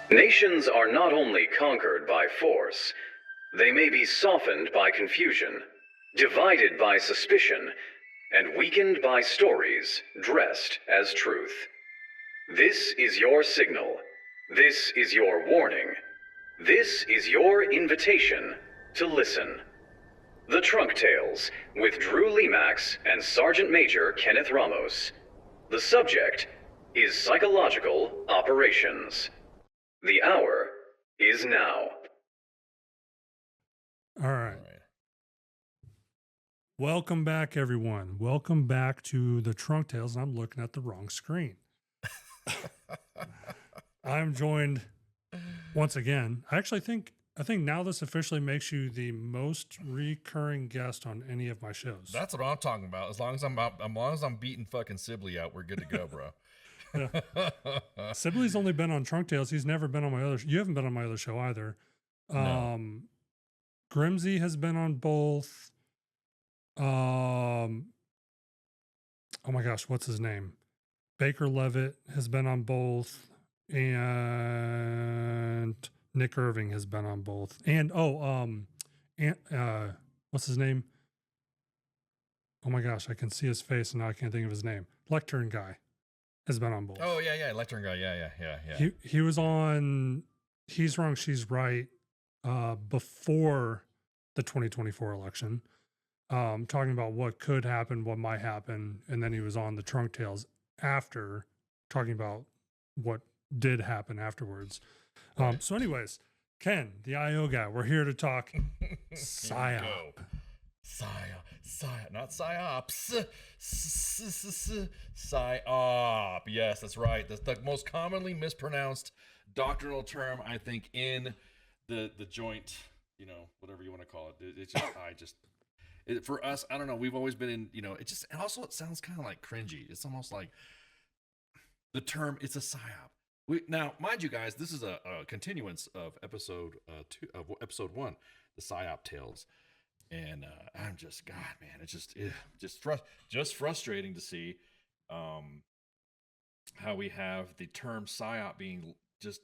Nations are not only conquered by force, they may be softened by confusion, divided by suspicion, and weakened by stories dressed as truth. This is your signal. This is your warning. This is your invitation to listen. The Trunk Tales with Drew Lemacks and Sergeant Major Kenneth Ramos. The subject is psychological operations. The hour is now. All right. Welcome back, everyone. Welcome back to the Trunk Tales. I'm looking at the wrong screen. I'm joined once again. I think now this officially makes you the most recurring guest on any of my shows. That's what I'm talking about. As long as I'm beating fucking Sibley out, we're good to go, bro. Sibley's only been on Trunk Tales. He's never been on my other. You haven't been on my other show either. No. Grimsy has been on both. Oh my gosh, what's his name? Baker Levitt has been on both, and Nick Irving has been on both. And what's his name? Oh my gosh, I can see his face and now I can't think of his name. Lectern guy has been on both. Oh yeah, Lectern guy, yeah. He was on He's Wrong, She's Right before the 2024 election, talking about what could happen, what might happen, and then he was on the Trunk Tales after, talking about what did happen afterwards. So anyways, Ken, the IO guy, we're here to talk Psyop. Psyop, not PSYOPS. Psyop. Yes, that's right. That's the most commonly mispronounced doctrinal term, I think, in the joint, whatever you want to call it. It's just, for us, I don't know. We've always been in, it sounds kind of like cringy. It's almost like the term, it's a psyop. Now, mind you guys, this is a continuance of episode 1, the Psyop Tales. And I'm just, God, man, it's just frustrating to see how we have the term psyop being just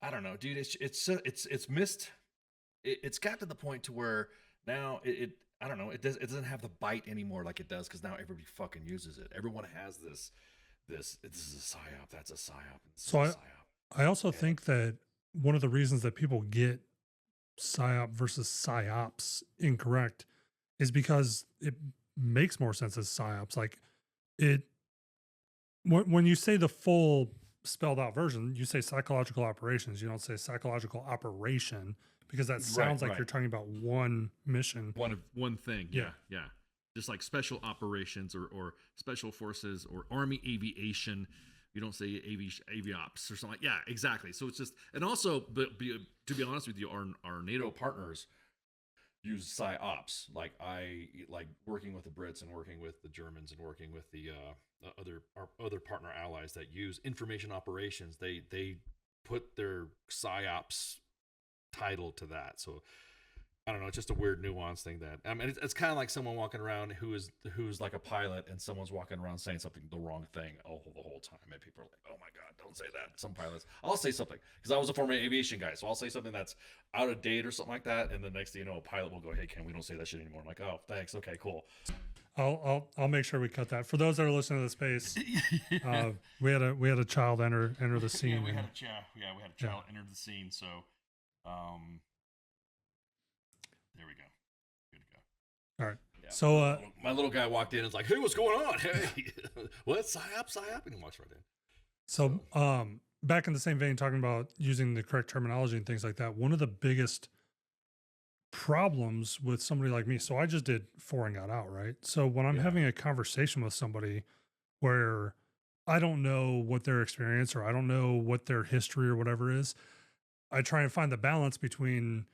I don't know, dude. It's missed. It's got to the point to where now I don't know. It doesn't have the bite anymore like it does, because now everybody fucking uses it. Everyone has this is a psyop. That's a psyop. So I also think that one of the reasons that people get psyop versus psyops incorrect is because it makes more sense as psyops. Like when you say the full spelled out version, you say psychological operations. You don't say psychological operation, because that sounds like you're talking about one mission, one thing. Yeah. Just like special operations or special forces or army aviation. You don't say aviops or something. Yeah, exactly. So it's just, and also, but to be honest with you, our NATO partners use PSYOPS. Like working with the Brits and working with the Germans and working with our other partner allies that use information operations. They put their PSYOPS title to that. So I don't know. It's just a weird nuance thing that, I mean, it's kind of like someone walking around who's like a pilot, and someone's walking around saying something, the wrong thing the whole time. And people are like, oh my God, don't say that. Some pilots, I'll say something, because I was a former aviation guy. So I'll say something that's out of date or something like that. And the next thing you know, a pilot will go, hey, Ken, we don't say that shit anymore. I'm like, oh, thanks. Okay, cool. I'll make sure we cut that. For those that are listening to the space, we had a child enter the scene. Yeah, we had a child enter the scene. So, there we go. Good to go. All right. Yeah. So my little guy walked in and was like, hey, what's going on? Hey, what? Psyop? And he walks right in. So back in the same vein, talking about using the correct terminology and things like that, one of the biggest problems with somebody like me, so I just did 4 and got out, right? So when I'm having a conversation with somebody where I don't know what their experience, or I don't know what their history or whatever is, I try and find the balance between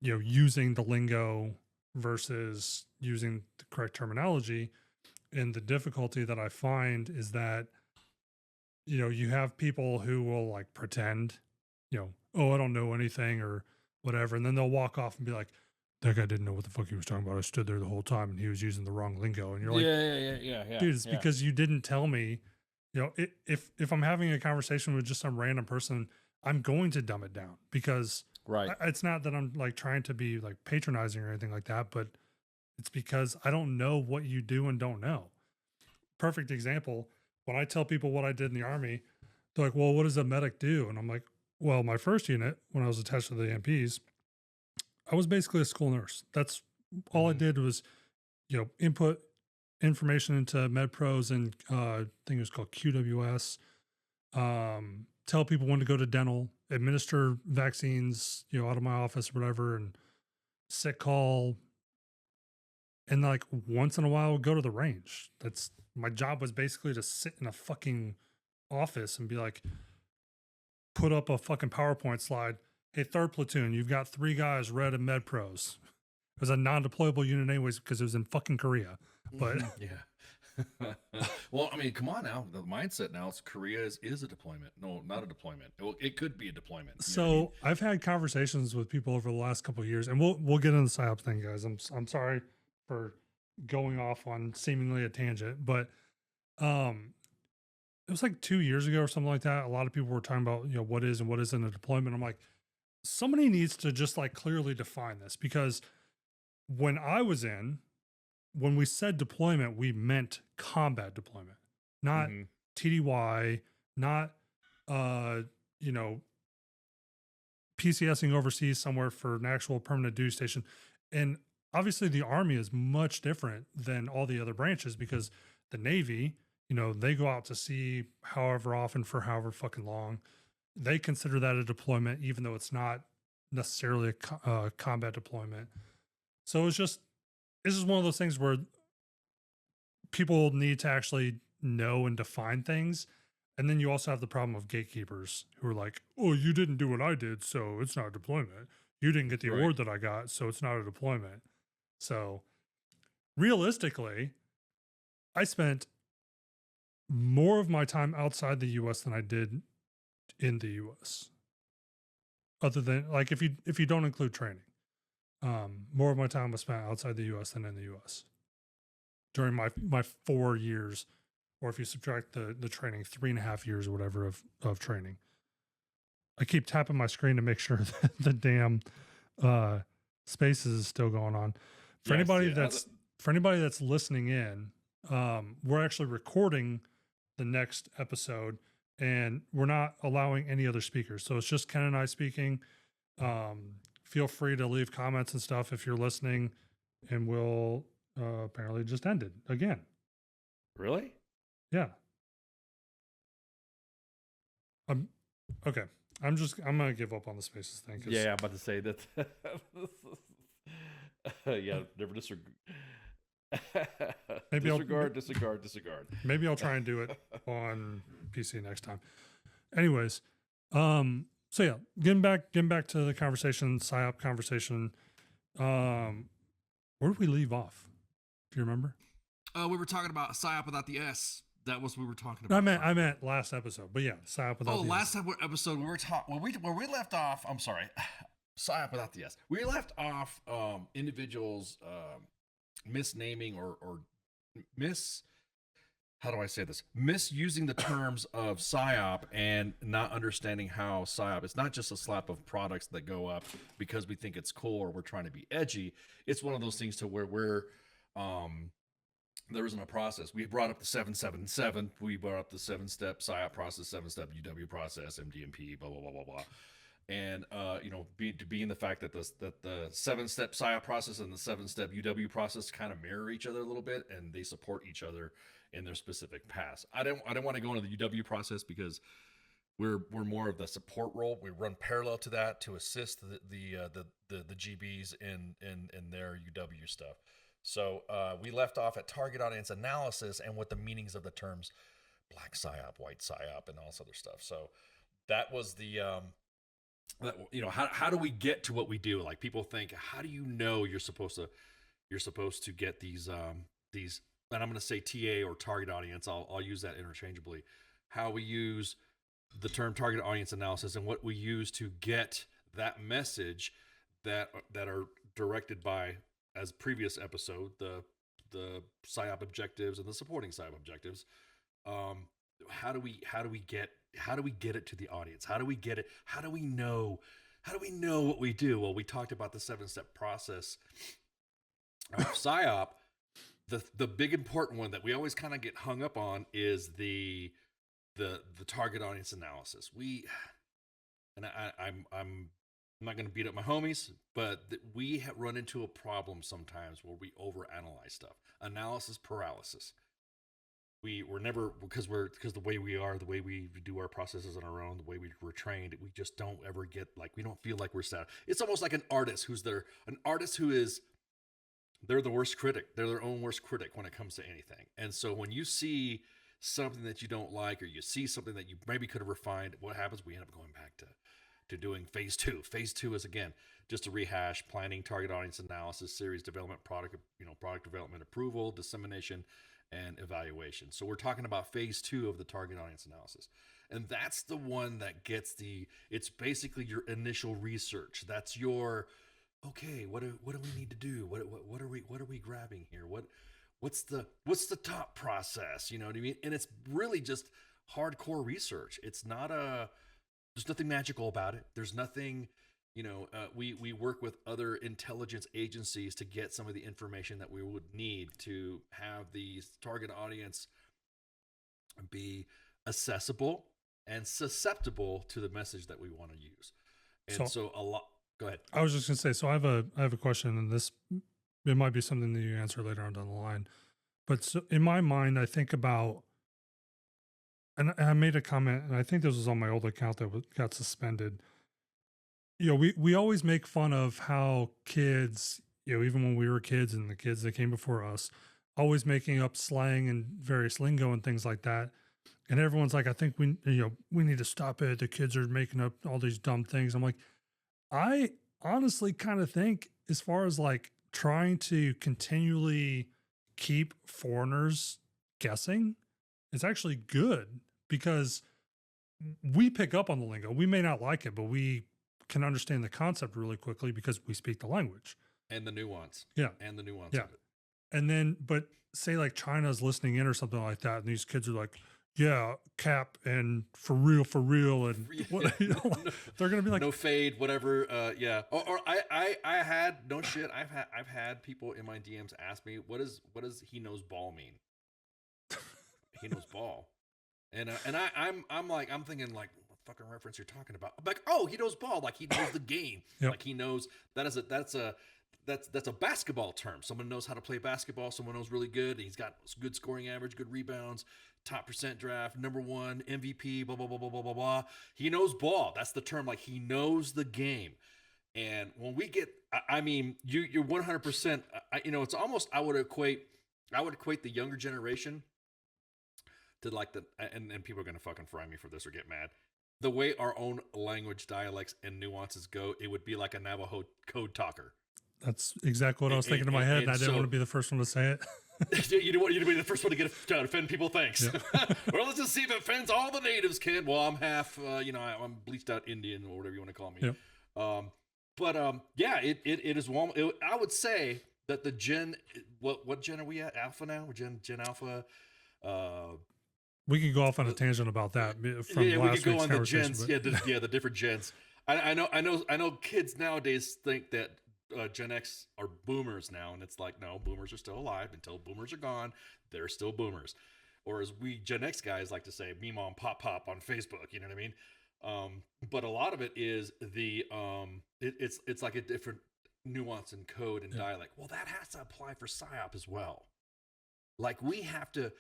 using the lingo versus using the correct terminology. And the difficulty that I find is that, you have people who will like pretend, oh, I don't know anything or whatever. And then they'll walk off and be like, that guy didn't know what the fuck he was talking about. I stood there the whole time and he was using the wrong lingo. And you're like, yeah. dude, it's because you didn't tell me if I'm having a conversation with just some random person, I'm going to dumb it down because Right. it's not that I'm like trying to be like patronizing or anything like that, but it's because I don't know what you do and don't know. Perfect example. When I tell people what I did in the Army, they're like, well, what does a medic do? And I'm like, well, my first unit, when I was attached to the MPs, I was basically a school nurse. That's all I did was, input information into MedPros and I think it was called QWS. Tell people when to go to dental, administer vaccines, out of my office or whatever, and sick call. And like once in a while, go to the range. That's my job was basically to sit in a fucking office and be like, put up a fucking PowerPoint slide. Hey, 3rd platoon, you've got 3 guys red and med pros. It was a non-deployable unit anyways because it was in fucking Korea. But yeah. Well, I mean, come on now. The mindset now is Korea is a deployment. No, not a deployment. It could be a deployment. So I've had conversations with people over the last couple of years, and we'll get into the PSYOP thing, guys. I'm sorry for going off on seemingly a tangent, but it was like 2 years ago or something like that. A lot of people were talking about, what is and what isn't a deployment. I'm like, somebody needs to just like clearly define this, because when I was when we said deployment, we meant combat deployment, not TDY, not, PCSing overseas somewhere for an actual permanent duty station. And obviously the Army is much different than all the other branches because the Navy, they go out to sea however often for however fucking long. They consider that a deployment, even though it's not necessarily a combat deployment. So this is one of those things where people need to actually know and define things. And then you also have the problem of gatekeepers who are like, oh, you didn't do what I did, so it's not a deployment. You didn't get the award that I got, so it's not a deployment. So realistically, I spent more of my time outside the US than I did in the US. Other than like if you don't include training. More of my time was spent outside the US than in the US during my 4 years, or if you subtract the training, 3.5 years or whatever of training. I keep tapping my screen to make sure that the damn spaces is still going on. For anybody that's listening in, we're actually recording the next episode and we're not allowing any other speakers. So it's just Ken and I speaking. Feel free to leave comments and stuff if you're listening, and we'll apparently just ended again. Really? Yeah. Okay. I'm gonna give up on the spaces thing. Yeah, I'm about to say that. Yeah, never disregard. Maybe disregard. Maybe I'll try and do it on PC next time. Anyways, so yeah, getting back to the conversation, PSYOP conversation. Where did we leave off? Do you remember? We were talking about PSYOP without the S. That was what we were talking about. I meant last episode, but yeah, PSYOP without the last S. episode we were talking where we left off. I'm sorry, PSYOP without the S. We left off individuals misnaming or how do I say this? Misusing the terms of PSYOP and not understanding how PSYOP, it's not just a slap of products that go up because we think it's cool or we're trying to be edgy. It's one of those things to where we're, there isn't a process. We brought up the 777. We brought up the 7-step PSYOP process, 7-step UW process, MDMP, blah, blah, blah, blah, blah. And, being the fact that the 7-step PSYOP process and the 7-step UW process kind of mirror each other a little bit, and they support each other in their specific paths. I don't want to go into the UW process because we're more of the support role. We run parallel to that to assist the GBs in their UW stuff. So we left off at target audience analysis and what the meanings of the terms black PSYOP, white PSYOP, and all this other stuff. So that was the how do we get to what we do? Like, people think, how do you know you're supposed to get these and I'm going to say TA or target audience. I'll use that interchangeably. How we use the term target audience analysis and what we use to get that message that are directed by, as previous episode, the PSYOP objectives and the supporting PSYOP objectives. how do we get it to the audience? How do we get it? How do we know what we do? Well, we talked about the 7-step process of Psyop. The big important one that we always kind of get hung up on is the target audience analysis. I'm not going to beat up my homies, but we run into a problem sometimes where we overanalyze stuff. Analysis paralysis. We're never, because the way we are, the way we do our processes on our own, the way we're trained, we just don't ever get, like, we don't feel like we're sad. It's almost like an artist they're the worst critic. They're their own worst critic when it comes to anything. And so when you see something that you don't like, or you see something that you maybe could have refined, what happens? We end up going back to doing phase 2. Phase 2 is, again, just a rehash: planning, target audience analysis, series development, product development, approval, dissemination, and evaluation. So we're talking about phase 2 of the target audience analysis. And that's the one that gets it's basically your initial research. That's your, okay, what do we need to do? What are we grabbing here? What's the top process? You know what I mean? And it's really just hardcore research. It's not there's nothing magical about it. There's nothing, we work with other intelligence agencies to get some of the information that we would need to have the target audience be accessible and susceptible to the message that we want to use. And so a lot. Go ahead. I was just gonna say. So I have a question, and it might be something that you answer later on down the line. But so in my mind, I think about. And I made a comment, and I think this was on my old account that got suspended. We always make fun of how kids, even when we were kids and the kids that came before us, always making up slang and various lingo and things like that. And everyone's like, I think we need to stop it. The kids are making up all these dumb things. I'm like, I honestly kind of think, as far as like trying to continually keep foreigners guessing, it's actually good, because we pick up on the lingo. We may not like it, but we can understand the concept really quickly because we speak the language. And the nuance. Yeah. And the nuance Yeah. of it. And then, but say like China's listening in or something like that, and these kids are like, yeah, cap and for real. And what, they're going to be like, no fade, whatever. Yeah. Or I had, no shit. I've had people in my DMs ask me, what does he knows ball mean? He knows ball. And I'm thinking like, what fucking reference you're talking about? I'm like, oh, he knows ball. Like he knows the game. Yep. Like he knows that's a basketball term. Someone knows how to play basketball. Someone knows really good. He's got good scoring average, good rebounds, top percent draft, #1 MVP, blah, blah, blah, blah, blah, blah, blah. He knows ball. That's the term. Like he knows the game. And when we get, I mean, you're 100%, it's almost, I would equate the younger generation to like and people are going to fucking fry me for this or get mad. The way our own language, dialects, and nuances go, it would be like a Navajo code talker. That's exactly what I was thinking in my head, and I didn't want to be the first one to say it. You don't want you to be the first one to offend people. Thanks. Yeah. Well, let's just see if it offends all the natives, kid. Well, I'm half, I'm bleached out Indian or whatever you want to call me. Yep. Yeah, it is one. I would say that the gen, what gen are we at? Alpha now? We're gen Alpha. We can go off on a tangent about that from we last could go week's on the conversation. gens. The different gens. I know. Kids nowadays think that Gen X are boomers now, and it's like, no, boomers are still alive. Until boomers are gone, they're still boomers. Or as we Gen X guys like to say, me mom pop on Facebook. You know what I mean? But a lot of it is it's like a different nuance and code and dialect. Well, that has to apply for Psyop as well. Like we have to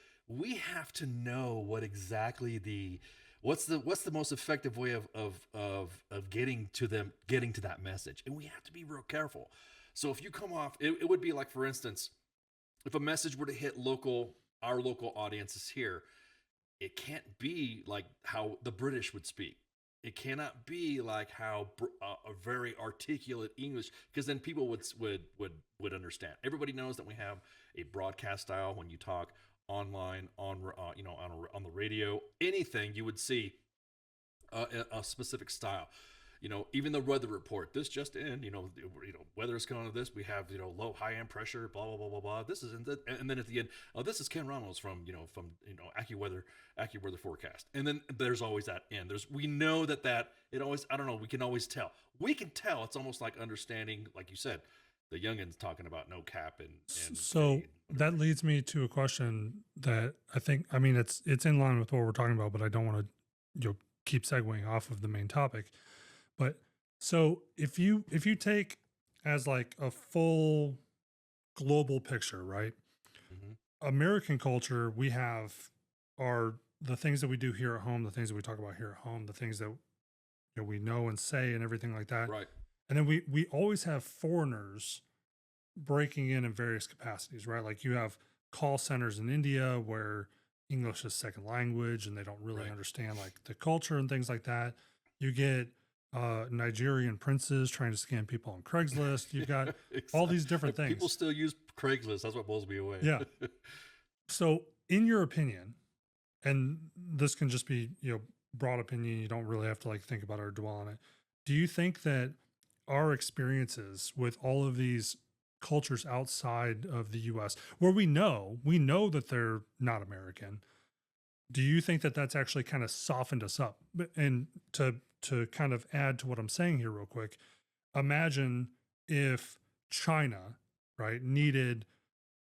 know what exactly what's the most effective way of getting to that message, and we have to be real careful. So if you come off, it would be like, for instance, if a message were to hit our local audiences here, it can't be like how the British would speak. It cannot be like how a very articulate English, because then people would understand. Everybody knows that we have a broadcast style when you talk online, on the radio, anything, you would see a specific style. even the weather report, this just in, weather's going to this, we have, low, high end pressure, blah, blah, blah, blah, blah. This is, and then at the end, oh, this is Ken Ramos from AccuWeather forecast. And then there's always that end. We know that it always, I don't know, we can always tell. We can tell. It's almost like understanding, like you said, the youngins talking about no cap and so that leads me to a question that I mean, it's in line with what we're talking about, but I don't want to keep segueing off of the main topic. But so if you take as like a full global picture, right? Mm-hmm. American culture, we have the things that we do here at home, the things that we talk about here at home, the things that we know and say and everything like that. Right. And then we always have foreigners breaking in various capacities, right? Like you have call centers in India where English is second language and they don't really understand like the culture and things like that. You get Nigerian princes trying to scam people on Craigslist. You've got all these different things. People still use Craigslist. That's what blows me away. Yeah. So in your opinion, and this can just be, broad opinion, you don't really have to like think about it or dwell on it. Do you think that our experiences with all of these cultures outside of the US, where we know that they're not American, do you think that that's actually kind of softened us up? And to kind of add to what I'm saying here real quick, imagine if China, right, needed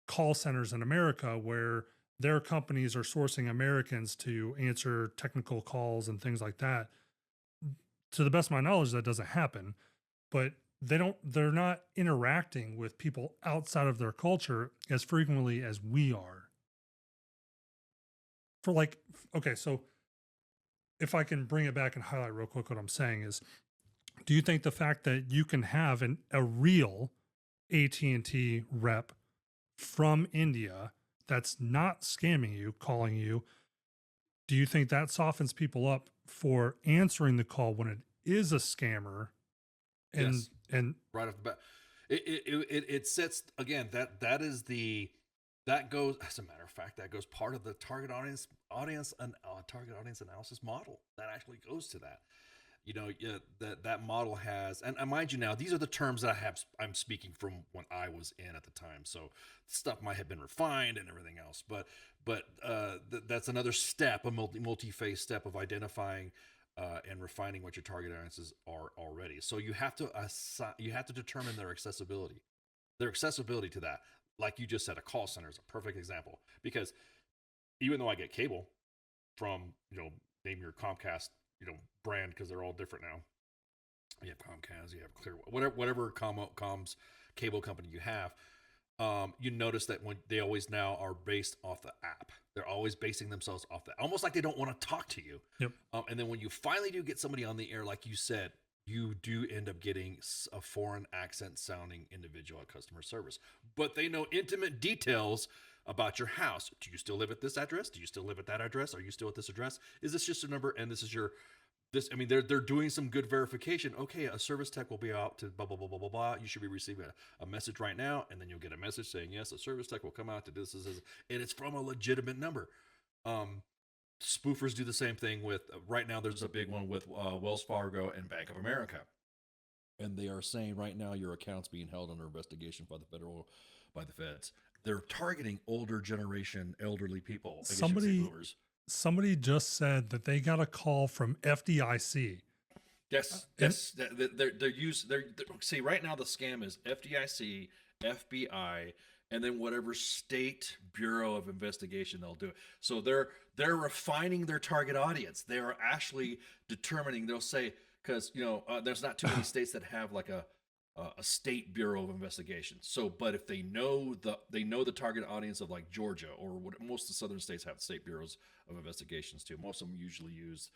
call centers in America where their companies are sourcing Americans to answer technical calls and things like that. To the best of my knowledge, that doesn't happen, but they're not interacting with people outside of their culture as frequently as we are. So if I can bring it back and highlight real quick what I'm saying is, do you think the fact that you can have a real AT&T rep from India that's not scamming you, calling you, do you think that softens people up for answering the call when it is a scammer? Yes. And right off the bat, it sets, again, that goes, as a matter of fact, that goes part of the target audience analysis model. That actually goes to that. That model has, and mind you, now these are the terms that I'm speaking from when I was in at the time, so stuff might have been refined and everything else, but that's another step, a multi-phase step of identifying and refining what your target audiences are already. So you have to determine their accessibility to that. Like you just said, a call center is a perfect example, because even though I get cable from name your Comcast brand, because they're all different now. You have Comcast, you have Clear, whatever comms cable company you have. You notice that when they always now are based off the app, they're always basing themselves off that, almost like they don't want to talk to you. Yep. And then when you finally do get somebody on the air, like you said, you do end up getting a foreign accent sounding individual at customer service, but they know intimate details about your house. Do you still live at this address? Do you still live at that address? Are you still at this address? Is this just a number? And this is they're doing some good verification. Okay, a service tech will be out to blah, blah, blah, blah, blah, blah. You should be receiving a message right now. And then you'll get a message saying, yes, a service tech will come out to this, and it's from a legitimate number. Spoofers do the same thing with, right now there's a big one with Wells Fargo and Bank of America. And they are saying right now your account's being held under investigation by the feds. They're targeting older generation, elderly people. Somebody just said that they got a call from FDIC. Yes. See, right now the scam is FDIC, FBI, and then whatever state bureau of investigation they'll do it. So they're refining their target audience. They are actually determining. They'll say, because there's not too many states that have like a state bureau of investigation. So, but if they know the target audience of like Georgia, or what most of the southern states have state bureaus of investigations too. Most of them usually use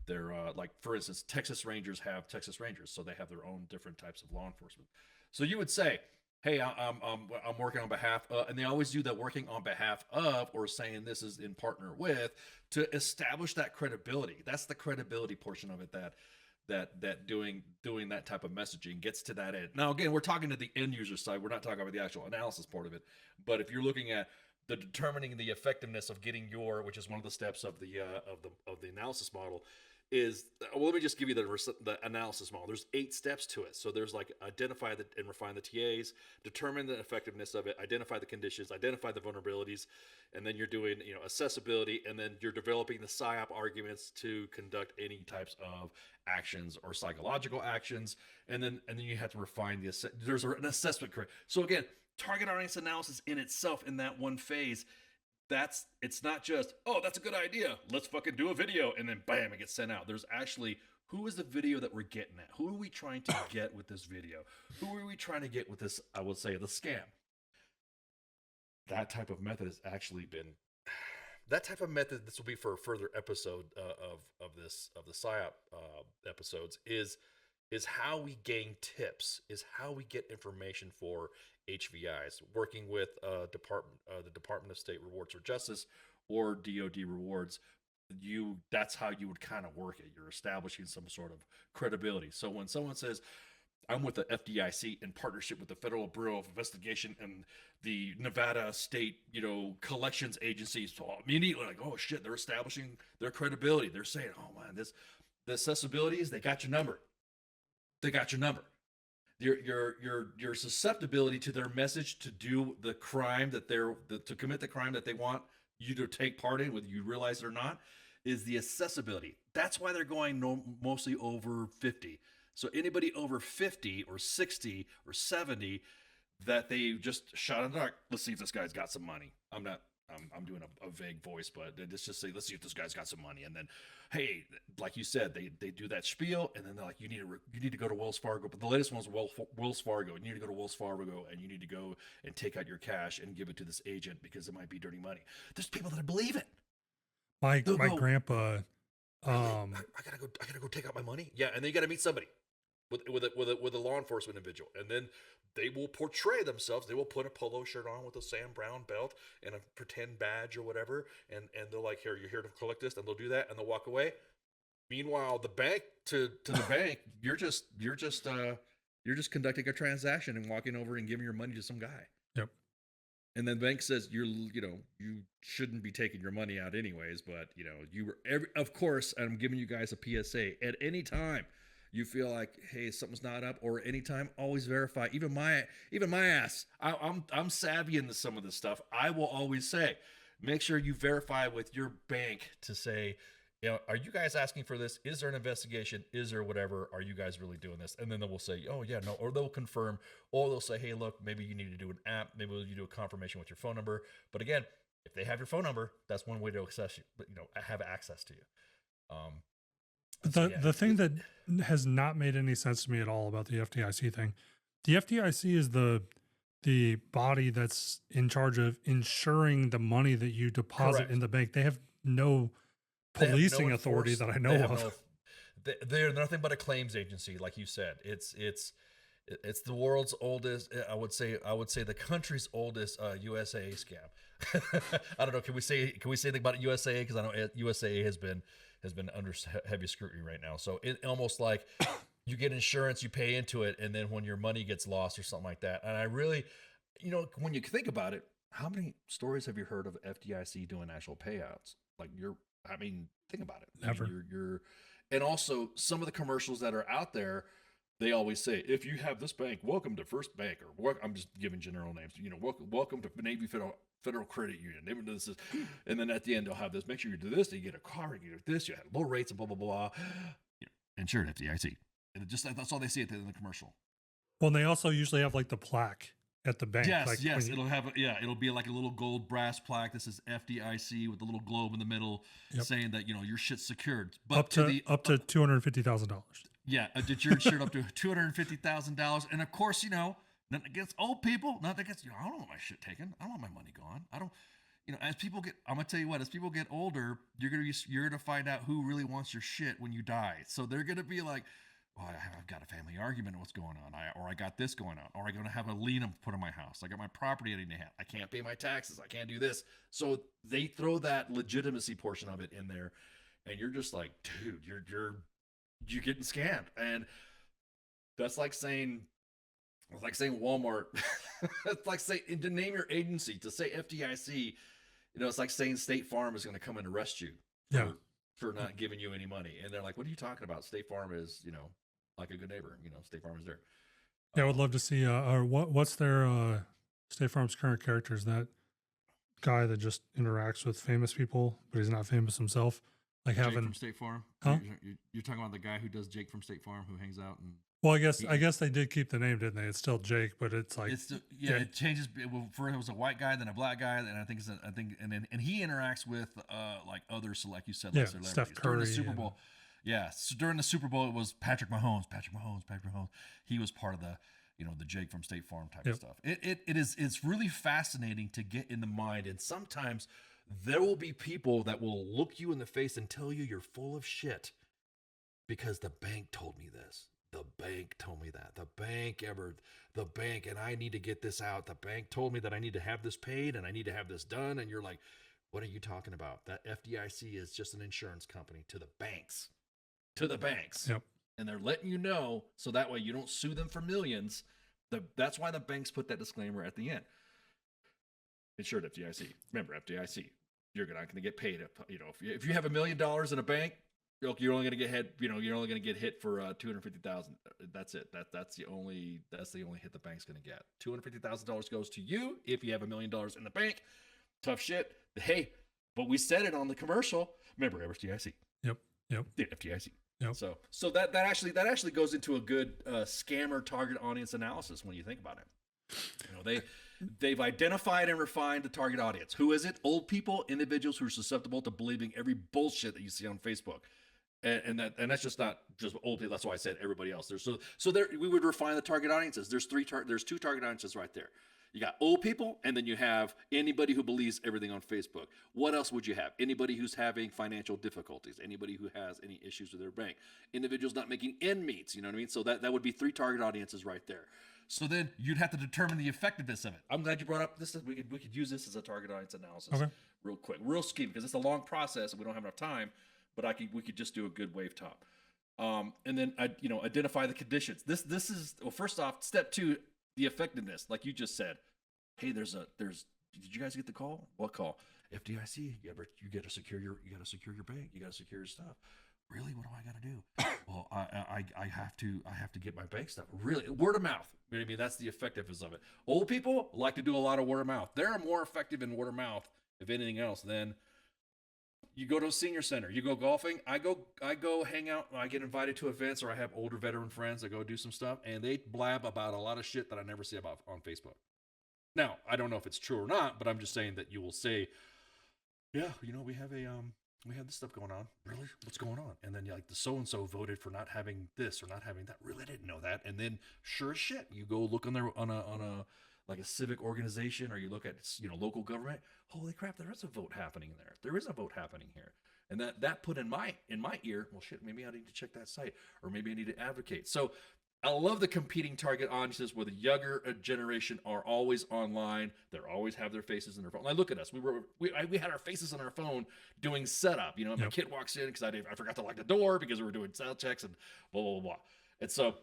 their like, for instance, Texas Rangers have Texas Rangers, so they have their own different types of law enforcement. So you would say, hey, I'm working on behalf of, and they always do that, working on behalf of, or saying this is in partner with, to establish that credibility. That's the credibility portion of it that doing that type of messaging gets to that end. Now, again, we're talking to the end user side. We're not talking about the actual analysis part of it. But if you're looking at the determining the effectiveness of getting which is one of the steps of the analysis model, is, well, let me just give you the analysis model. There's 8 steps to it. So there's like identify and refine the TAs, determine the effectiveness of it, identify the conditions, identify the vulnerabilities, and then you're doing, accessibility, and then you're developing the Psyop arguments to conduct any types of actions or psychological actions, and then you have to refine there's an assessment. So again, target audience analysis in itself in that one phase. It's not just, oh, that's a good idea, let's fucking do a video, and then bam, it gets sent out. There's actually, who is the video that we're getting at? Who are we trying to get with this video? Who are we trying to get with this, I would say, the scam? That type of method has actually been, this will be for a further episode of the PSYOP episodes, is how we gain tips, is how we get information for HVIs, working with the Department of State Rewards for Justice or DoD rewards. That's how you would kind of work it. You're establishing some sort of credibility. So when someone says, I'm with the FDIC in partnership with the Federal Bureau of Investigation and the Nevada State, collections agencies, so immediately like, oh shit, they're establishing their credibility. They're saying, oh man, the accessibility is, they got your number. They got your number. Your susceptibility to their message to do the crime to commit the crime that they want you to take part in, whether you realize it or not, is the accessibility. That's why they're going mostly over 50. So anybody over 50 or 60 or 70 that they just shot in the dark, let's see if this guy's got some money. I'm doing a vague voice, but let's just say, let's see if this guy's got some money. And then, hey, like you said, they do that spiel, and then they're like, you need to go to Wells Fargo. But the latest one's Wells Fargo. You need to go to Wells Fargo, and you need to go and take out your cash and give it to this agent because it might be dirty money. There's people that believe it. My grandpa. I gotta go take out my money. Yeah, and then you gotta meet somebody with a law enforcement individual, and then they will portray themselves. They will put a polo shirt on with a Sam Brown belt and a pretend badge or whatever, and they're like, here, you're here to collect this, and they'll do that, and they'll walk away. Meanwhile, the bank to the bank, you're just conducting a transaction and walking over and giving your money to some guy. Yep. And then the bank says you shouldn't be taking your money out anyways, but of course, I'm giving you guys a PSA at any time you feel like, hey, something's not up, or anytime, always verify. Even my ass, I'm savvy into some of this stuff. I will always say, make sure you verify with your bank to say, are you guys asking for this? Is there an investigation? Is there whatever? Are you guys really doing this? And then they will say, oh yeah, no, or they'll confirm, or they'll say, hey, look, maybe you need to do an app, maybe you do a confirmation with your phone number. But again, if they have your phone number, that's one way to access you, have access to you. The thing that has not made any sense to me at all about the FDIC thing, the FDIC is the body that's in charge of ensuring the money that you deposit Correct. in the bank. They have no policing authority that I know of. They're nothing but a claims agency, like you said. It's the world's oldest. I would say the country's oldest USA scam. I don't know. Can we say anything about USA? Because I know USA has been under heavy scrutiny right now. So it almost like you get insurance, you pay into it, and then when your money gets lost or something like that. And I really, when you think about it, how many stories have you heard of FDIC doing actual payouts? Think about it. Never. And also some of the commercials that are out there, they always say, if you have this bank, welcome to First Bank, or I'm just giving general names, welcome to Navy Federal Credit Union. And then at the end, they'll have this, make sure you do this, you get a car, you get this, you have low rates, and blah, blah, blah. Insured FDIC. And that's all they see at the end of the commercial. Well, and they also usually have like the plaque at the bank. Yes. It'll be like a little gold brass plaque. This is FDIC with the little globe in the middle, saying that, your shit's secured. But up to $250,000. Yeah, that you're insured up to $250,000. And of course, nothing against old people, nothing against, I don't want my shit taken. I don't want my money gone. I don't, as people get, I'm going to tell you what, as people get older, you're going to find out who really wants your shit when you die. So they're going to be like, well, I've got a family argument. What's going on? I got this going on. Or I'm going to have a lien put on my house. I got my property I need to have. I can't pay my taxes. I can't do this. So they throw that legitimacy portion of it in there. And you're just like, dude, you're getting scammed. And that's like saying Walmart. It's like saying, to name your agency, to say FDIC, it's like saying State Farm is going to come and arrest you. Yeah. for not giving you any money. And they're like, what are you talking about? State Farm is, like a good neighbor. State Farm is there. Yeah, I would love to see. Or what's their State Farm's current characters? That guy that just interacts with famous people, but he's not famous himself. Like Jake having from State Farm. Huh? You're talking about the guy who does Jake from State Farm, who hangs out and. Well, I guess they did keep the name, didn't they? It's still Jake, but it's like It changes. First it was a white guy, then a black guy, and and he interacts with like others, like you said, like celebrities. Steph During the Curry Super Bowl. Yeah, so during the Super Bowl, it was Patrick Mahomes. He was part of the the Jake from State Farm type of stuff. It's really fascinating to get in the mind, and sometimes there will be people that will look you in the face and tell you you're full of shit because the bank told me this. The bank told me that. The bank, and I need to get this out. The bank told me that I need to have this paid and I need to have this done. And you're like, what are you talking about? That FDIC is just an insurance company to the banks. Yep. And they're letting you know so that way you don't sue them for millions. That's why the banks put that disclaimer at the end. Insured FDIC. Remember, FDIC. You're not going to get paid. If you have $1 million in a bank, you're only going to get hit. You're only going to get hit for $250,000. That's it. That's the only hit the bank's going to get. $250,000 goes to you if you have $1 million in the bank. Tough shit. Hey, but we said it on the commercial. Remember, FDIC. Yep. The FDIC. Yep. So that actually goes into a good scammer target audience analysis when you think about it. They've identified and refined the target audience. Who is it? Old people, individuals who are susceptible to believing every bullshit that you see on Facebook. And that's just not just old people. That's why I said everybody else. We would refine the target audiences. There's two target audiences right there. You got old people, and then you have anybody who believes everything on Facebook. What else would you have? Anybody who's having financial difficulties, anybody who has any issues with their bank, individuals not making end meets. You know what I mean? So that would be 3 target audiences right there. So then you'd have to determine the effectiveness of it. I'm glad you brought up this. We could use this as a target audience analysis real quick, real scheme, because it's a long process and we don't have enough time. But we could just do a good wave top, and then identify the conditions. This is first off, step 2, the effectiveness, like you just said. Hey, did you guys get the call? What call? FDIC. You got to secure your bank. You got to secure your stuff. Really? What do I got to do? Well, I have to get my bank stuff. Really, word of mouth. I mean, that's the effectiveness of it. Old people like to do a lot of word of mouth. They're more effective in word of mouth, if anything else, than. You go to a senior center, you go golfing. I go hang out. I get invited to events, or I have older veteran friends that go do some stuff, and they blab about a lot of shit that I never see about on Facebook. Now, I don't know if it's true or not, but I'm just saying that you will say, yeah, we have this stuff going on. Really? What's going on? And then like the so-and-so voted for not having this or not having that. Really didn't know that. And then sure as shit, you go look on a like a civic organization, or you look at local government. Holy crap, there is a vote happening there. There is a vote happening here. And that put in my ear, well shit, maybe I need to check that site, or maybe I need to advocate. So I love the competing target audiences where the younger generation are always online. They always have their faces in their phone. Like, look at us. We had our faces on our phone doing setup. My kid walks in because I forgot to lock the door because we were doing sound checks and blah, blah, blah. And so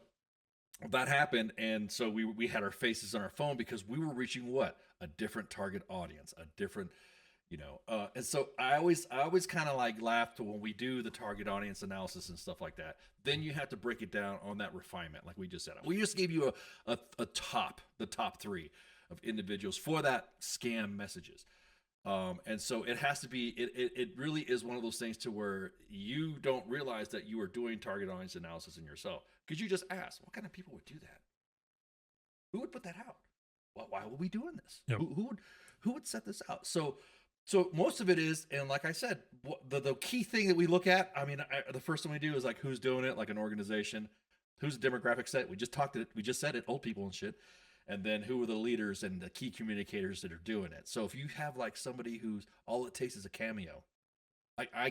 that happened, and so we had our faces on our phone because we were reaching what? A different target audience, a different, and so I always kind of like laugh to when we do the target audience analysis and stuff like that. Then you have to break it down on that refinement, like we just said. We just gave you the top 3 of individuals for that scam messages. And so it has to be, it really is one of those things to where you don't realize that you are doing target audience analysis in yourself. Because you just ask, what kind of people would do that? Who would put that out? Well, why were we doing this? Yep. Who would set this out? So most of it is, and like I said, the key thing that we look at, the first thing we do is like, who's doing it, like an organization, who's the demographic set. We just said it, old people and shit. And then who are the leaders and the key communicators that are doing it? So if you have like somebody who's all it takes is a cameo, I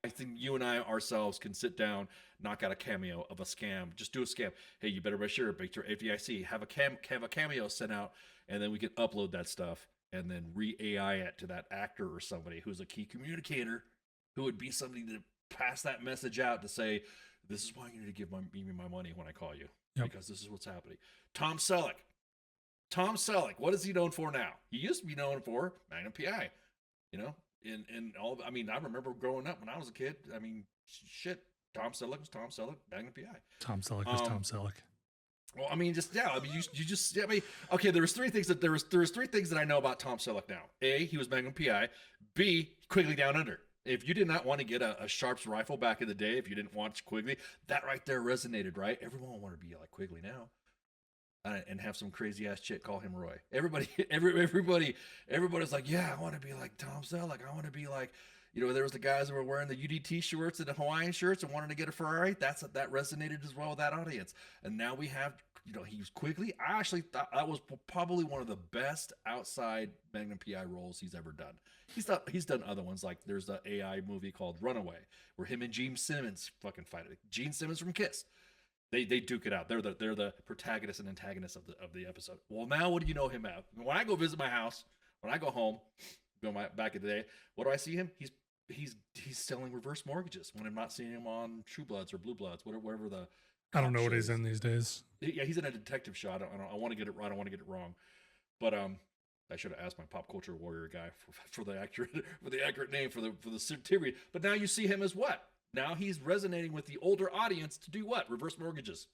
think you and I ourselves can sit down, knock out a cameo of a scam, just do a scam. Hey, you better make sure FDIC have a cameo sent out, and then we can upload that stuff and then re-AI it to that actor or somebody who's a key communicator, who would be somebody to pass that message out to say, this is why you need to give me my money when I call you, because this is what's happening. Tom Selleck, what is he known for now? He used to be known for Magnum PI. in all. I mean, I remember growing up when I was a kid. I mean, shit. Tom Selleck was Tom Selleck, Magnum PI. Tom Selleck was Tom Selleck. Well, I mean, just yeah. I mean, you just. I mean, okay. There was three things that I know about Tom Selleck now. A, he was Magnum PI. B, Quigley Down Under. If you did not want to get a Sharps rifle back in the day, if you didn't watch Quigley, that right there resonated, right? Everyone wanted to be like Quigley now. And have some crazy ass chick call him Roy. Everybody's like, yeah, I want to be like Tom Selleck. I want to be like, there was the guys that were wearing the UDT shirts and the Hawaiian shirts and wanted to get a Ferrari. That resonated as well with that audience. And now we have, he was Quigley. I actually thought that was probably one of the best outside Magnum PI roles he's ever done. He's done other ones, like there's the AI movie called Runaway, where him and Gene Simmons fucking fight it. Gene Simmons from Kiss. They duke it out. They're the protagonist and antagonist of the episode. Well, now what do you know him at? When I go visit my house, when I go home, back in the day, what do I see him? He's selling reverse mortgages when I'm not seeing him on True Bloods or Blue Bloods, whatever the. I don't know what he's in these days. Yeah, he's in a detective show. I want to get it right. I don't want to get it wrong, but I should have asked my pop culture warrior guy for the accurate name for the period. But now you see him as what? Now he's resonating with the older audience to do what? Reverse mortgages.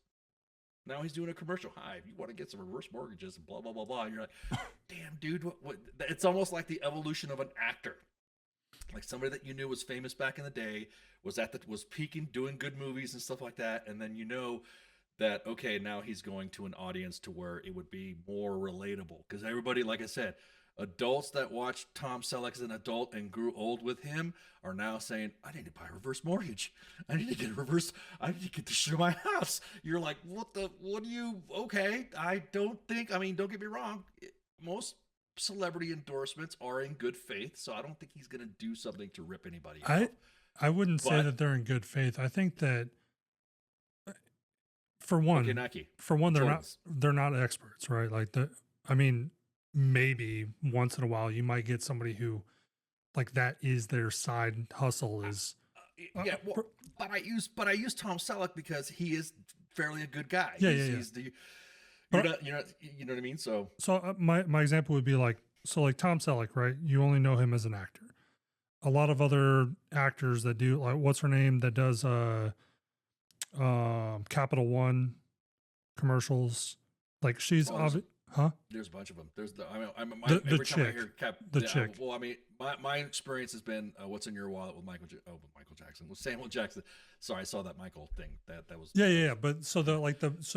Now he's doing a commercial. Hi, if you want to get some reverse mortgages and blah, blah, blah, blah. And you're like, damn, dude, what? It's almost like the evolution of an actor. Like somebody that you knew was famous back in the day, was peaking, doing good movies and stuff like that. And then that, okay, now he's going to an audience to where it would be more relatable. Because everybody, like I said, adults that watched Tom Selleck as an adult and grew old with him are now saying, I need to buy a reverse mortgage. I need to get this shit in my house. You're like, okay, don't get me wrong. Most celebrity endorsements are in good faith, so I don't think he's going to do something to rip anybody off. I wouldn't say that they're in good faith. I think that for one, they're not experts, right? Like maybe once in a while you might get somebody who like that is their side hustle is but I use Tom Selleck because he is fairly a good guy. He's you know what I mean? So my example would be like Tom Selleck, right? You only know him as an actor. A lot of other actors that do, like, what's her name that does Capital One commercials, like she's huh? There's a bunch of them. There's the every time I hear the chick. Well, I mean, my experience has been What's in Your Wallet with Michael Jackson, with Samuel Jackson. Sorry, I saw that Michael thing. That was yeah. But so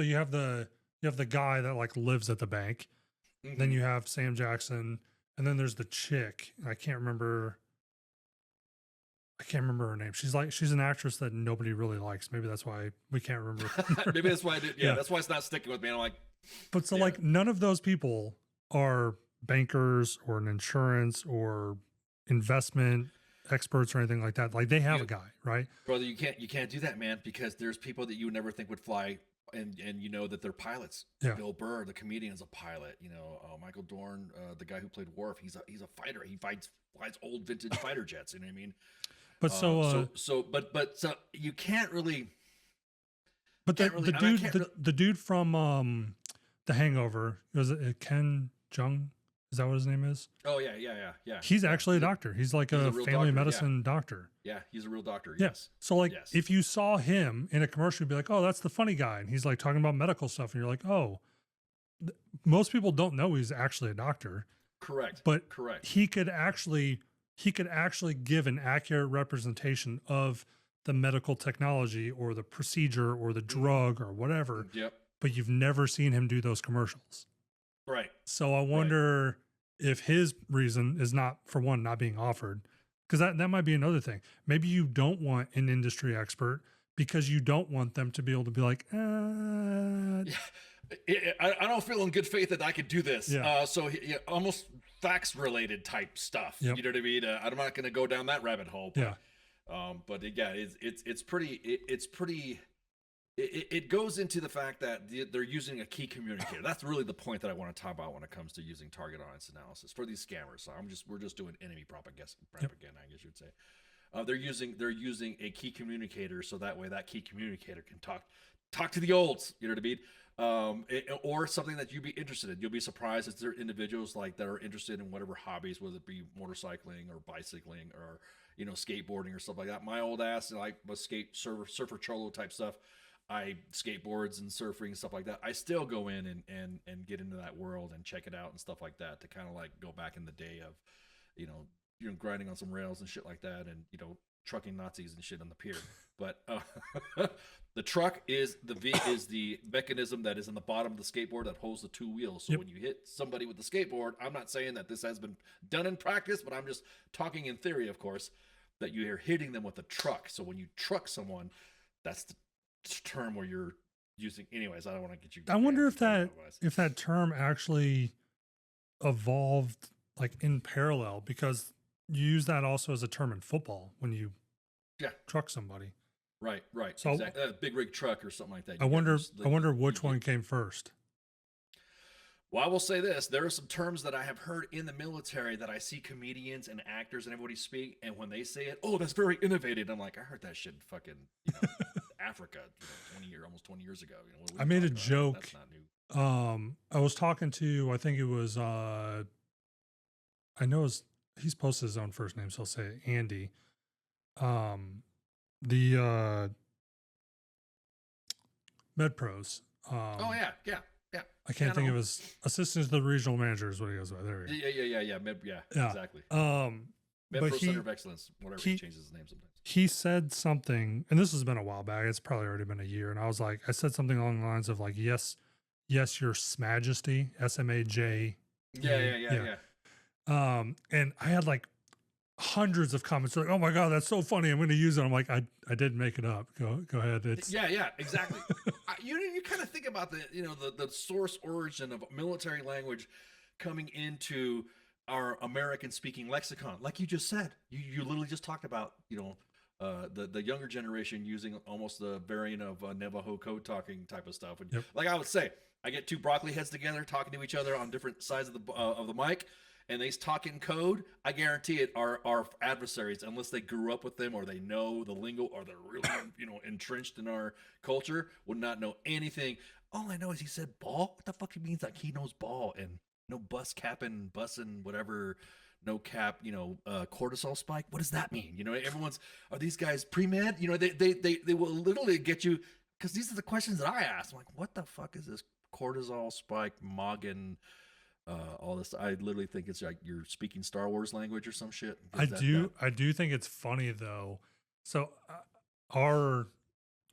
you have the guy that like lives at the bank, then you have Sam Jackson, and then there's the chick. I can't remember her name. She's an actress that nobody really likes. Maybe that's why we can't remember. Maybe that's why I did. Yeah, that's why it's not sticking with me. I'm like. But like none of those people are bankers or an insurance or investment experts or anything like that. Like they have a guy, right? Brother, you can't do that, man, because there's people that you would never think would fly and you know that they're pilots. Yeah. Bill Burr, the comedian, is a pilot. Michael Dorn, the guy who played Worf, he's a fighter. He flies old vintage fighter jets. You know what I mean? But so you can't really. But the dude from The Hangover, was it Ken Jeong? Is that what his name is? Oh yeah. He's actually a doctor. He's like a family medicine doctor. Yeah, he's a real doctor. Yeah. Yes. So if you saw him in a commercial, you'd be like, oh, that's the funny guy, and he's like talking about medical stuff, and you're like, oh, most people don't know he's actually a doctor. Correct. But correct. He could actually give an accurate representation of the medical technology or the procedure or the drug or whatever. Yep. But you've never seen him do those commercials. Right. So I wonder if his reason is not, for one, not being offered, because that might be another thing. Maybe you don't want an industry expert because you don't want them to be able to be like, I don't feel in good faith that I could do this. Yeah. Almost facts related type stuff. Yep. You know what I mean? I'm not going to go down that rabbit hole. But, it's pretty. It goes into the fact that they're using a key communicator. That's really the point that I want to talk about when it comes to using target audience analysis for these scammers. So we're just doing enemy propaganda, I guess you'd say. They're using a key communicator, so that way that key communicator can talk talk to the olds. You know what I mean? Or something that you'd be interested in. You'll be surprised if there are individuals like that are interested in whatever hobbies, whether it be motorcycling or bicycling or skateboarding or stuff like that. My old ass like was surfer cholo type stuff. I skateboards and surfing and stuff like that. I still go in and get into that world and check it out and stuff like that to kind of like go back in the day of grinding on some rails and shit like that, and trucking Nazis and shit on the pier. But the truck is the mechanism that is in the bottom of the skateboard that holds the two wheels. So when you hit somebody with the skateboard, I'm not saying that this has been done in practice, but I'm just talking in theory, of course, that you're hitting them with a truck. So when you truck someone, that's the term where you're using. Anyways, I don't want to get you. I wonder if that term actually evolved like in parallel, because you use that also as a term in football when you truck somebody. Right. So exactly. Big rig truck or something like that. I wonder which one came first. Well, I will say this. There are some terms that I have heard in the military that I see comedians and actors and everybody speak, and when they say it, oh, that's very innovative. I'm like, I heard that shit in fucking Africa, almost 20 years ago. I made a joke. That's not new. I was talking to, I think it was, I know he's posted his own first name, so I'll say Andy. The MedPros. Oh yeah. I can't think of his assistant to the regional manager is what he goes by. There we go. Yeah, exactly. But Center of Excellence, whatever, he changes his name sometimes. He said something, and this has been a while back. It's probably already been a year. And I said something along the lines of like, yes, your Smajesty, SMAJ. Yeah. And I had like hundreds of comments like, oh my God, that's so funny. I'm going to use it. I'm like, I didn't make it up. Go ahead. It's yeah, exactly. You kind of think about the source origin of military language coming into our American speaking lexicon. Like you just said, you literally just talked about, the younger generation using almost the variant of Navajo code talking type of stuff. And like I would say, I get two broccoli heads together talking to each other on different sides of the mic, and they talk in code. I guarantee it are adversaries, unless they grew up with them or they know the lingo or they're really entrenched in our culture, would not know anything. All I know is he said ball. What the fuck he means? Like he knows ball and no bus capping, bussing, whatever. No cap, cortisol spike. What does that mean? Everyone's, are these guys pre-med? They will literally get you, because these are the questions that I ask. I'm like, what the fuck is this cortisol spike, Moggin, all this? I literally think it's like you're speaking Star Wars language or some shit. I do think it's funny though. So our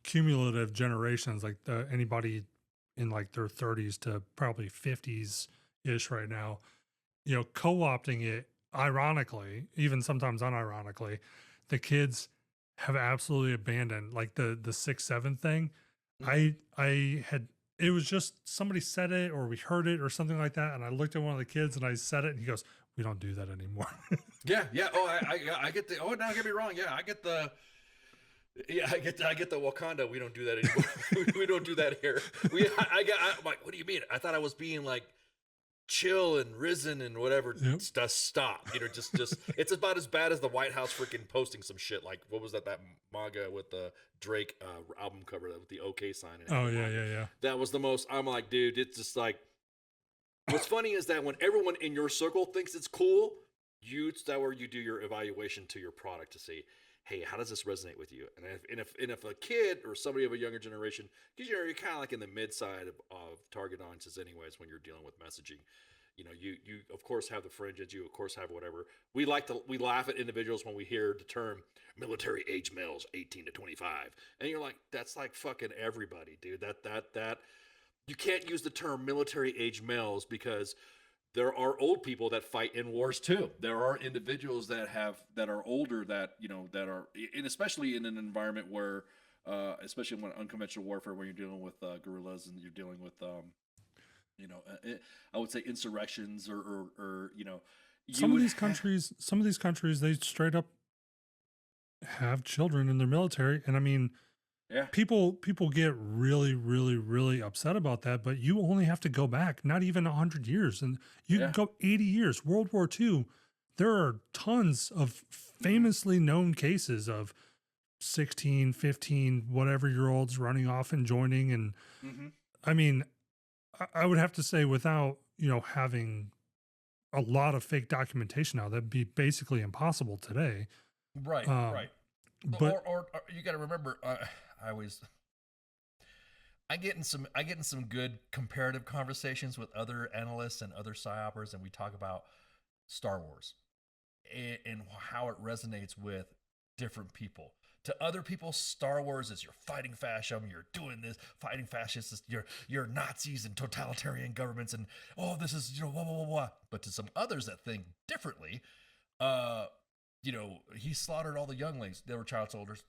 cumulative generations, like anybody in like their 30s to probably 50s ish right now, co-opting it, ironically, even sometimes unironically, the kids have absolutely abandoned like the 6-7 thing. It was just somebody said it or we heard it or something like that, and I looked at one of the kids and I said it, and he goes, "We don't do that anymore." Yeah. Oh, I get the. Oh, don't get me wrong. Yeah, I get the. Yeah, I get the Wakanda. We don't do that anymore. we don't do that here. I'm like, what do you mean? I thought I was being like chill and risen and whatever. Stop. Just it's about as bad as the White House freaking posting some shit. Like, what was that manga with the Drake album cover with the OK sign? Oh yeah. That was the most. I'm like, dude, it's just like. What's funny is that when everyone in your circle thinks it's cool, that's where you do your evaluation to your product to see, hey, how does this resonate with you? And if a kid or somebody of a younger generation, because you're kind of like in the mid side of target audiences anyways when you're dealing with messaging, you of course have the fringes, you of course have whatever. We laugh at individuals when we hear the term military age males 18 to 25, and you're like, that's like fucking everybody, dude. That you can't use the term military age males because there are old people that fight in wars too. There are individuals that are older that are, and especially in an environment where, especially when unconventional warfare, when you're dealing with guerrillas and you're dealing with, I would say insurrections or some of these countries, they straight up have children in their military, and I mean. Yeah. People get really, really, really upset about that, but you only have to go back, not even 100 years. And you can go 80 years. World War II, there are tons of famously known cases of 16, 15, whatever year olds running off and joining. And I mean, I would have to say without, having a lot of fake documentation now, that'd be basically impossible today. Right, right. But Or you got to remember, I get in some good comparative conversations with other analysts and other psyopers, and we talk about Star Wars and how it resonates with different people. To other people, Star Wars is you're fighting fascism, you're doing this, fighting fascists, you're Nazis and totalitarian governments, and this is blah blah blah blah. But to some others that think differently, he slaughtered all the younglings. They were child soldiers.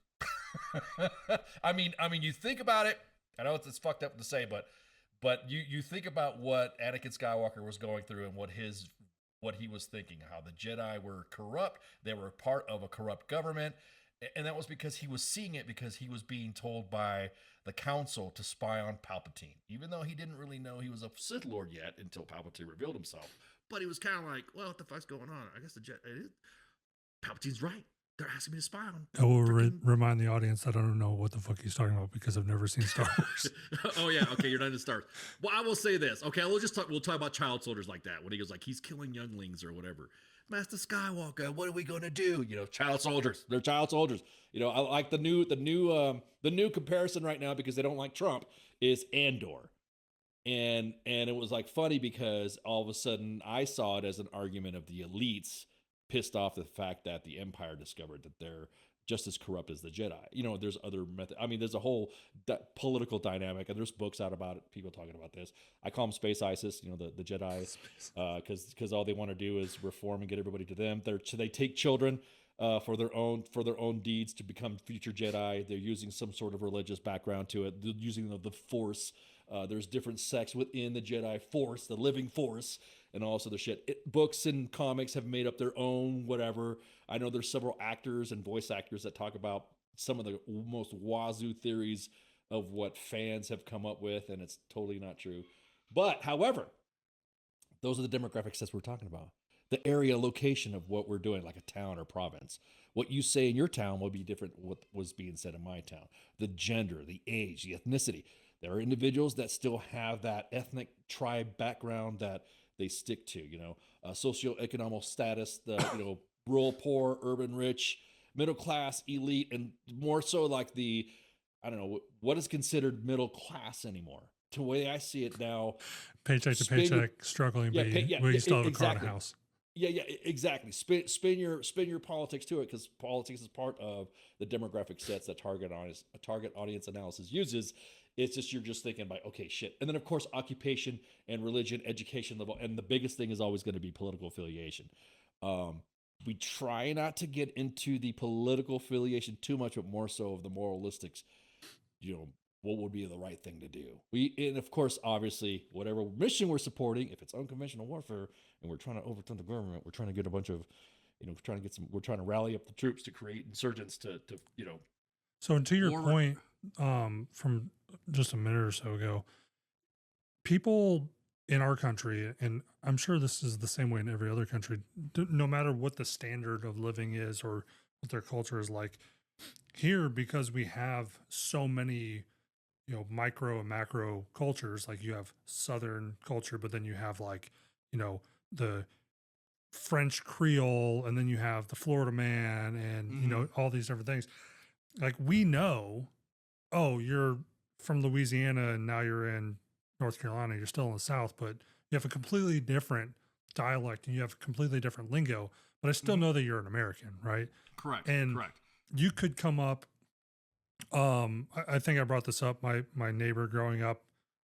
I mean, you think about it. I know it's fucked up to say, but you think about what Anakin Skywalker was going through and what he was thinking, how the Jedi were corrupt, they were part of a corrupt government, and that was because he was seeing it because he was being told by the council to spy on Palpatine, even though he didn't really know he was a Sith Lord yet until Palpatine revealed himself. But he was kind of like, well, what the fuck's going on? I guess Palpatine's right. They're asking me to spy on him. I will remind the audience that I don't know what the fuck he's talking about because I've never seen Star Wars. Oh yeah, okay, you're not into Star Wars. Well, I will say this. Okay, we'll talk about child soldiers like that when he goes like he's killing younglings or whatever. Master Skywalker, what are we gonna do? Child soldiers. They're child soldiers. I like the new comparison right now because they don't like Trump is Andor. And it was like funny because all of a sudden I saw it as an argument of the elites pissed off the fact that the Empire discovered that they're just as corrupt as the Jedi. There's other methods. I mean, there's a whole political dynamic, and there's books out about it, people talking about this. I call them Space ISIS, the Jedi, because all they want to do is reform and get everybody to them. They take children for their own deeds to become future Jedi. They're using some sort of religious background to it. They're using the Force. There's different sects within the Jedi Force, the living Force, and all this other shit. Books and comics have made up their own whatever. I know there's several actors and voice actors that talk about some of the most wazoo theories of what fans have come up with, and it's totally not true. But, however, those are the demographic sets we're talking about. The area location of what we're doing, like a town or province. What you say in your town will be different than what was being said in my town. The gender, the age, the ethnicity. There are individuals that still have that ethnic tribe background that they stick to, socioeconomic status, the rural poor, urban rich, middle class, elite, and more so like what is considered middle class anymore. To the way I see it now, paycheck to paycheck, struggling, but you still have a car and a house. Yeah, exactly. Spin your politics to it because politics is part of the demographic sets that target audience analysis uses. It's just you're just thinking about okay, shit, and then of course occupation and religion, education level, and the biggest thing is always going to be political affiliation. We try not to get into the political affiliation too much, but more so of the moralistics. What would be the right thing to do? And of course, obviously, whatever mission we're supporting, if it's unconventional warfare and we're trying to overturn the government, we're trying to get a bunch of, we're trying to rally up the troops to create insurgents to. So to your point, from just a minute or so ago, people in our country, and I'm sure this is the same way in every other country, no matter what the standard of living is or what their culture is like, here, because we have so many, micro and macro cultures, like you have Southern culture, but then you have like, the French Creole, and then you have the Florida man and, all these different things. Like we know, oh, you're from Louisiana and now you're in North Carolina, you're still in the South, but you have a completely different dialect and you have a completely different lingo, but I still know that you're an American, right? Correct. You could come up, I think I brought this up. My neighbor growing up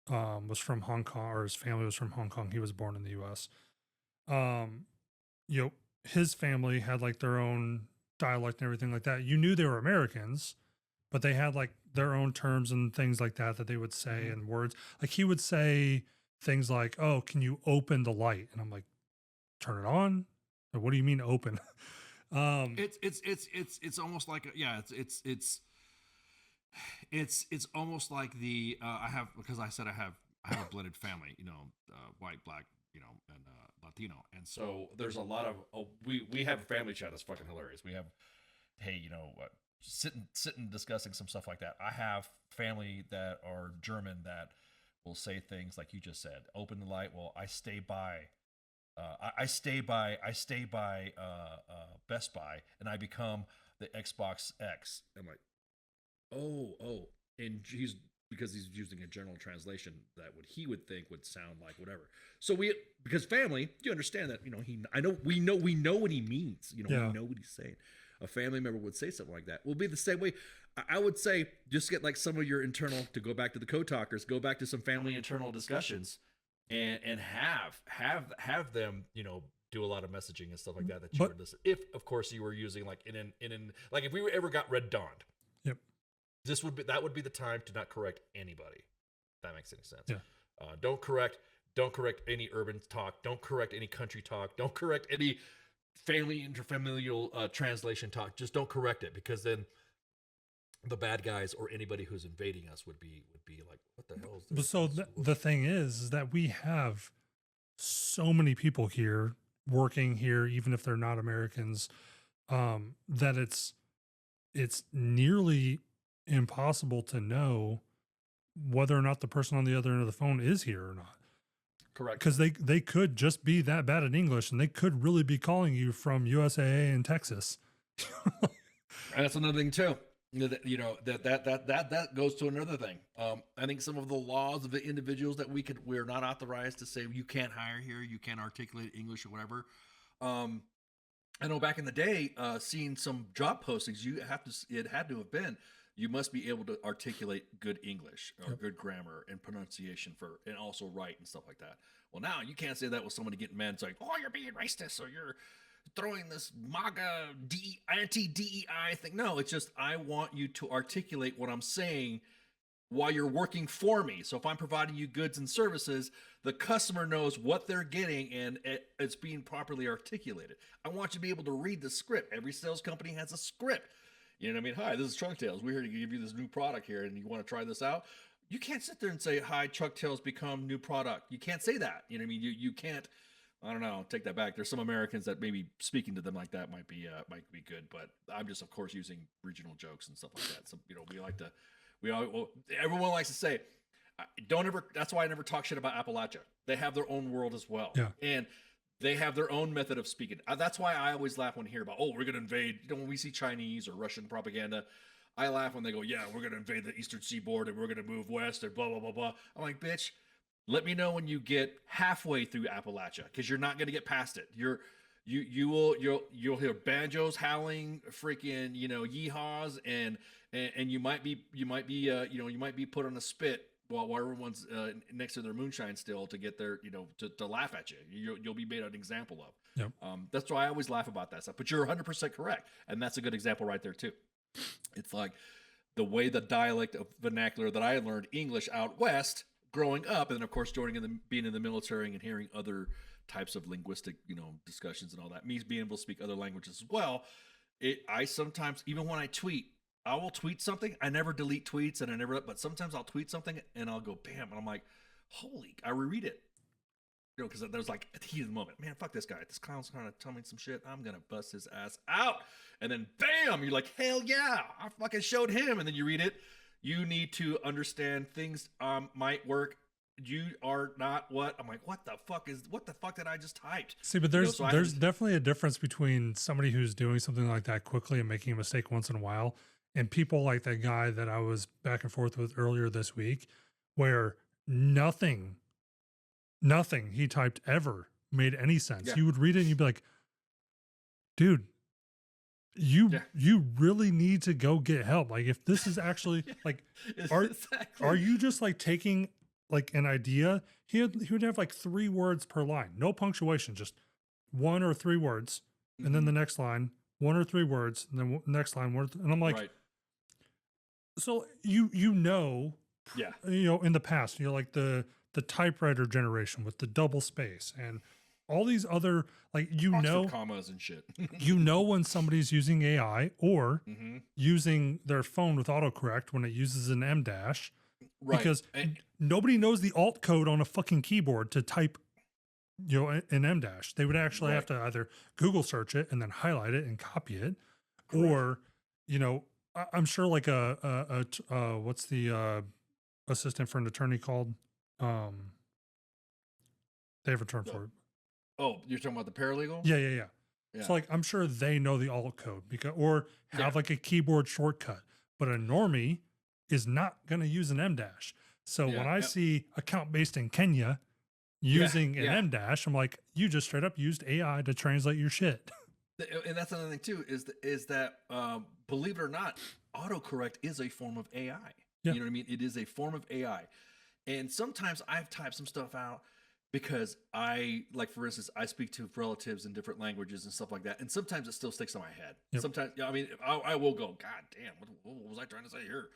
was from Hong Kong, or his family was from Hong Kong. He was born in the US. His family had like their own dialect and everything like that. You knew they were Americans, but they had like their own terms and things like that they would say and words. Like he would say things like, "Oh, can you open the light?" And I'm like, "Turn it on." Or, what do you mean open? It's almost like it's almost like the I have a blended family, white, black, and Latino, and so there's a lot of we have a family chat that's fucking hilarious. We have, hey, sitting discussing some stuff like that. I have family that are German that will say things like you just said. Open the light. Well, I stay by. I stay by Best Buy, and I become the Xbox X. I'm like, oh, and because he's using a general translation that what he would think would sound like whatever. So because family, you understand that, we know what he means. We know what he's saying. A family member would say something like that. Will be the same way. I would say just get like some of your internal, to go back to the code talkers, go back to some family internal discussions, and have them, do a lot of messaging and stuff like that you were listening. If of course you were using like like if we ever got red dawned. Yep. That would be the time to not correct anybody. If that makes any sense. Yeah. Don't correct any urban talk. Don't correct any country talk. Don't correct any family interfamilial translation talk. Just don't correct it, because then the bad guys or anybody who's invading us would be like, what the hell is this? So the thing is that we have so many people here working here, even if they're not Americans, that it's nearly impossible to know whether or not the person on the other end of the phone is here or not. Correct. Because they could just be that bad at English, and they could really be calling you from USAA in Texas. And that's another thing too. That goes to another thing. I think some of the laws of the individuals that we're not authorized to say you can't hire here, you can't articulate English or whatever. I know back in the day, seeing some job postings, it had to have been, you must be able to articulate good English or good grammar and pronunciation and also write and stuff like that. Well, now you can't say that with somebody getting mad. It's like, oh, you're being racist, or you're throwing this MAGA anti-DEI thing. No, it's just, I want you to articulate what I'm saying while you're working for me. So if I'm providing you goods and services, the customer knows what they're getting and it's being properly articulated. I want you to be able to read the script. Every sales company has a script. You know what I mean? Hi, this is Truck Tales. We're here to give you this new product here, and you want to try this out. You can't sit there and say, hi, Truck Tales become new product. You can't say that. You know what I mean? You can't. I don't know. Take that back. There's some Americans that maybe speaking to them like that might be good, but I'm just, of course, using regional jokes and stuff like that. So, everyone likes to say, that's why I never talk shit about Appalachia. They have their own world as well. Yeah. And they have their own method of speaking. That's why I always laugh when I hear about, we're going to invade. When we see Chinese or Russian propaganda, I laugh when they go, yeah, we're going to invade the Eastern Seaboard and we're going to move west and blah, blah, blah, blah. I'm like, bitch, let me know when you get halfway through Appalachia, because you're not going to get past it. You'll hear banjos howling, freaking, yeehaws, and you might be put on a spit while everyone's next to their moonshine still to get their, to laugh at you. You'll be made an example of. Yep. That's why I always laugh about that stuff. But you're 100% correct, and that's a good example right there too. It's like the way the dialect of vernacular that I learned English out west growing up, and then of course being in the military and hearing other types of linguistic, discussions and all that, me being able to speak other languages as well. I sometimes, even when I tweet, I will tweet something. I never delete tweets, but sometimes I'll tweet something and I'll go bam, and I'm like, holy! I reread it, because there's like at the heat of the moment, man, fuck this guy. This clown's trying to tell me some shit. I'm gonna bust his ass out, and then bam, you're like, hell yeah, I fucking showed him, and then you read it. You need to understand things might work. You are not what I'm like. What the fuck did I just typed? See, but there's definitely a difference between somebody who's doing something like that quickly and making a mistake once in a while, and people like that guy that I was back and forth with earlier this week, where nothing he typed ever made any sense. Yeah. You would read it and you'd be like, dude, you really need to go get help. Like, if this is actually like, are you just like taking like an idea? He would have like 3 words per line, no punctuation, just 1 or 3 words, and then the next line 1 or 3 words, and then next line word, and I'm like, right. So in the past, like the typewriter generation with the double space and all these other, like, Oxford commas and shit. When somebody's using AI or using their phone with autocorrect when it uses an M dash, right? Because nobody knows the alt code on a fucking keyboard to type, an M dash. They would actually have to either Google search it and then highlight it and copy it, or I'm sure like what's the assistant for an attorney called? They have a term for it. Oh, you're talking about the paralegal? Yeah. Yeah. So like I'm sure they know the alt code because or have Yeah. like a keyboard shortcut, but a normie is not going to use an M dash. So Yeah, when I yep. see account based in Kenya using an yeah. M dash, I'm like, you just straight up used AI to translate your shit. And that's another thing too is that believe it or not, autocorrect is a form of AI. Yeah. You know what I mean? It is a form of AI. And sometimes I've typed some stuff out because like for instance, I speak to relatives in different languages and stuff like that, and sometimes it still sticks in my head. Yep. Sometimes, I mean, I will go, God damn, what was I trying to say here?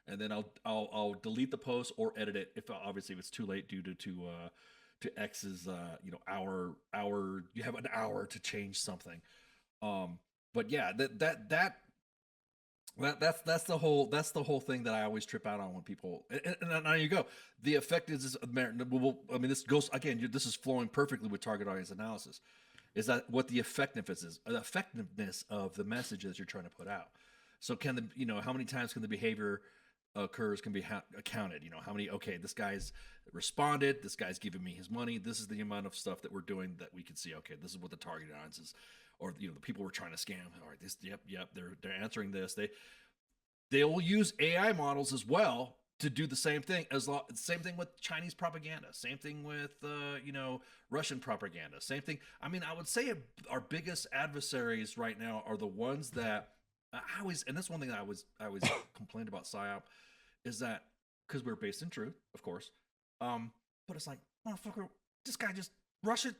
And then I'll delete the post or edit it if obviously if it's too late due to X's hour. You have an hour to change something. But yeah, that's the whole thing that I always trip out on when people and now you go. The effect is I mean, this goes again. This is flowing perfectly with target audience analysis. Is that what the effectiveness of the message that you're trying to put out? So can how many times can the behavior occurs can be accounted? How many? Okay, this guy's responded. This guy's giving me his money. This is the amount of stuff that we're doing that we can see. Okay, this is what the target audience is. Or the people we're trying to scam. All right, they're answering this. They will use AI models as well to do the same thing. Same thing with Chinese propaganda. Same thing with Russian propaganda. Same thing. I mean, I would say our biggest adversaries right now are the ones that I always. And that's one thing that I always complained about Psyop is that because we're based in truth, of course. But it's like, motherfucker, this guy just. Russia,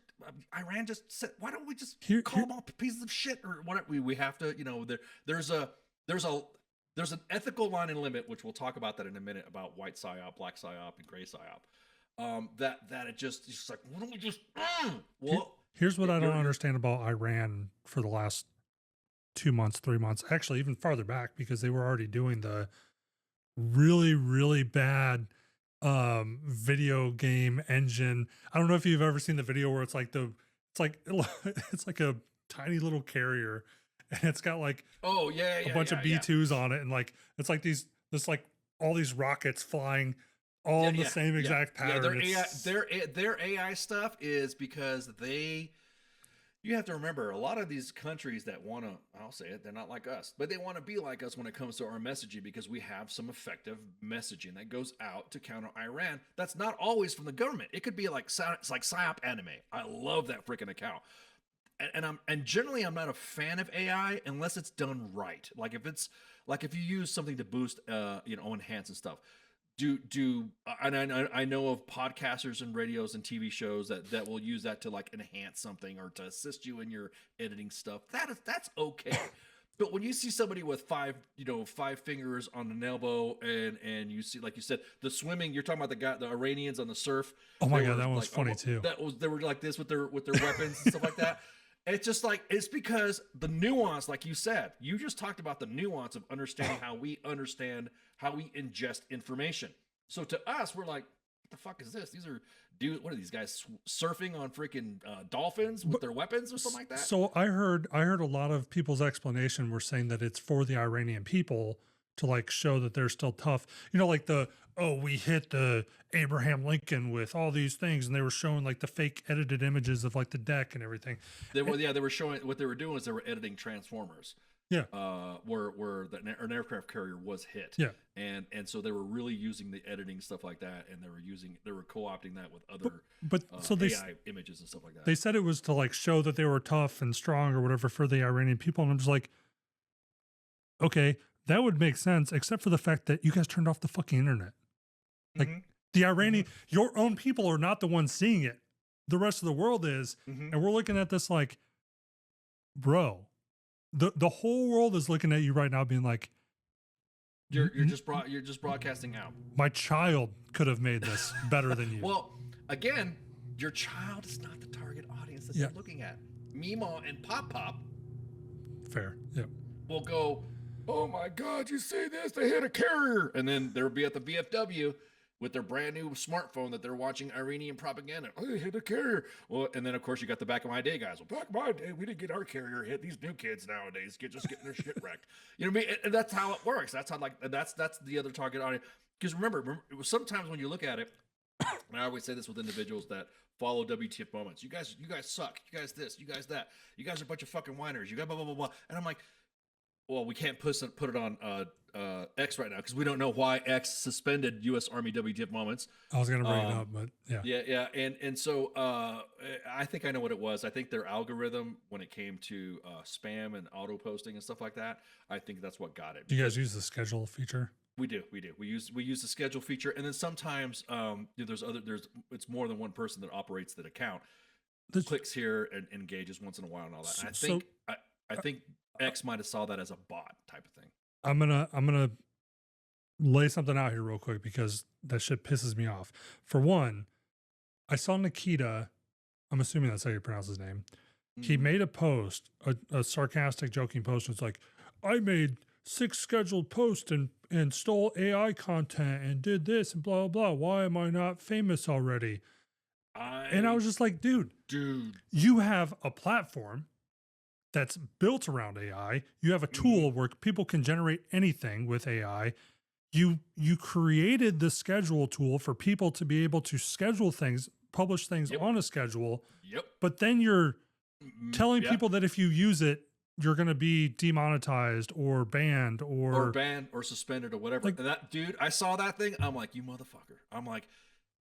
Iran just said, why don't we just call them all pieces of shit or whatever? We have to, there's an ethical line and limit, which we'll talk about that in a minute about white psyop, black psyop, and gray psyop. That it's just like, why don't we just, well, here's what I don't understand about Iran for the last 2 months, 3 months, actually even farther back, because they were already doing the really, really bad video game engine. I don't know if you've ever seen the video where it's like it's like a tiny little carrier and it's got like a bunch of B2s on it, and like it's like this like all these rockets flying all in the same exact pattern. Their AI stuff is because you have to remember, a lot of these countries that want to, I'll say it, they're not like us, but they want to be like us when it comes to our messaging, because we have some effective messaging that goes out to counter Iran. That's not always from the government. It could be like Psyop anime. I love that freaking account. And generally I'm not a fan of AI unless it's done right. Like if you use something to boost, enhance and stuff. I know of podcasters and radios and TV shows that will use that to like enhance something or to assist you in your editing stuff. That's okay. But when you see somebody with five fingers on an elbow and you see, like you said, the swimming, you're talking about the Iranians on the surf. Oh my God, that one was funny too. They were like this with their weapons and stuff like that. It's just like, it's because the nuance, like you said, you just talked about the nuance of understanding how we ingest information. So to us, we're like, what the fuck is this? What are these guys surfing on freaking dolphins with their weapons or something like that? So I heard a lot of people's explanation were saying that it's for the Iranian people to like show that they're still tough. Like we hit the Abraham Lincoln with all these things, and they were showing like the fake edited images of like the deck and everything. They were showing, what they were doing is they were editing Transformers. Yeah. Where an aircraft carrier was hit. Yeah. And so they were really using the editing stuff like that, and they were co-opting that with other so AI images and stuff like that. They said it was to like show that they were tough and strong or whatever for the Iranian people, and I'm just like, okay, that would make sense, except for the fact that you guys turned off the fucking internet. Like the Iranian, your own people are not the ones seeing it. The rest of the world is, and we're looking at this like, bro, the whole world is looking at you right now, being like, you're just broadcasting out. My child could have made this better than you. Well, again, your child is not the target audience that they're looking at. Meemaw and Pop Fair. Yep. will go, oh my God, you see this? They hit a carrier. And then they'll be at the VFW with their brand new smartphone that they're watching Iranian propaganda. Oh, they hit a carrier. Well, and then of course you got the back of my day guys. Well, back in my day, we didn't get our carrier hit. These new kids nowadays just getting their shit wrecked. You know what I mean? And that's how it works. That's how that's the other target audience. Because remember, sometimes when you look at it, and I always say this with individuals that follow WTF moments. You guys suck. You guys this. You guys that. You guys are a bunch of fucking whiners. You got blah blah blah blah. And I'm like, well, we can't put it on X right now because we don't know why X suspended U.S. Army WTF moments. I was going to bring it up, but yeah. Yeah. And so I think I know what it was. I think their algorithm, when it came to spam and auto posting and stuff like that, I think that's what got it. Do you guys use the schedule feature? We do. We use the schedule feature, and then sometimes it's more than one person that operates that account. Clicks here and engages once in a while and all that. And I think X might have saw that as a bot type of thing. I'm gonna lay something out here real quick because that shit pisses me off. For one, I saw Nikita, I'm assuming that's how you pronounce his name. He made a post, a sarcastic, joking post. It's like, I made 6 scheduled posts and stole AI content and did this and blah, blah, blah. Why am I not famous already? And I was just like, dude, you have a platform that's built around AI. You have a tool where people can generate anything with AI. You created the schedule tool for people to be able to schedule things, publish things on a schedule. Yep. But then you're telling people that if you use it, you're going to be demonetized or banned or suspended or whatever. Like, and that dude, I saw that thing. I'm like, you motherfucker. I'm like,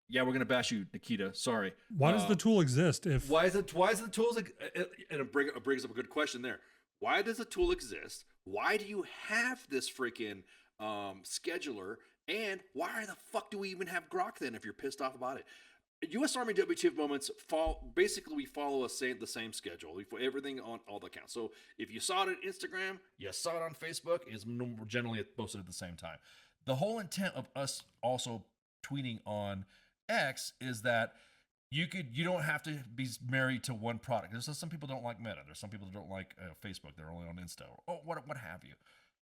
yeah, we're going to bash you, Nikita. Sorry. Why does the tool exist? Why is the tool, and it brings up a good question there. Why does the tool exist? Why do you have this freaking scheduler? And why the fuck do we even have Grok then if you're pissed off about it? U.S. Army WTF moments we follow the same schedule. We put everything on all the accounts. So if you saw it on Instagram, you saw it on Facebook, it's generally posted at the same time. The whole intent of us also tweeting on X is that you don't have to be married to one product. There's some people don't like Meta. There's some people that don't like Facebook. They're only on Insta or what have you.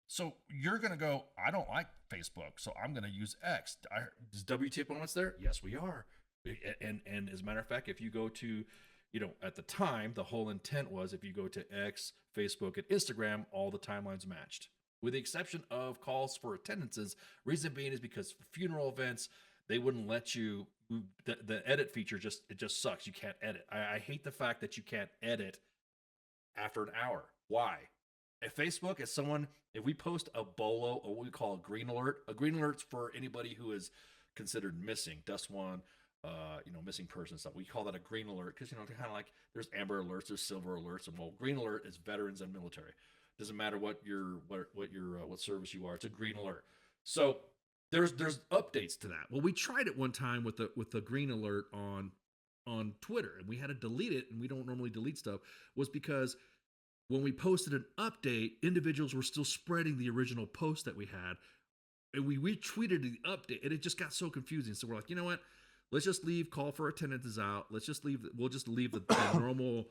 So you're going to go, I don't like Facebook, so I'm going to use X. Is WTF moments there? Yes, we are. And as a matter of fact, if you go to, at the time, the whole intent was if you go to X, Facebook, and Instagram, all the timelines matched. With the exception of calls for attendances. Reason being is because for funeral events, they wouldn't let you, the edit feature it just sucks. You can't edit. I hate the fact that you can't edit after an hour. Why? At Facebook, if we post a BOLO, or what we call a green alert's for anybody who is considered missing, dust one, missing person stuff. We call that a green alert because, kind of like there's amber alerts, there's silver alerts, and green alert is veterans and military. Doesn't matter what service you are. It's a green alert. So there's updates to that. Well, we tried it one time with the green alert on Twitter, and we had to delete it. And we don't normally delete stuff. Was because when we posted an update, individuals were still spreading the original post that we had, and we retweeted the update, and it just got so confusing. So we're like, you know what? Let's just leave call for attendances out. We'll just leave the normal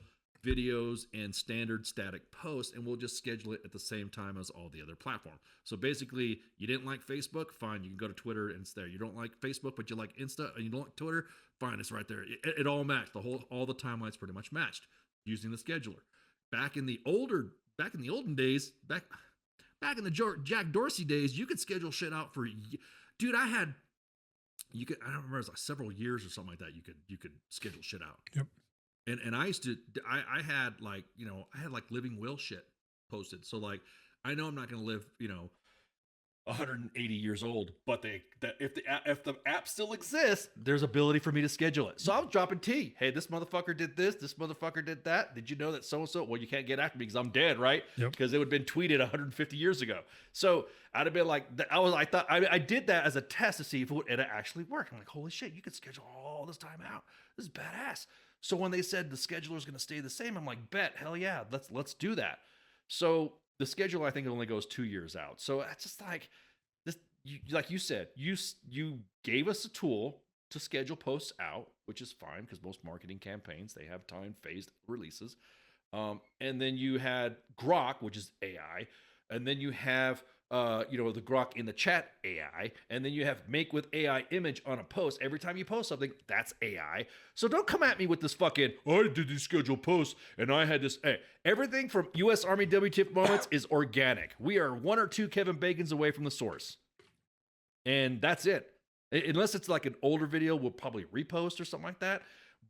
videos and standard static posts, and we'll just schedule it at the same time as all the other platforms. So basically, you didn't like Facebook, fine, you can go to Twitter and it's there. You don't like Facebook, but you like Insta, and you don't like Twitter, fine, it's right there. It all matched. All the timelines pretty much matched using the scheduler. Back in the olden days, back in the Jack Dorsey days, you could schedule shit out for, dude. I don't remember, it was like several years or something like that. You could schedule shit out. Yep. And I used to, I had like living will shit posted. So like, I know I'm not going to live, 180 years old, but if the app still exists, there's ability for me to schedule it. So I was dropping T. Hey, this motherfucker did this. This motherfucker did that. Did you know that so-and-so? Well, you can't get after me because I'm dead, right? Yep. Because it would have been tweeted 150 years ago. So I'd have been like, I did that as a test to see if it actually worked. I'm like, holy shit, you could schedule all this time out. This is badass. So when they said the scheduler is going to stay the same, I'm like, bet, hell yeah, let's do that. So the schedule, I think, it only goes 2 years out. So it's just like this. Like you said, you gave us a tool to schedule posts out, which is fine because most marketing campaigns, they have time-phased releases. And then you had Grok, which is AI, and then you have the grok in the chat AI, and then you have make with AI image on a post. Every time you post something, that's AI. So don't come at me with this fucking, I did these scheduled posts and I had this. Hey, everything from U.S. Army WTF moments is organic. We are 1 or 2 Kevin Bacons away from the source. And that's it. Unless it's like an older video, we'll probably repost or something like that.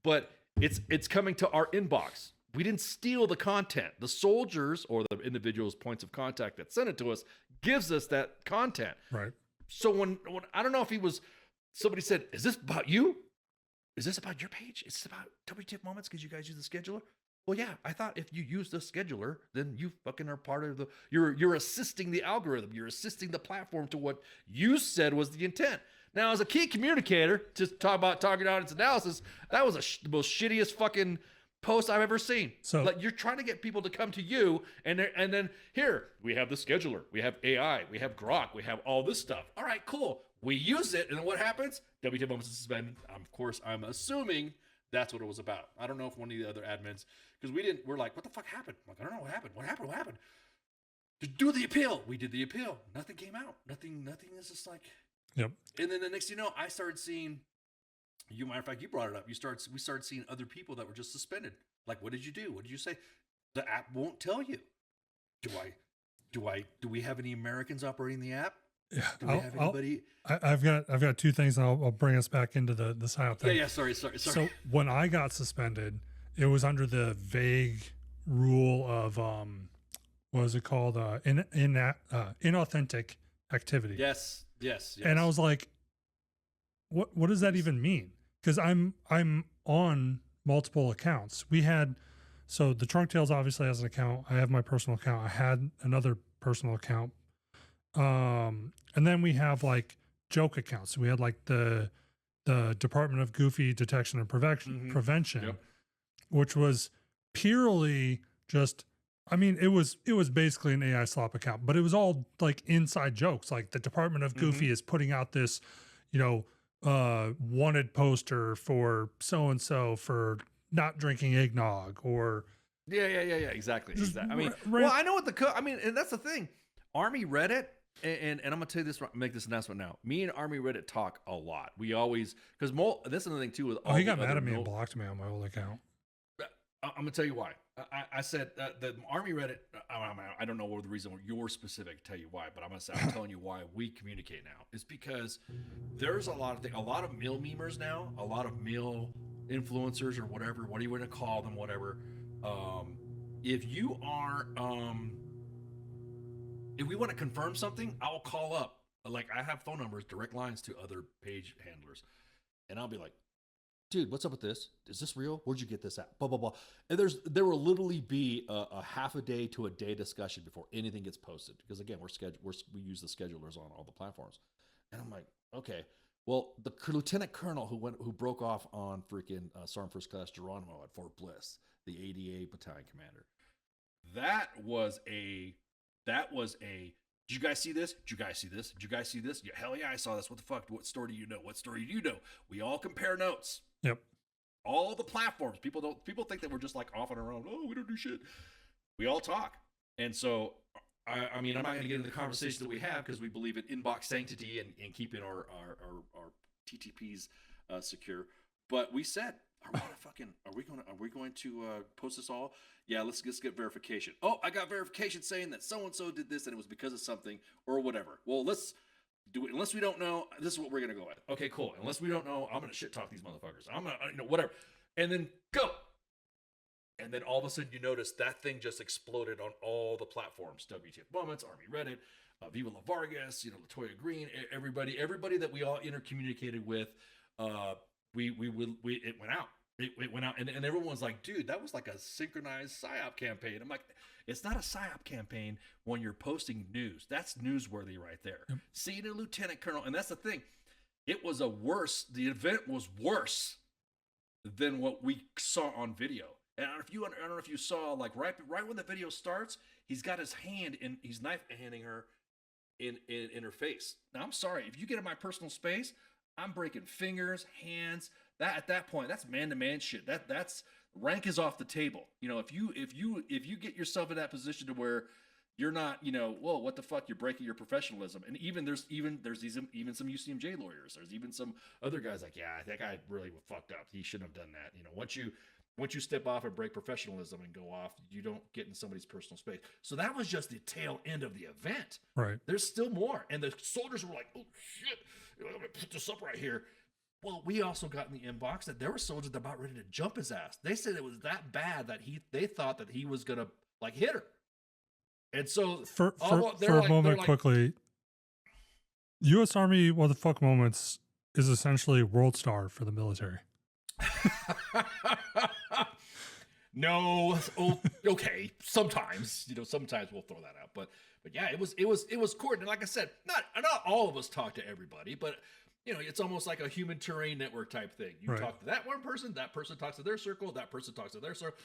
But it's coming to our inbox. We didn't steal the content. The soldiers or the individual's points of contact that sent it to us gives us that content. Right. So when I don't know if somebody said, is this about you? Is this about your page? Is this about WTF moments because you guys use the scheduler? Well, yeah, I thought if you use the scheduler, then you fucking are part of you're assisting the algorithm. You're assisting the platform to what you said was the intent. Now, as a key communicator, to talk about target audience analysis, that was the most shittiest fucking post I've ever seen. So like you're trying to get people to come to you, and then here we have the scheduler, we have AI, we have grok, we have all this stuff. All right, cool. We use it, and then what happens? WTF moments is suspended. Of course, I'm assuming that's what it was about. I don't know if one of the other admins, because we're like, what the fuck happened? I'm like, I don't know what happened. What happened? To do the appeal. We did the appeal. Nothing came out. Nothing is just like. Yep. And then the next thing you know, I started seeing. Matter of fact, you brought it up. We started seeing other people that were just suspended. Like, what did you do? What did you say? The app won't tell you. Do we have any Americans operating the app? Yeah. Do we have anybody? I've got 2 things, and I'll bring us back into the Psyop thing. Yeah. Sorry. So when I got suspended, it was under the vague rule of what was it called? Inauthentic activity. Yes. And I was like, what does that even mean? Because I'm on multiple accounts. So the Trunk Tales obviously has an account. I have my personal account. I had another personal account. And then we have like joke accounts. So we had like the Department of Goofy Detection and Prevention, which was purely just, I mean, it was basically an AI Slop account, but it was all like inside jokes. Like the Department of Goofy is putting out this, wanted poster for so-and-so for not drinking eggnog or. Yeah. Exactly. I mean, well, I know what and that's the thing. Army Reddit, and I'm gonna tell you this, make this announcement now. Me and Army Reddit talk a lot. We always, because this is another thing too. With all he got mad at me and blocked me on my old account. I'm gonna tell you why. I said the Army Reddit. I don't know the reason you're specific to tell you why, but I'm telling you why we communicate now. It's because there's a lot of mill memers now, a lot of mill influencers or whatever. What do you want to call them? Whatever. If you are, if we want to confirm something, I'll call up. Like I have phone numbers, direct lines to other page handlers, and I'll be like, dude, what's up with this? Is this real? Where'd you get this at? Blah, blah, blah. And there will literally be a half a day to a day discussion before anything gets posted. Because again, we use the schedulers on all the platforms. And I'm like, okay, well, the Lieutenant Colonel who broke off on freaking Sergeant First Class Geronimo at Fort Bliss, the ADA battalion commander. That was a, did you guys see this? Did you guys see this? Did you guys see this? Yeah, hell yeah, I saw this. What the fuck? What story do you know? What story do you know? We all compare notes. Yep. All the platforms. People think that we're just like off on our own. Oh, we don't do shit. We all talk. And so, I mean, I'm not going to get into the conversation that we have because we believe in inbox sanctity and keeping our TTPs secure. But we said, are we going to post this all? Yeah, let's get verification. Oh, I got verification saying that so-and-so did this and it was because of something or whatever. Well, let's do it. Unless we don't know, this is what we're going to go with. Okay, cool. Unless we don't know, I'm going to shit talk these motherfuckers. I'm going to, whatever. And then go. And then all of a sudden you notice that thing just exploded on all the platforms. WTF Moments, Army Reddit, Viva La Vargas, LaToya Green, everybody that we all intercommunicated with, it went out. It went out, and everyone's like, dude, that was like a synchronized PSYOP campaign. I'm like, it's not a PSYOP campaign when you're posting news. That's newsworthy right there. Yep. Seeing a lieutenant colonel, and that's the thing. The event was worse than what we saw on video. And I don't know if you saw, like right when the video starts, he's got his hand in, he's knife handing her in her face. Now, I'm sorry, if you get in my personal space, I'm breaking fingers, hands. That at that point, that's man-to-man shit. That's rank is off the table. If you get yourself in that position to where you're not, whoa, what the fuck? You're breaking your professionalism. And there's even some UCMJ lawyers. There's even some other guys like, yeah, that guy really fucked up. He shouldn't have done that. Once you step off and break professionalism and go off, you don't get in somebody's personal space. So that was just the tail end of the event. Right. There's still more. And the soldiers were like, oh shit, I'm gonna put this up right here. Well, we also got in the inbox that there were soldiers that about ready to jump his ass. They said it was that bad that they thought that he was gonna like hit her. And so for a moment quickly, U.S. Army What the Fuck Moments is essentially World Star for the military. No, okay. Sometimes we'll throw that out, but yeah, it was court. And like I said, not all of us talk to everybody, but it's almost like a human terrain network type thing. You talk to that one person talks to their circle, that person talks to their circle.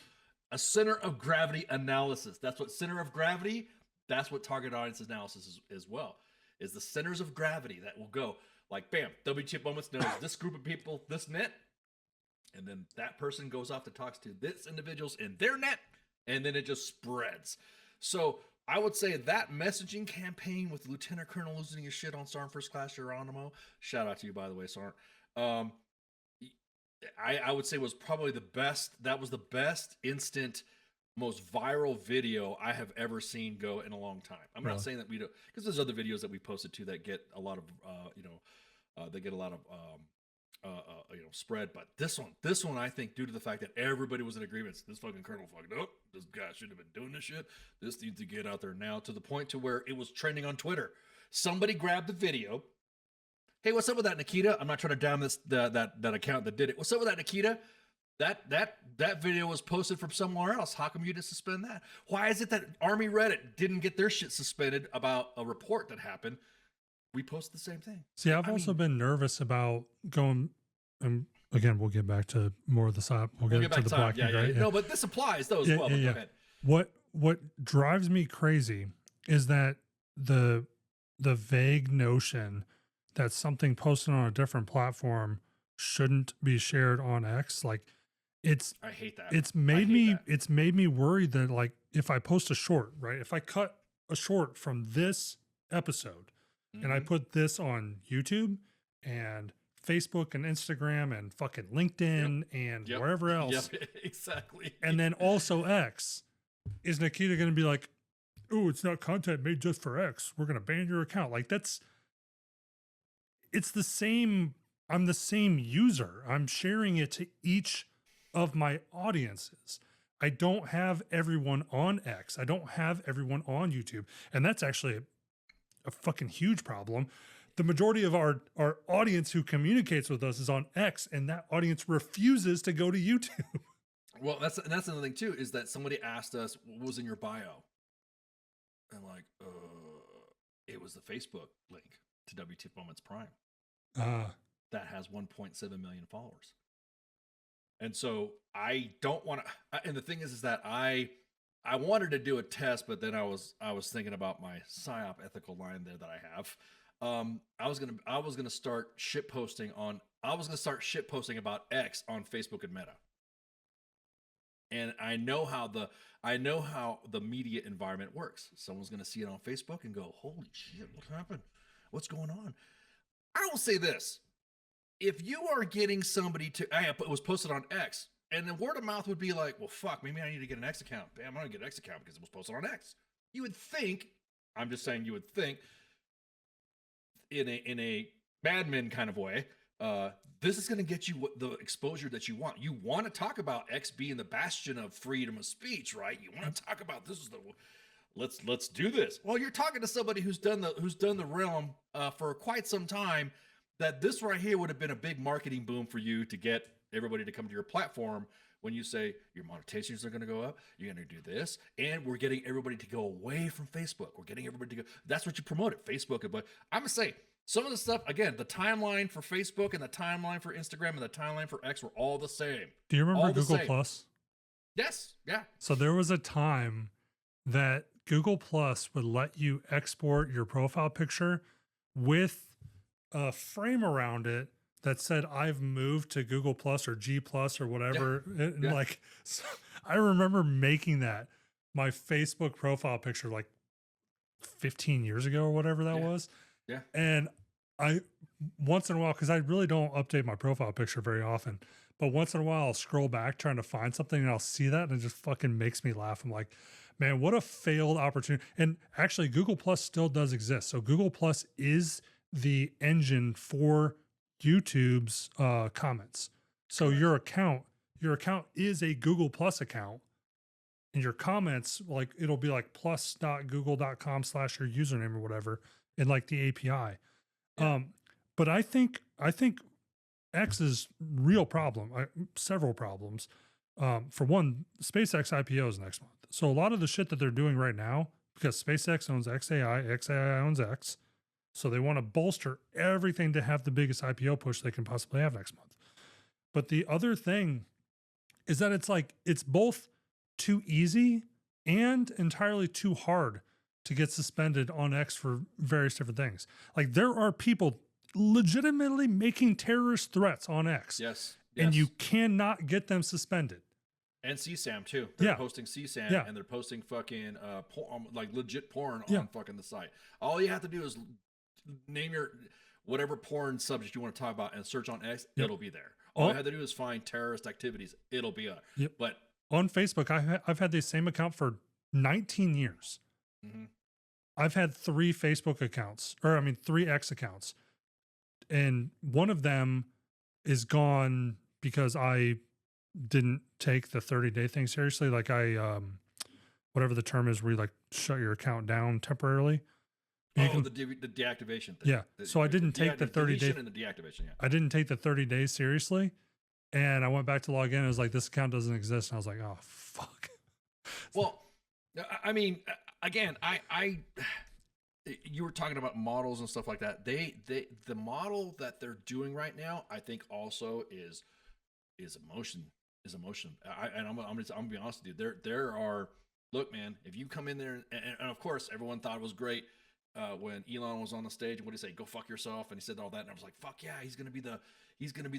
A center of gravity analysis. That's what target audience analysis is as well. Is the centers of gravity that will go like, bam, WTF Moments knows this group of people, this net. And then that person goes off to talk to this individuals in their net, and then it just spreads. So I would say that messaging campaign with Lieutenant Colonel losing his shit on Sergeant First Class Geronimo, shout out to you, by the way, Sergeant. I would say was probably the best. That was the best instant, most viral video I have ever seen go in a long time. I'm not saying that we don't, because there's other videos that we posted too that get a lot of, they get a lot of, spread. But this one, I think, due to the fact that everybody was in agreement, this fucking colonel fucked up. This guy shouldn't have been doing this shit. This needs to get out there now, to the point to where it was trending on Twitter. Somebody grabbed the video. Hey, what's up with that, Nikita? I'm not trying to down that account that did it. What's up with that, Nikita? That video was posted from somewhere else. How come you didn't suspend that? Why is it that Army Reddit didn't get their shit suspended about a report that happened? We posted the same thing. See, I've also been nervous about going, and again, we'll get back to more of the Psyop. We'll get to the blocking, right? No, but this applies though as well. Go ahead. What drives me crazy is that the vague notion that something posted on a different platform shouldn't be shared on X. Like, I hate that. It's made me worried that, like, if I post a short, right? If I cut a short from this episode and I put this on YouTube and Facebook and Instagram and fucking LinkedIn and wherever else. Yep, exactly. And then also X, is Nikita going to be like, oh, it's not content made just for X, we're going to ban your account? Like, it's the same. I'm the same user. I'm sharing it to each of my audiences. I don't have everyone on X. I don't have everyone on YouTube. And that's actually a fucking huge problem. The majority of our audience who communicates with us is on X, and that audience refuses to go to YouTube. Well, that's another thing too, is that somebody asked us, what was in your bio? And like, it was the Facebook link to WTF Moments Prime. That has 1.7 million followers. And so I don't want to, and the thing is that I wanted to do a test, but then I was thinking about my Psyop ethical line there that I have. I was gonna start shit posting about X on Facebook and Meta. And I know how the media environment works. Someone's gonna see it on Facebook and go, holy shit, what happened? What's going on? I will say this. If you are getting somebody to, it was posted on X, and the word of mouth would be like, well, fuck, maybe I need to get an X account. Bam, I'm gonna get an X account because it was posted on X. You would think, I'm just saying, you would think, in a madman kind of way, this is going to get you the exposure that you want. You want to talk about X being the bastion of freedom of speech, right? You want to talk about this is the let's do this. Well, you're talking to somebody who's done the realm for quite some time. That this right here would have been a big marketing boom for you to get everybody to come to your platform. When you say your monetizations are going to go up, you're going to do this, and we're getting everybody to go away from Facebook. We're getting everybody to go. That's what you promoted, Facebook. But I'm going to say some of the stuff, again, the timeline for Facebook and the timeline for Instagram and the timeline for X were all the same. Do you remember Google Plus? Yes. Yeah. So there was a time that Google Plus would let you export your profile picture with a frame around it that said, I've moved to Google Plus or G Plus or whatever. Yeah. And like, so I remember making that my Facebook profile picture like 15 years ago or whatever that was. Yeah. And I, once in a while, because I really don't update my profile picture very often, but once in a while I'll scroll back trying to find something and I'll see that and it just fucking makes me laugh. I'm like, man, what a failed opportunity. And actually Google Plus still does exist. So Google Plus is the engine for YouTube's comments. So your account is a Google Plus account, and your comments, like it'll be like plus.google.com/your username or whatever in like the API. Yeah. But I think X's real problem, several problems. For one, SpaceX IPO is next month. So a lot of the shit that they're doing right now, because SpaceX owns XAI, XAI owns X, so they want to bolster everything to have the biggest IPO push they can possibly have next month. But the other thing is that it's both too easy and entirely too hard to get suspended on X for various different things. Like there are people legitimately making terrorist threats on X. Yes. And you cannot get them suspended. And CSAM too. They're Yeah. posting CSAM Yeah. and they're posting fucking like legit porn Yeah. on fucking the site. All you have to do is name your whatever porn subject you want to talk about and search on X. Yep. It'll be there. All you have to do is find terrorist activities. It'll be up. Yep. But On Facebook, I've had the same account for 19 years. Mhm. I've had 3 Facebook accounts, or I mean 3 X accounts. And one of them is gone because I didn't take the 30-day thing seriously. Like whatever the term is where you like shut your account down temporarily. You can- the deactivation thing. Yeah. So I didn't take the 30 day. and the deactivation. Yeah. I didn't take the 30 days seriously. And I went back to log in. And it was like, this account doesn't exist. And I was like, oh, fuck. Well, I mean, again, you were talking about models and stuff like that. The model that they're doing right now, I think also is emotion. I'm gonna be honest with you. There are, look, man, if you come in there and of course everyone thought it was great when Elon was on the stage and what did he say? Go fuck yourself. And he said all that. And I was like, fuck yeah, he's gonna be the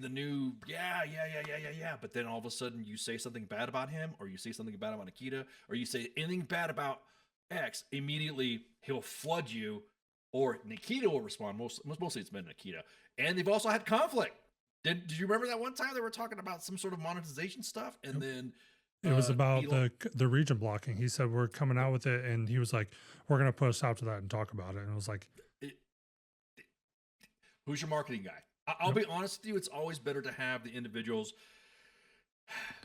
new, yeah. But then all of a sudden you say something bad about him, or you say something bad about Nikita, or you say anything bad about X, immediately he'll flood you, or Nikita will respond. Mostly it's been Nikita. And they've also had conflict. Did you remember that one time they were talking about some sort of monetization stuff? And then It was about the region blocking. He said, we're coming out with it. And he was like, we're going to put a stop to that and talk about it. And I was like, who's your marketing guy? I'll be honest with you. It's always better to have the individuals.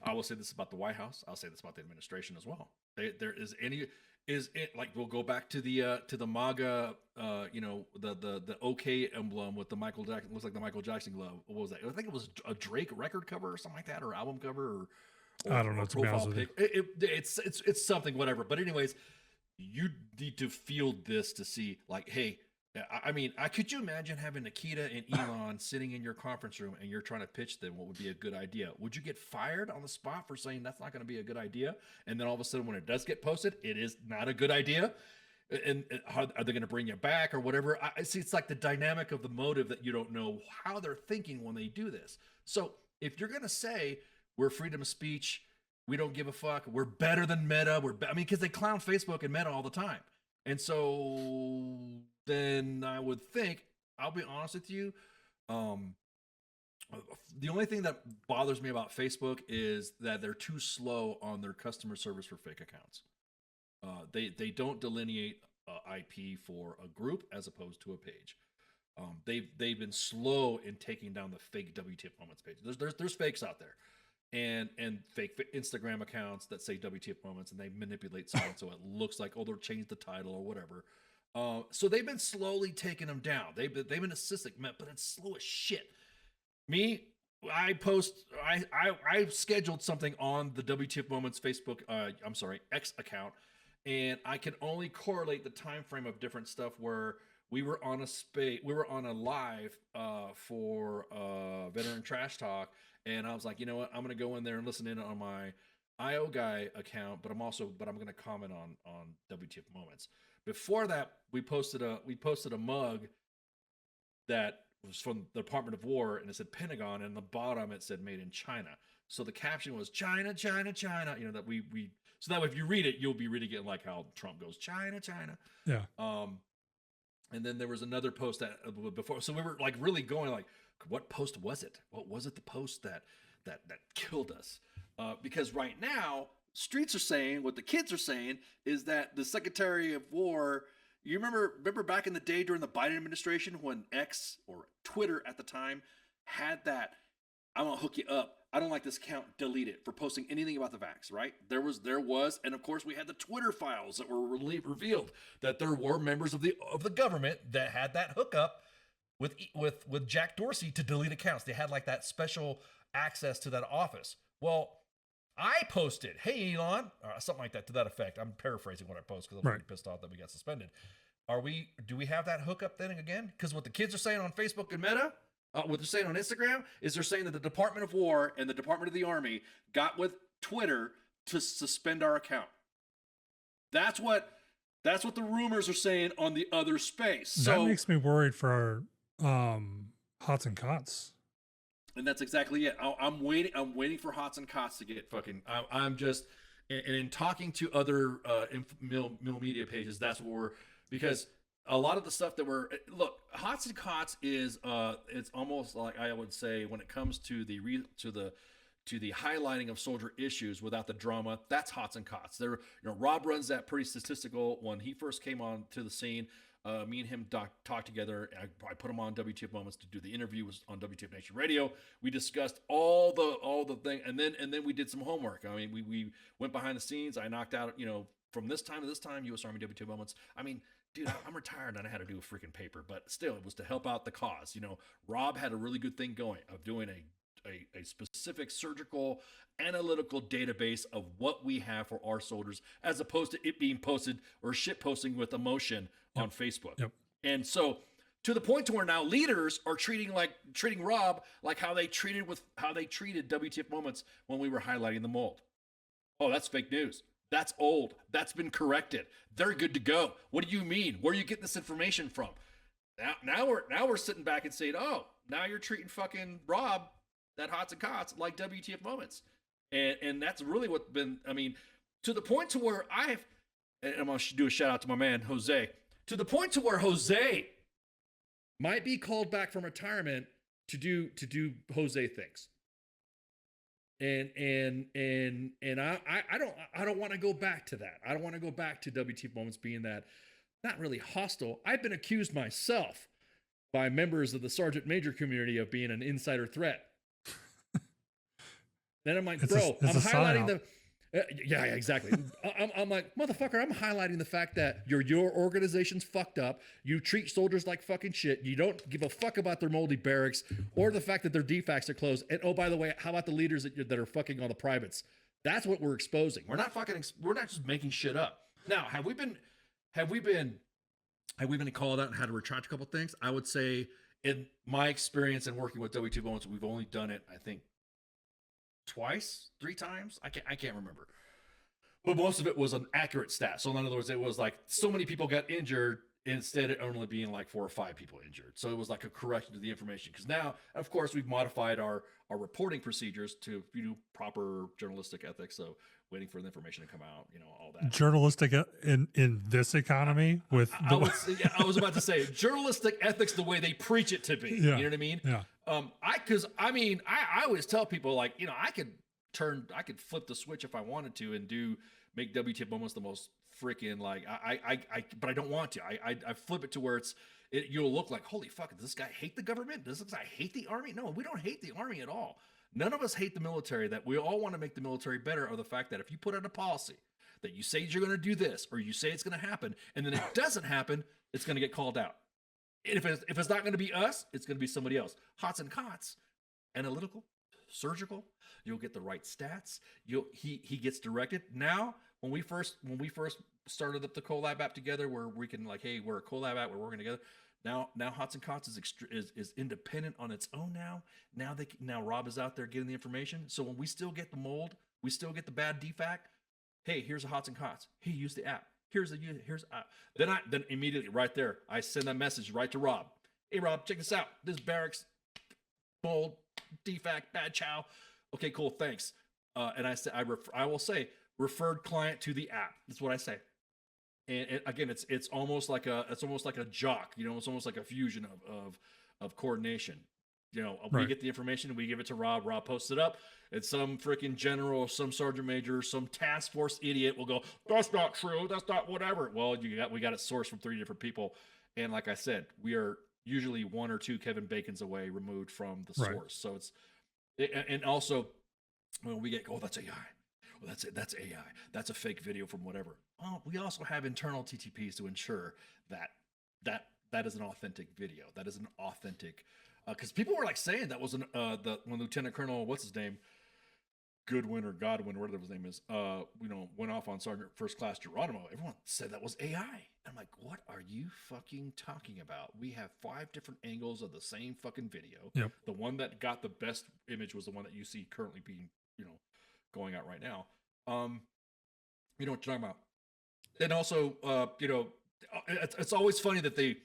I will say this about the White House. I'll say this about the administration as well. We'll go back to the MAGA, the OK emblem with the Michael Jackson, looks like the Michael Jackson glove. What was that? I think it was a Drake record cover or something like that, or album cover, or I don't know, to be honest with you. It's something, whatever. But anyways, you need to field this to see, like, hey, I mean, could you imagine having Nikita and Elon sitting in your conference room and you're trying to pitch them what would be a good idea? Would you get fired on the spot for saying that's not going to be a good idea? And then all of a sudden when it does get posted, it is not a good idea. And are they going to bring you back or whatever? I see. It's like the dynamic of the motive that you don't know how they're thinking when they do this. So if you're going to say we're freedom of speech, we don't give a fuck, we're better than Meta, because they clown Facebook and Meta all the time. And so then I would think, I'll be honest with you, the only thing that bothers me about Facebook is that they're too slow on their customer service for fake accounts. They don't delineate IP for a group as opposed to a page. They've been slow in taking down the fake WTF Moments page. There's fakes out there. And fake Instagram accounts that say WTF Moments, and they manipulate something so it looks like, they'll change the title or whatever. So they've been slowly taking them down. They've been assisting, but it's slow as shit. I scheduled something on the WTF Moments Facebook, X account, and I can only correlate the time frame of different stuff where we were on a live for Veteran Trash Talk. And I was like, you know what? I'm going to go in there and listen in on my TheIOGuy account, but I'm going to comment on WTF Moments. Before that, we posted a mug that was from the Department of War, and it said Pentagon, and the bottom it said made in China. So the caption was China, China, China. You know, that we so that way if you read it, you'll be reading it like how Trump goes China, China. Yeah. And then there was another post that before, so we were like really going like, what post was it? What was it? The post that killed us? Because right now, streets are saying, what the kids are saying is that the Secretary of War, you remember back in the day during the Biden administration when X or Twitter at the time had that, I'm gonna hook you up, I don't like this account, delete it, for posting anything about the vax, right? There was, and of course we had the Twitter files that were revealed that there were members of the government that had that hookup with Jack Dorsey to delete accounts. They had like that special access to that office. Well, I posted, hey Elon, or something like that to that effect. I'm paraphrasing what I posted because I'm really pissed off that we got suspended. Do we have that hookup then again? Because what the kids are saying on Facebook and Meta, what they're saying on Instagram is they're saying that the Department of War and the Department of the Army got with Twitter to suspend our account. That's what the rumors are saying on the other space. That makes me worried for our Hots and Cots. And that's exactly it. I'm waiting for Hots and Cots to get fucking. I'm just, and in talking to other mill media pages, that's what we're, because a lot of the stuff that look, Hots and Cots is it's almost like, I would say, when it comes to the highlighting of soldier issues without the drama, that's Hots and Cots. There, Rob runs that pretty statistical. When he first came on to the scene, me and him talked together. I put him on WTF Moments to do the interview, was on WTF Nation Radio. We discussed all the thing, and then we did some homework. I mean, we went behind the scenes. I knocked out, from this time to this time, U.S. Army WTF Moments. I mean, dude, I'm retired and I had to do a freaking paper, but still, it was to help out the cause. Rob had a really good thing going of doing a specific surgical analytical database of what we have for our soldiers, as opposed to it being posted or shit posting with emotion on Facebook. Yep. And so, to the point to where now leaders are treating Rob like how they treated WTF Moments when we were highlighting the mold. Oh, that's fake news. That's old. That's been corrected. They're good to go. What do you mean? Where are you getting this information from? Now we're sitting back and saying, oh, now you're treating fucking Rob, that Hots and Cots, like WTF Moments. And that's really what's been, to the point to where and I'm going to do a shout out to my man, Jose, to the point to where Jose might be called back from retirement to do Jose things. And I don't want to go back to that. I don't want to go back to WTF Moments being that, not really hostile. I've been accused myself by members of the Sergeant Major community of being an insider threat. Then I'm like, I'm highlighting the. Yeah, exactly. I'm like, motherfucker, I'm highlighting the fact that your organization's fucked up. You treat soldiers like fucking shit. You don't give a fuck about their moldy barracks or the fact that their DFACs are closed. And oh, by the way, how about the leaders that are fucking all the privates? That's what we're exposing. We're not just making shit up. Now, have we been called out and had to retract a couple things? I would say, in my experience in working with W2 Moments, we've only done it, I think, twice, 3 times. I can't remember. But most of it was an accurate stat. So in other words, it was like so many people got injured instead of only being like 4 or 5 people injured. So it was like a correction to the information. Because now, of course, we've modified our reporting procedures to do proper journalistic ethics. So waiting for the information to come out, all that. Journalistic in this economy with I was about to say journalistic ethics the way they preach it to be. Yeah. You know what I mean? Yeah. I always tell people, like, I could flip the switch if I wanted to and make WTF Moments the most freaking, like, but I don't want to. I flip it to where you'll look like, holy fuck, does this guy hate the government? Does this guy hate the Army? No, we don't hate the Army at all. None of us hate the military. That we all want to make the military better, or the fact that if you put out a policy that you say you're going to do this, or you say it's going to happen, and then it doesn't happen, it's going to get called out. If it's not going to be us, it's going to be somebody else. Hots and Cots, analytical, surgical. You'll get the right stats. He gets directed. Now, when we first started up the collab app together, where we can, like, hey, we're a collab app, we're working together. Now Hots and Cots is independent on its own now. Now Rob is out there getting the information. So when we still get the mold, we still get the bad DFAC. Hey, here's a Hots and Cots. Hey, use the app. Here's Then immediately right there, I send that message right to Rob. Hey, Rob, check this out. This barracks, mold, defect, bad chow. Okay, cool, thanks. And I say, I will say, referred client to the app. That's what I say. And again, it's almost like a jock. You know, it's almost like a fusion of coordination. You know, we Right. get the information, we give it to Rob. Rob posts it up, and some freaking general, some sergeant major, some task force idiot will go, "That's not true. That's not whatever." Well, we got it sourced from 3 different people, and like I said, we are usually 1 or 2 Kevin Bacons away removed from the Right. source. So and also when we get, "Oh, that's AI. Well, that's AI. That's a fake video from whatever." Well, we also have internal TTPs to ensure that is an authentic video. That is an authentic. Because people were like saying that wasn't when Lieutenant Colonel, what's his name, Goodwin or Godwin, whatever his name is, went off on Sergeant First Class Geronimo. Everyone said that was AI. I'm like, what are you fucking talking about? We have 5 different angles of the same fucking video. Yep. The one that got the best image was the one that you see currently being, going out right now. You know what you're talking about. And also, it's always funny that the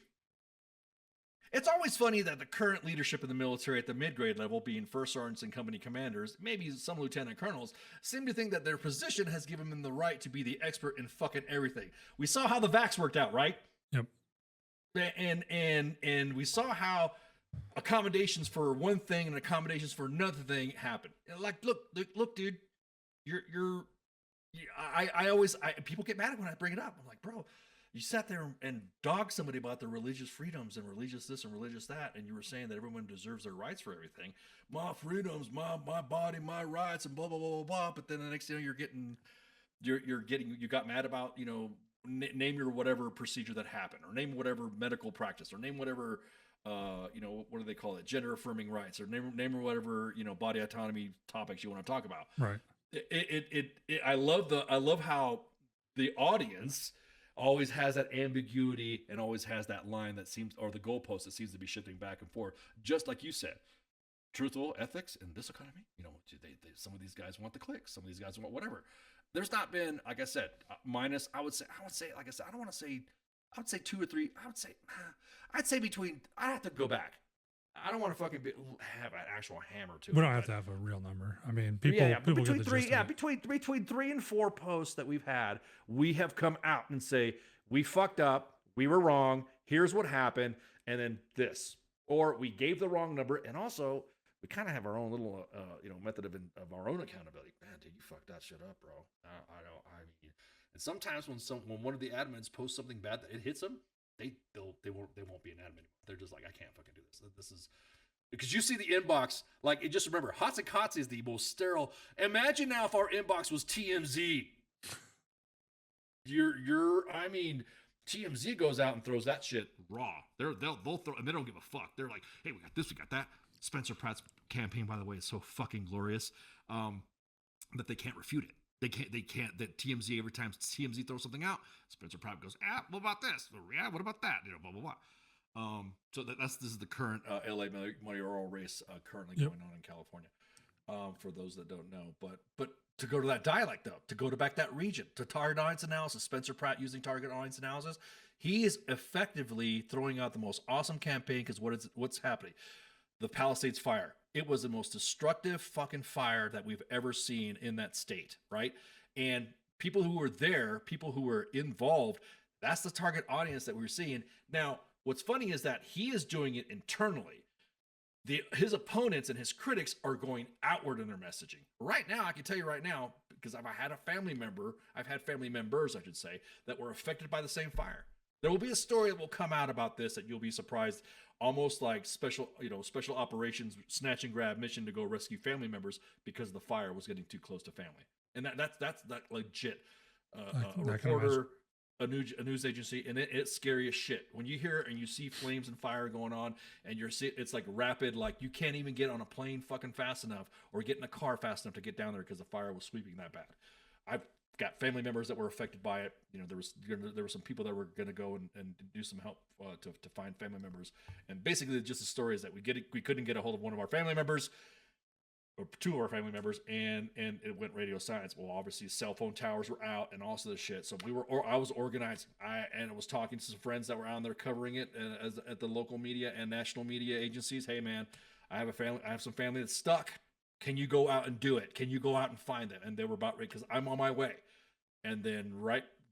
current leadership in the military at the mid-grade level, being first sergeants and company commanders, maybe some lieutenant colonels, seem to think that their position has given them the right to be the expert in fucking everything. We saw how the vax worked out, right? Yep. And we saw how accommodations for one thing and accommodations for another thing happen. Like, look, dude, people get mad when I bring it up. I'm like, bro, you sat there and dogged somebody about their religious freedoms and religious this and religious that, and you were saying that everyone deserves their rights for everything. My freedoms, my body, my rights, and blah blah blah blah blah. But then the next thing you got mad about, name your whatever procedure that happened, or name whatever medical practice, or name whatever what do they call it, gender affirming rights, or name whatever body autonomy topics you want to talk about. Right. I love how the audience always has that ambiguity and always has that line that seems, or the goalpost that seems to be shifting back and forth, just like you said. Truthful ethics in this economy, some of these guys want the clicks, some of these guys want whatever. There's not been, like I said, minus, I would say, like I said, I don't want to say, I would say 2 or 3, I'd say between, I have to go back. I don't want to fucking have an actual hammer to it. We don't have to have a real number. I mean, people between get the three, gist of it. between 3 and 4 posts that we've had, we have come out and say, we fucked up, we were wrong, here's what happened, and then this. Or we gave the wrong number, and also, we kind of have our own little, method of our own accountability. Man, dude, you fucked that shit up, bro. And sometimes when one of the admins posts something bad that it hits them, they won't be an admin. They're just like, I can't fucking do this. This is because you see the inbox, like, just remember, Hatsukatsu is the most sterile. Imagine now if our inbox was TMZ. TMZ goes out and throws that shit raw. They'll throw, and they don't give a fuck. They're like, hey, we got this, we got that. Spencer Pratt's campaign, by the way, is so fucking glorious that they can't refute it. They can't. That TMZ, every time TMZ throws something out, Spencer Pratt goes, what about this? Yeah, what about that? Blah blah blah. So this is the current LA mayoral race currently going on in California. For those that don't know, but to go to that dialect though, to go to back that region, to target audience analysis, Spencer Pratt using target audience analysis, he is effectively throwing out the most awesome campaign because what's happening? The Palisades fire. It was the most destructive fucking fire that we've ever seen in that state, right? And people who were there, people who were involved, that's the target audience that we're seeing. Now, what's funny is that he is doing it internally. His opponents and his critics are going outward in their messaging. Right now, I can tell you right now, because I've had family members, I should say, that were affected by the same fire. There will be a story that will come out about this that you'll be surprised, almost like special operations snatch and grab mission to go rescue family members because the fire was getting too close to family. And that's legit. A reporter, a news agency, and it's scary as shit. When you hear and you see flames and fire going on, and it's like rapid, like you can't even get on a plane fucking fast enough or get in a car fast enough to get down there because the fire was sweeping that bad. I've got family members that were affected by it. There were some people that were going to go and do some help to find family members. And basically, just the story is that we couldn't get a hold of one of our family members. or two of our family members, and it went radio silence. Well, obviously cell phone towers were out and also the shit. So I was organizing. I was talking to some friends that were on there covering it at the local media and national media agencies. Hey man, I have some family that's stuck. Can you go out and do it? Can you go out and find them? And they were about ready because I'm on my way. And then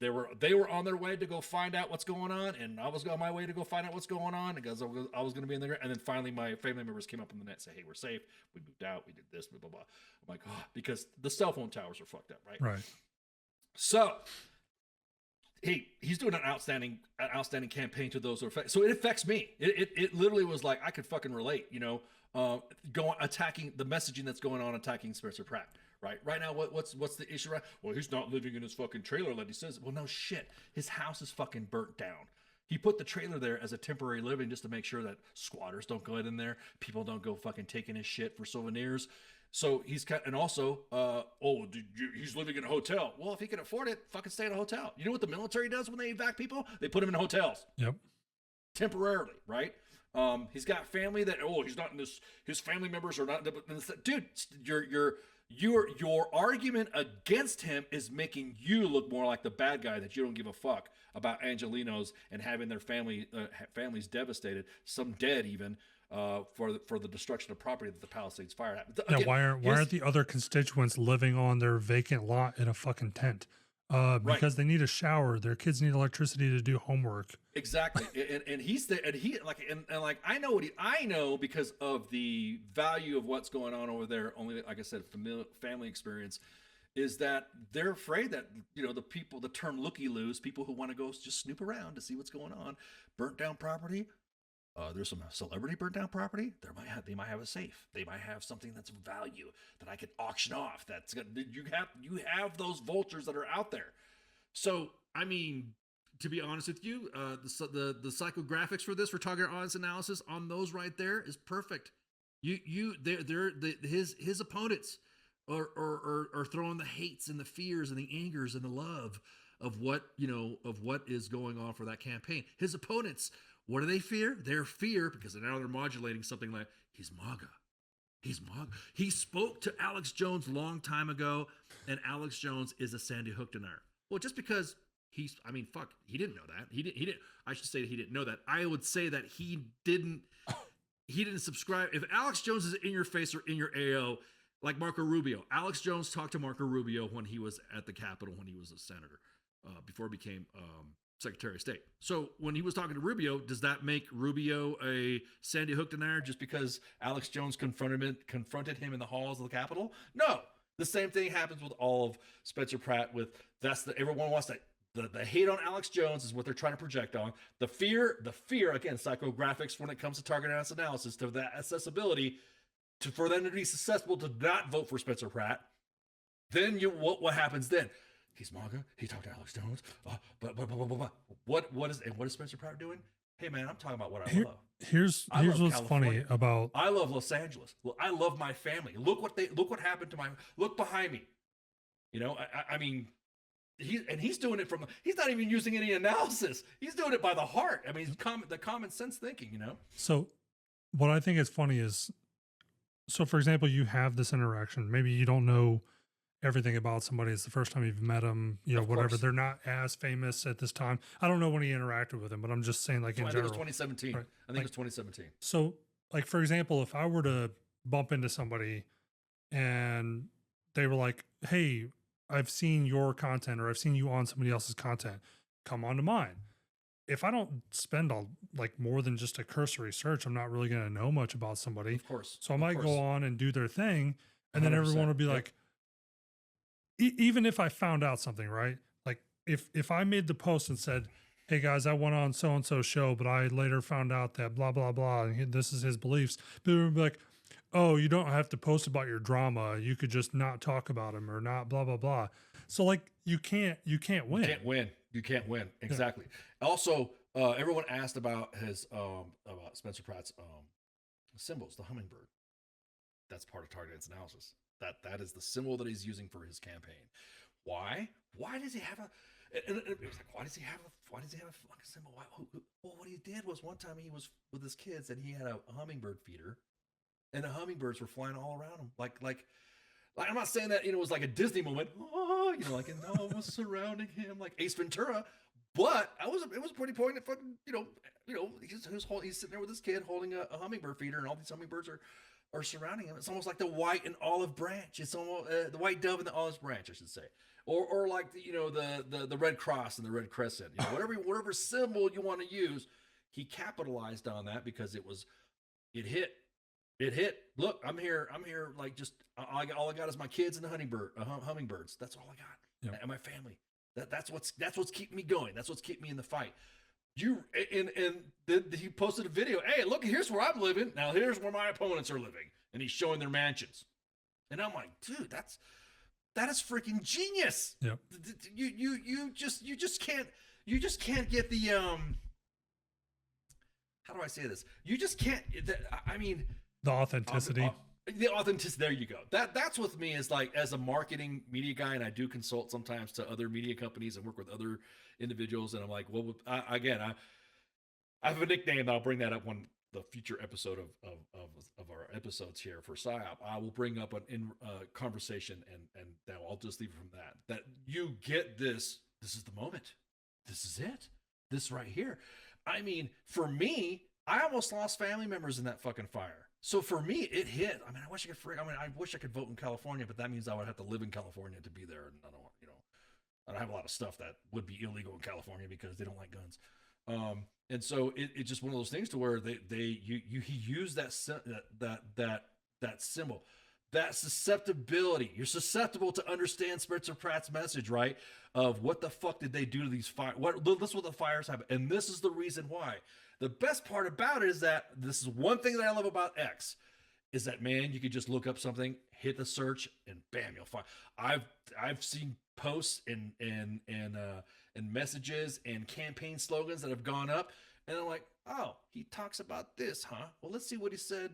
they were on their way to go find out what's going on, and I was on my way to go find out what's going on because I was going to be in there. And then finally, my family members came up in the net and say, "Hey, we're safe. We moved out. We did this, blah blah blah." I'm like, oh, because the cell phone towers are fucked up, right? Right. So he's doing an outstanding campaign to those who are affected. So it affects me. It literally was like I could fucking relate, going attacking the messaging that's going on, attacking Spencer Pratt. Right now, what's the issue? Right? Well, he's not living in his fucking trailer like he says. Well, no shit. His house is fucking burnt down. He put the trailer there as a temporary living just to make sure that squatters don't go in there. People don't go fucking taking his shit for souvenirs. So he's he's living in a hotel. Well, if he can afford it, fucking stay in a hotel. You know what the military does when they evac people? They put them in hotels. Yep. Temporarily, right? He's got family that he's not in this. His family members are not. Dude, your argument against him is making you look more like the bad guy that you don't give a fuck about Angelinos and having their families devastated, some dead even, for the destruction of property that the Palisades fire happened. Yeah, why aren't the other constituents living on their vacant lot in a fucking tent? Because they need a shower. Their kids need electricity to do homework. Exactly. and he's there, and he I know because of the value of what's going on over there. Only, like I said, family experience is that they're afraid that, the term looky-loos, people who want to go just snoop around to see what's going on, burnt down property. There's some celebrity burnt down property. They might have a safe. They might have something that's of value that I could auction off. You have those vultures that are out there. So, I mean, to be honest with you, the psychographics for target audience analysis on those right there is perfect. His opponents are throwing the hates and the fears and the angers and the love of what is going on for that campaign. His opponents. What do they fear? They fear because now they're modulating something like, he's MAGA. He's MAGA. He spoke to Alex Jones a long time ago, and Alex Jones is a Sandy Hook denier. Well, just because he didn't know that. He didn't. I should say that he didn't know that. I would say that he didn't subscribe. If Alex Jones is in your face or in your AO, like Marco Rubio. Alex Jones talked to Marco Rubio when he was at the Capitol, when he was a senator, before he became Secretary of State. So when he was talking to Rubio, does that make Rubio a Sandy Hook denier just because Alex Jones confronted him in the halls of the Capitol? No. The same thing happens with all of Spencer Pratt. Everyone wants to. The hate on Alex Jones is what they're trying to project on. The fear, again, psychographics when it comes to target analysis, to that accessibility, for them to be susceptible to not vote for Spencer Pratt. Then what happens then? He's MAGA. He talked to Alex Jones. What is Spencer Pratt doing? Hey man, I'm talking about what I love. Here's what's funny about. I love Los Angeles. Well, I love my family. Look what happened to look behind me. I mean, he's doing it he's not even using any analysis. He's doing it by the heart. I mean, the common sense thinking. So, what I think is funny is, for example, you have this interaction. Maybe you don't know everything about somebody. It's the first time you've met them, whatever. They're not as famous at this time. I don't know when he interacted with him, but I'm just saying, in general. I think it was 2017. Right. I think it was 2017. So, for example, if I were to bump into somebody and they were like, hey, I've seen your content, or I've seen you on somebody else's content, come on to mine. If I don't spend more than just a cursory search, I'm not really going to know much about somebody. Of course. So I might go on and do their thing, and then everyone will be like, even if I found out something, right? Like if I made the post and said, hey guys, I went on so-and-so show, but I later found out that blah, blah, blah, and this is his beliefs. People would be like, oh, you don't have to post about your drama. You could just not talk about him or not blah, blah, blah. So you can't win. You can't win. Exactly. Yeah. Also, everyone asked about about Spencer Pratt's symbols, the hummingbird. That's part of target analysis. That is the symbol that he's using for his campaign. Why? Why does he have a? It was like, why does he have a fucking symbol? Well, what he did was one time he was with his kids and he had a hummingbird feeder, and the hummingbirds were flying all around him. Like I'm not saying that, it was like a Disney moment, like, and no one was surrounding him like Ace Ventura, but it was pretty poignant. Fucking, he's sitting there with his kid holding a hummingbird feeder, and all these hummingbirds are surrounding him. It's almost like the white and olive branch. It's almost the white dove and the olive branch, I should say, or like the Red Cross and the Red Crescent. Whatever symbol you want to use, he capitalized on that because it hit. It hit. Look, I'm here. Like, just all I got is my kids and the hummingbirds. That's all I got, and my family. That's what's keeping me going. That's what's keeping me in the fight. He posted a video. Hey, look, here's where I'm living. Now here's where my opponents are living, and he's showing their mansions. And I'm like, dude, that is freaking genius. Yep. You just can't get the how do I say this? You just can't. The authenticity. The authenticity. There you go. That's with me, is like, as a marketing media guy, and I do consult sometimes to other media companies and work with other individuals. And I'm like, well, I have a nickname that I'll bring that up when the future episode of our episodes here for Psyop. I will bring up in conversation, and now I'll just leave it from that. That you get this. This is the moment. This is it. This right here. For me, I almost lost family members in that fucking fire. So for me, it hit. I wish I could vote in California, but that means I would have to live in California to be there. And I don't have a lot of stuff that would be illegal in California because they don't like guns. And so it's just one of those things to where he used that symbol, that susceptibility. You're susceptible to understand Spencer Pratt's message, right? Of what the fuck did they do to these fires? This is what the fires happen, and this is the reason why. The best part about it is that this is one thing that I love about X, is that, man, you could just look up something, hit the search, and bam, you'll find. I've seen posts and messages and campaign slogans that have gone up, and I'm like, oh, he talks about this, huh? Well, let's see what he said.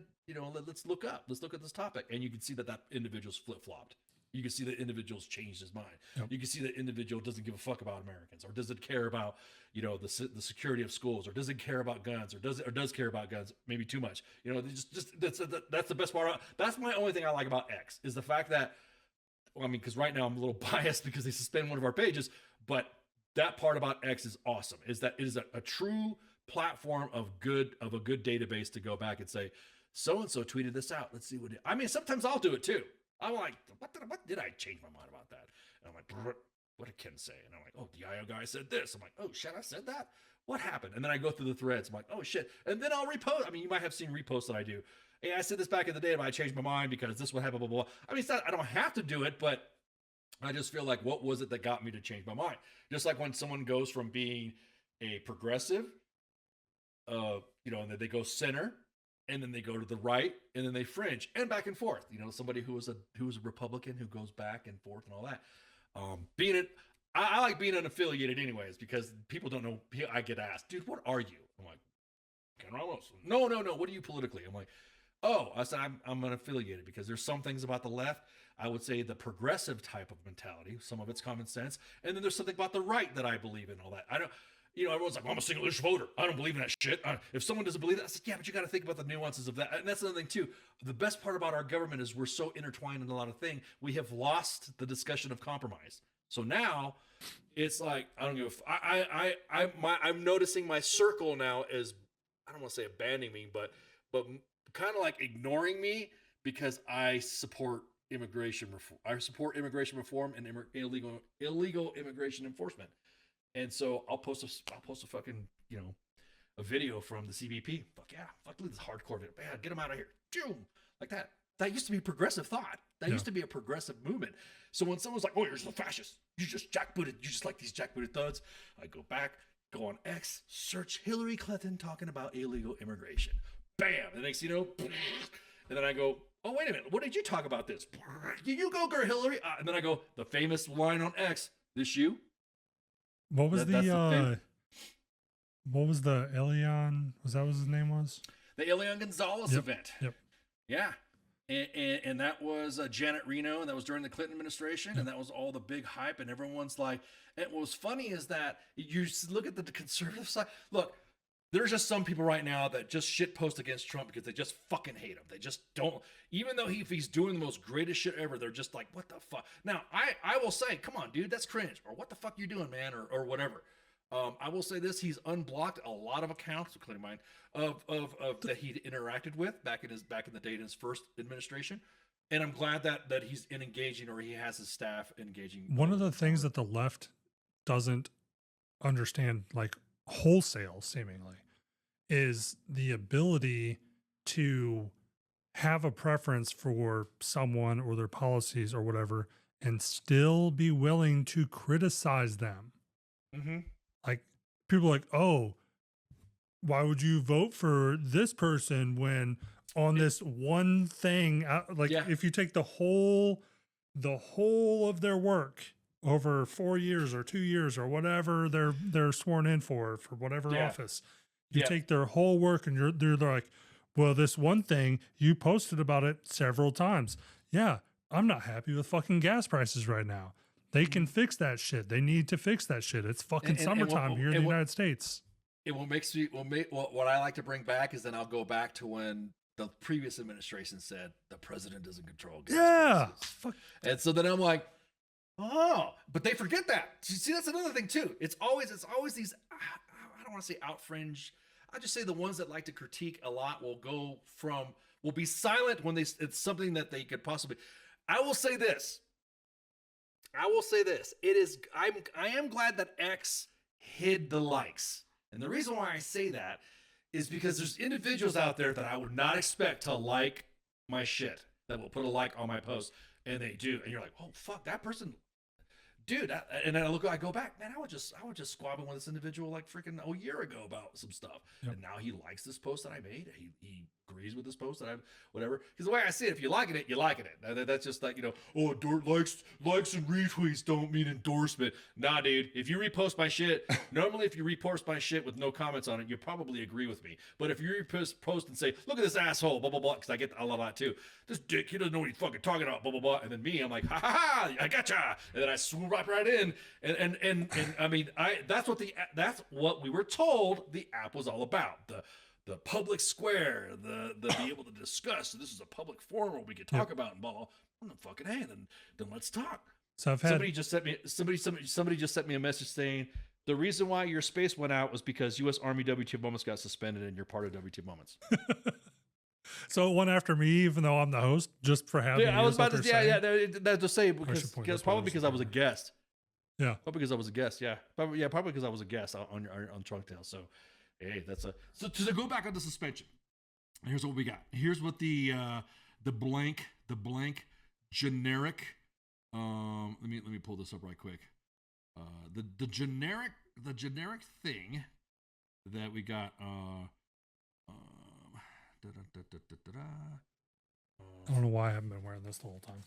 Let's look up. Let's look at this topic, and you can see that individual's flip-flopped. You can see that individual's changed his mind. Yep. You can see that individual doesn't give a fuck about Americans, or doesn't care about, the security of schools, or doesn't care about guns, or does care about guns, maybe too much. That's the best part. That's my only thing I like about X, is the fact that, because right now I'm a little biased because they suspend one of our pages, but that part about X is awesome. Is that it is a true platform of a good database to go back and say, so and so tweeted this out. Let's see what it. Sometimes I'll do it too. I'm like, what did I change my mind about that? And I'm like, what did Ken say? And I'm like, oh, TheIOGuy said this. I'm like, oh shit, I said that? What happened? And then I go through the threads. I'm like, oh shit. And then I'll repost. You might have seen reposts that I do. Hey, I said this back in the day, but I changed my mind because this would happen, blah, blah, blah. It's not, I don't have to do it, but I just feel like, what was it that got me to change my mind? Just like when someone goes from being a progressive, and then they go center, and then they go to the right, and then they fringe, and back and forth. Somebody who was a Republican who goes back and forth and all that. I like being unaffiliated anyways, because people don't know. I get asked, dude, what are you? I'm like, Ken Ramos. No. What are you politically? I'm like, oh, I said I'm unaffiliated because there's some things about the left. I would say the progressive type of mentality. Some of it's common sense, and then there's something about the right that I believe in. All that I don't. Everyone's like, well, I'm a single issue voter. I don't believe in that shit. If someone doesn't believe that, I said, yeah, but you got to think about the nuances of that. And that's another thing too. The best part about our government is we're so intertwined in a lot of things. We have lost the discussion of compromise. So now it's like, I don't give I'm noticing my circle now is, I don't want to say abandoning me, but kind of like ignoring me because I support immigration reform. I support immigration reform and illegal immigration enforcement. And so I'll post a fucking, a video from the CBP. Fuck yeah. Fuck this hardcore video. Man, get them out of here. Like that. That used to be progressive thought. That used to be a progressive movement. So when someone's like, oh, you're just a fascist. You just jackbooted. You just like these jackbooted thugs. I go back, go on X, search Hillary Clinton talking about illegal immigration. Bam. And the next, and then I go, oh, wait a minute. What did you talk about this? You go, girl, Hillary. And then I go, the famous line on X, this you? What was what was the Elian? Was that what his name was? The Elian Gonzalez event. Yep. Yeah. And that was Janet Reno, and that was during the Clinton administration, and that was all the big hype, and everyone's like, and what was funny is that you look at the conservative side. Look, there's just some people right now that just shit post against Trump because they just fucking hate him. They just don't, even though if he's doing the most greatest shit ever, they're just like, what the fuck? Now, I will say, come on, dude, that's cringe. Or what the fuck you doing, man? Or whatever. I will say this: he's unblocked a lot of accounts, including mine, of that he interacted with back in the day in his first administration. And I'm glad that he's engaging, or he has his staff engaging. One of the things that the left doesn't understand, like wholesale seemingly, is the ability to have a preference for someone or their policies or whatever and still be willing to criticize them. Mm-hmm. Like people are like, oh, why would you vote for this person when on this one thing, like if you take the whole of their work over 4 years or 2 years or whatever they're sworn in for whatever office, you take their whole work and they're like, well, this one thing you posted about it several times. Yeah, I'm not happy with fucking gas prices right now. They can fix that shit. They need to fix that shit. It's fucking summertime here in the United States. What I like to bring back is then I'll go back to when the previous administration said the president doesn't control gas prices. And so then I'm like, oh, but they forget that. You see, that's another thing too. It's always these, I don't want to say out fringe. I just say the ones that like to critique a lot will be silent when it's something that they could possibly. I will say this. I am glad that X hid the likes. And the reason why I say that is because there's individuals out there that I would not expect to like my shit, that will put a like on my post, and they do. And you're like, oh, fuck, that person, dude. And then I go back, man, I was just squabbling with this individual like freaking a year ago about some stuff. Yep. And now he likes this post that I made. He agrees with this post that whatever. Because the way I see it, if you're liking it, you're liking it. That's just like, likes and retweets don't mean endorsement. Nah, dude. If you repost my shit, normally if you repost my shit with no comments on it, you probably agree with me. But if you post and say, look at this asshole, blah, blah, blah, because I get a lot of that too. This dick, he doesn't know what he's fucking talking about, blah, blah, blah. And then me, I'm like, ha, ha, ha, I gotcha. And then I swoop right in. And I mean, that's what we were told the app was all about. The public square, the be able to discuss. So this is a public forum where we could talk about and blah, blah. I'm like, fucking hey, then let's talk. So I've had somebody just sent me a message saying the reason why your space went out was because U.S. Army WT Moments got suspended and you're part of WT Moments. So it went after me, even though I'm the host, just for having. Yeah, I was about to. That's to say because probably because I was a guest. Yeah, probably because I was a guest. Yeah, probably because I was a guest on Trunktail. So. Hey, so to go back on the suspension. Here's what we got. Here's what the blank generic. Let me pull this up right quick. The generic thing that we got. I don't know why I haven't been wearing this the whole time.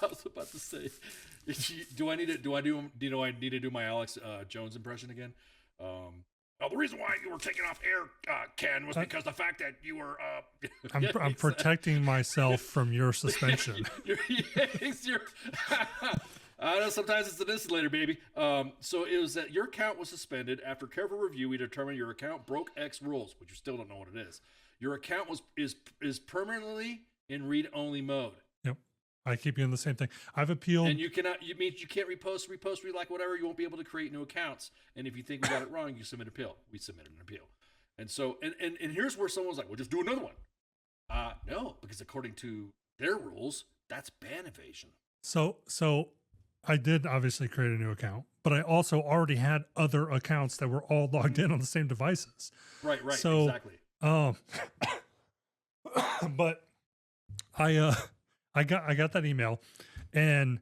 I was about to say, do I need to do my Alex Jones impression again? The reason why you were taken off air, Ken, was because the fact that you were. I'm protecting myself from your suspension. I know sometimes it's an insulator, baby. So it was that your account was suspended after careful review. We determined your account broke X rules, which you still don't know what it is. Your account is permanently in read-only mode. Yep. I keep doing the same thing. I've appealed. And you can't repost, like whatever. You won't be able to create new accounts. And if you think we got it wrong, you submit an appeal. We submitted an appeal. And so, and here's where someone's like, well, just do another one. No, because according to their rules, that's ban evasion. So I did obviously create a new account, but I also already had other accounts that were all logged in on the same devices. Right. So, exactly. But I got that email, and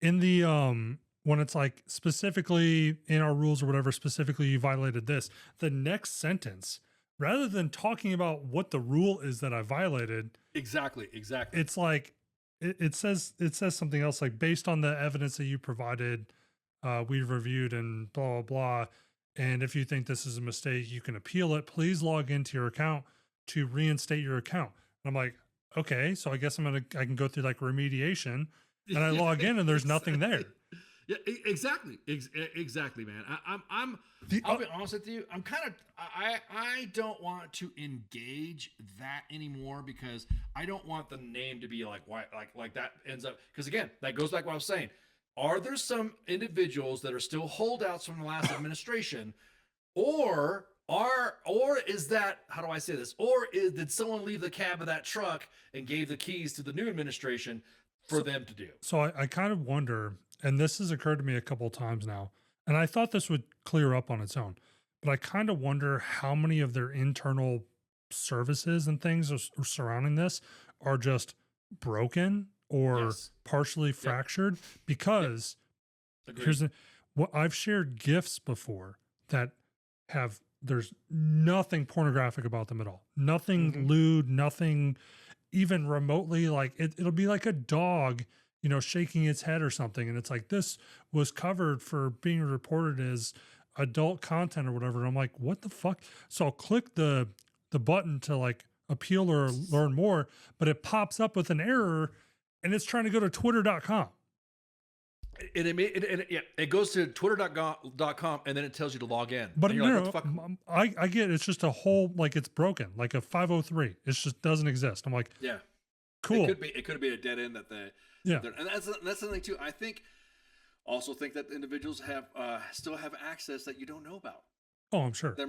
in the when it's like specifically in our rules or whatever, specifically you violated this, the next sentence, rather than talking about what the rule is that I violated, exactly, it's like it says something else, like based on the evidence that you provided, we've reviewed and blah blah blah. And if you think this is a mistake, you can appeal it. Please log into your account to reinstate your account. And I'm like, okay, so I guess I can go through like remediation, and I log in and there's nothing there. Yeah, exactly. Exactly, man. I'll be honest with you. I'm kind of I don't want to engage that anymore because I don't want the name to be like why like that ends up because again that goes back to what I was saying. Are there some individuals that are still holdouts from the last administration, or is that how do I say this? Did someone leave the cab of that truck and gave the keys to the new administration for them to do? So I kind of wonder, and this has occurred to me a couple of times now, and I thought this would clear up on its own, but I kind of wonder how many of their internal services and things surrounding this are just broken or Yes. partially fractured because Agreed. what I've shared GIFs before that have there's nothing pornographic about them at all, nothing lewd, nothing even remotely like it'll be like a dog, you know, shaking its head or something, and it's like this was covered for being reported as adult content or whatever. And I'm like, what the fuck? So I'll click the button to like appeal or learn more, but it pops up with an error, and it's trying to go to twitter.com. It goes to twitter.com and then it tells you to log in. But And you you're know, like, what the fuck? I get it's just a whole like it's broken, like a 503. It just doesn't exist. I'm like, Yeah. cool. It could be a dead end that and that's the thing too. I also think that individuals have still have access that you don't know about. Oh, I'm sure. There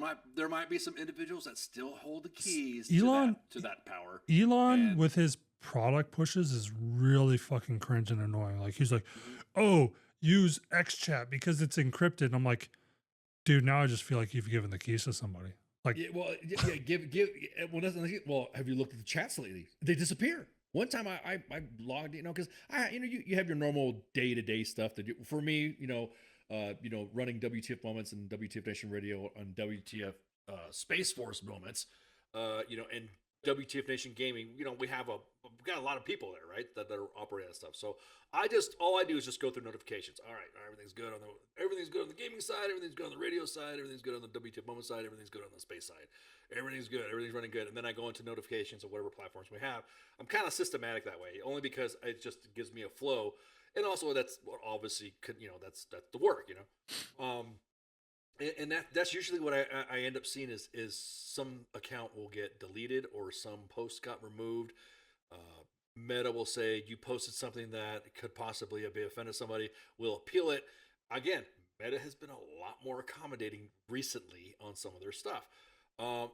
might be some individuals that still hold the keys Elon- to that power. Elon And- with his product pushes is really fucking cringe and annoying. Like he's like, oh, use XChat because it's encrypted. And I'm like, dude, now I just feel like you've given the keys to somebody. Like, Well, have you looked at the chats lately? They disappear. One time I logged, because you have your normal day-to-day stuff to do. For me, running WTF moments and WTF Nation Radio on WTF Space Force moments, and WTF Nation Gaming, we've got a lot of people there, right? That are operating that stuff. So all I do is just go through notifications. All right, everything's good on the gaming side, everything's good on the radio side, everything's good on the WTF moment side, everything's good on the space side. Everything's good, everything's running good. And then I go into notifications of whatever platforms we have. I'm kind of systematic that way, only because it just gives me a flow. And also that's what obviously that's the work, And that's usually what I end up seeing is some account will get deleted or some post got removed. Meta will say you posted something that could possibly be offended somebody. We'll appeal it. Again, Meta has been a lot more accommodating recently on some of their stuff.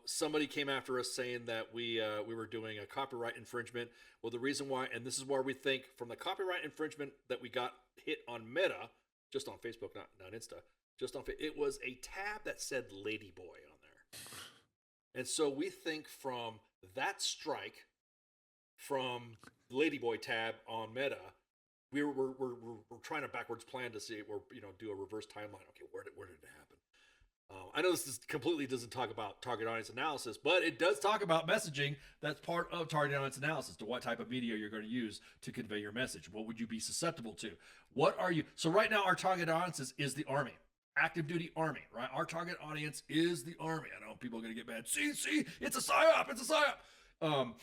Somebody came after us saying that we were doing a copyright infringement. Well, the reason why, and this is where we think from the copyright infringement that we got hit on Meta, just on Facebook, not Insta. It was a tab that said Ladyboy on there. And so we think from that strike, from Ladyboy tab on Meta, we're trying to backwards plan to see do a reverse timeline. Okay, where did it happen? I know this completely doesn't talk about target audience analysis, but it does talk about messaging. That's part of target audience analysis, to what type of media you're going to use to convey your message. What would you be susceptible to? So right now our target audience is the Army. Active duty Army, right? Our target audience is the Army. I know people are going to get mad. See, it's a PSYOP. It's a PSYOP.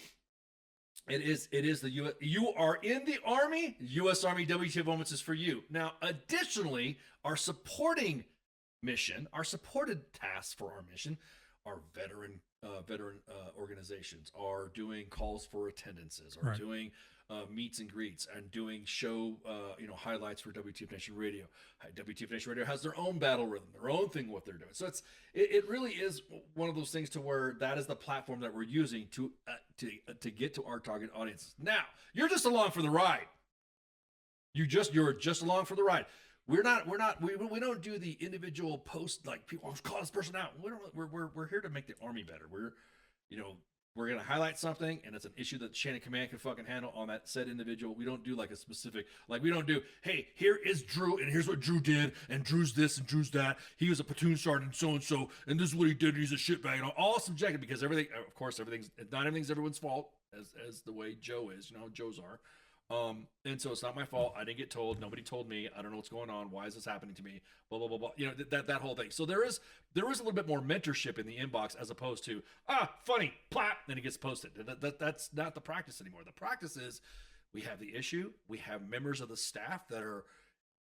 It is the U.S. You are in the Army. U.S. Army WTF Moments is for you. Now, additionally, our supporting mission, our supported tasks for our mission, are veteran organizations are doing calls for attendances, are doing meets and greets, and doing show highlights for WTF Nation Radio. WTF Nation Radio has their own battle rhythm, their own thing, what they're doing. So it really is one of those things to where that is the platform that we're using to get to our target audiences. Now, you're just along for the ride. You're just along for the ride. We don't do the individual post like people call this person out. We're here to make the Army better. We're going to highlight something, and it's an issue that the chain of command can fucking handle on that said individual. We don't do like a specific, we don't do, hey, here is Drew, and here's what Drew did, and Drew's this, and Drew's that. He was a platoon sergeant, so-and-so, and this is what he did, and he's a shitbag. All subjective, because everything, of course, not everything's everyone's fault, as the way Joe is, Joes are. And so it's not my fault. I didn't get told. Nobody told me. I don't know what's going on. Why is this happening to me? Blah, blah, blah, blah. That whole thing. So there is a little bit more mentorship in the inbox as opposed to, funny, plap, then it gets posted. That's not the practice anymore. The practice is we have the issue. We have members of the staff that are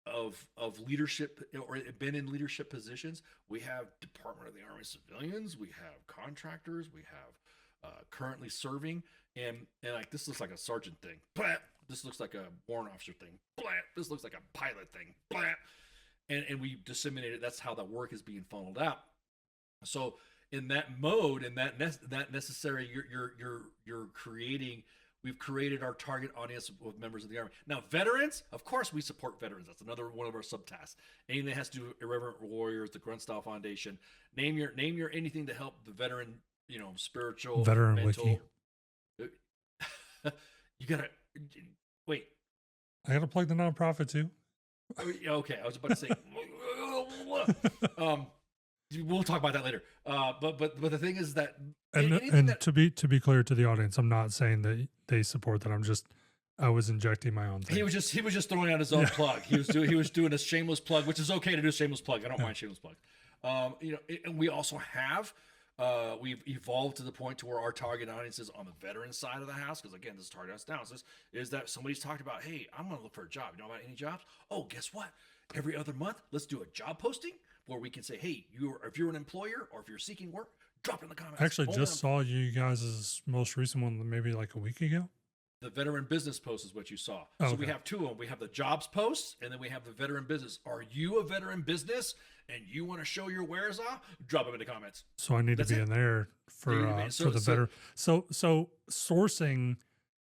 of leadership or been in leadership positions. We have Department of the Army civilians, we have contractors, we have currently serving, and like this looks like a sergeant thing. Blah. This looks like a warrant officer thing. Blah. This looks like a pilot thing. Blah. And we disseminate it. That's how that work is being funneled out. So in that mode, in that necessary, you're creating. We've created our target audience with members of the Army. Now, veterans, of course, we support veterans. That's another one of our subtasks. Anything that has to do with Irreverent Warriors, the Grunt Style Foundation. Name your anything to help the veteran, spiritual, Veteran mental. Wiki. You gotta wait. I gotta plug the nonprofit too. Okay, I was about to say. We'll talk about that later. But the thing is that, to be clear to the audience, I'm not saying that they support that. I was injecting my own thing. He was just throwing out his own plug. He was doing a shameless plug, which is okay to do a shameless plug. I don't mind shameless plug. And we also have we've evolved to the point to where our target audience is on the veteran side of the house. Because again, this is target analysis is that somebody's talked about, hey, I'm going to look for a job. You know about any jobs? Oh, guess what? Every other month, let's do a job posting where we can say, hey, if you're an employer or if you're seeking work, drop it in the comments. I actually just saw you guys' most recent one maybe like a week ago. The veteran business post is what you saw. Oh, so okay. we have two of them. We have the jobs posts, and then we have the veteran business. Are you a veteran business and you want to show your wares off? Drop them in the comments. So I need to be in there for the veteran. So sourcing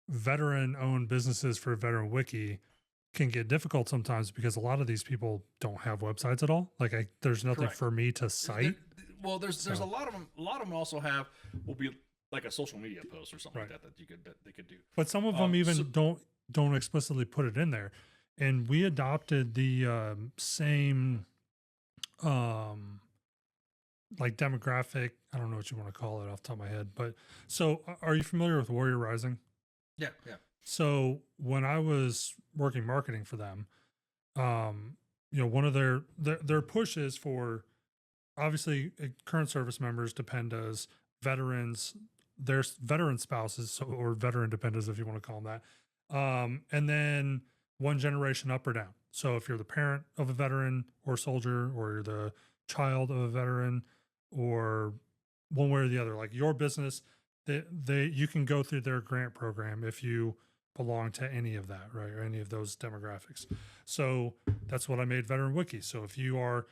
veteran-owned businesses for Veteran Wiki can get difficult sometimes because a lot of these people don't have websites at all. Like there's nothing Correct. for me to cite. There's a lot of them. A lot of them also will be like a social media post or something Right. like that they could do. But some of them even don't explicitly put it in there. And we adopted the same like demographic. I don't know what you want to call it off the top of my head. But so are you familiar with Warrior Rising? Yeah. So when I was working marketing for them, one of their pushes for obviously current service members, dependas, veterans, their veteran spouses, or veteran dependents, if you want to call them that. And then one generation up or down. So if you're the parent of a veteran or soldier, or you're the child of a veteran, or one way or the other, like your business, you can go through their grant program if you belong to any of that, right? Or any of those demographics. So that's what I made Veteran Wiki. So if you are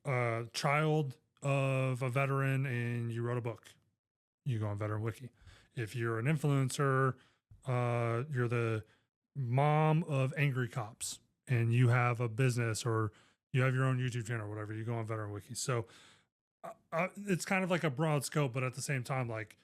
a child of a veteran and you wrote a book, you go on Veteran Wiki. If you're an influencer, you're the mom of angry cops and you have a business or you have your own YouTube channel or whatever, you go on Veteran Wiki. So it's kind of like a broad scope, but at the same time, like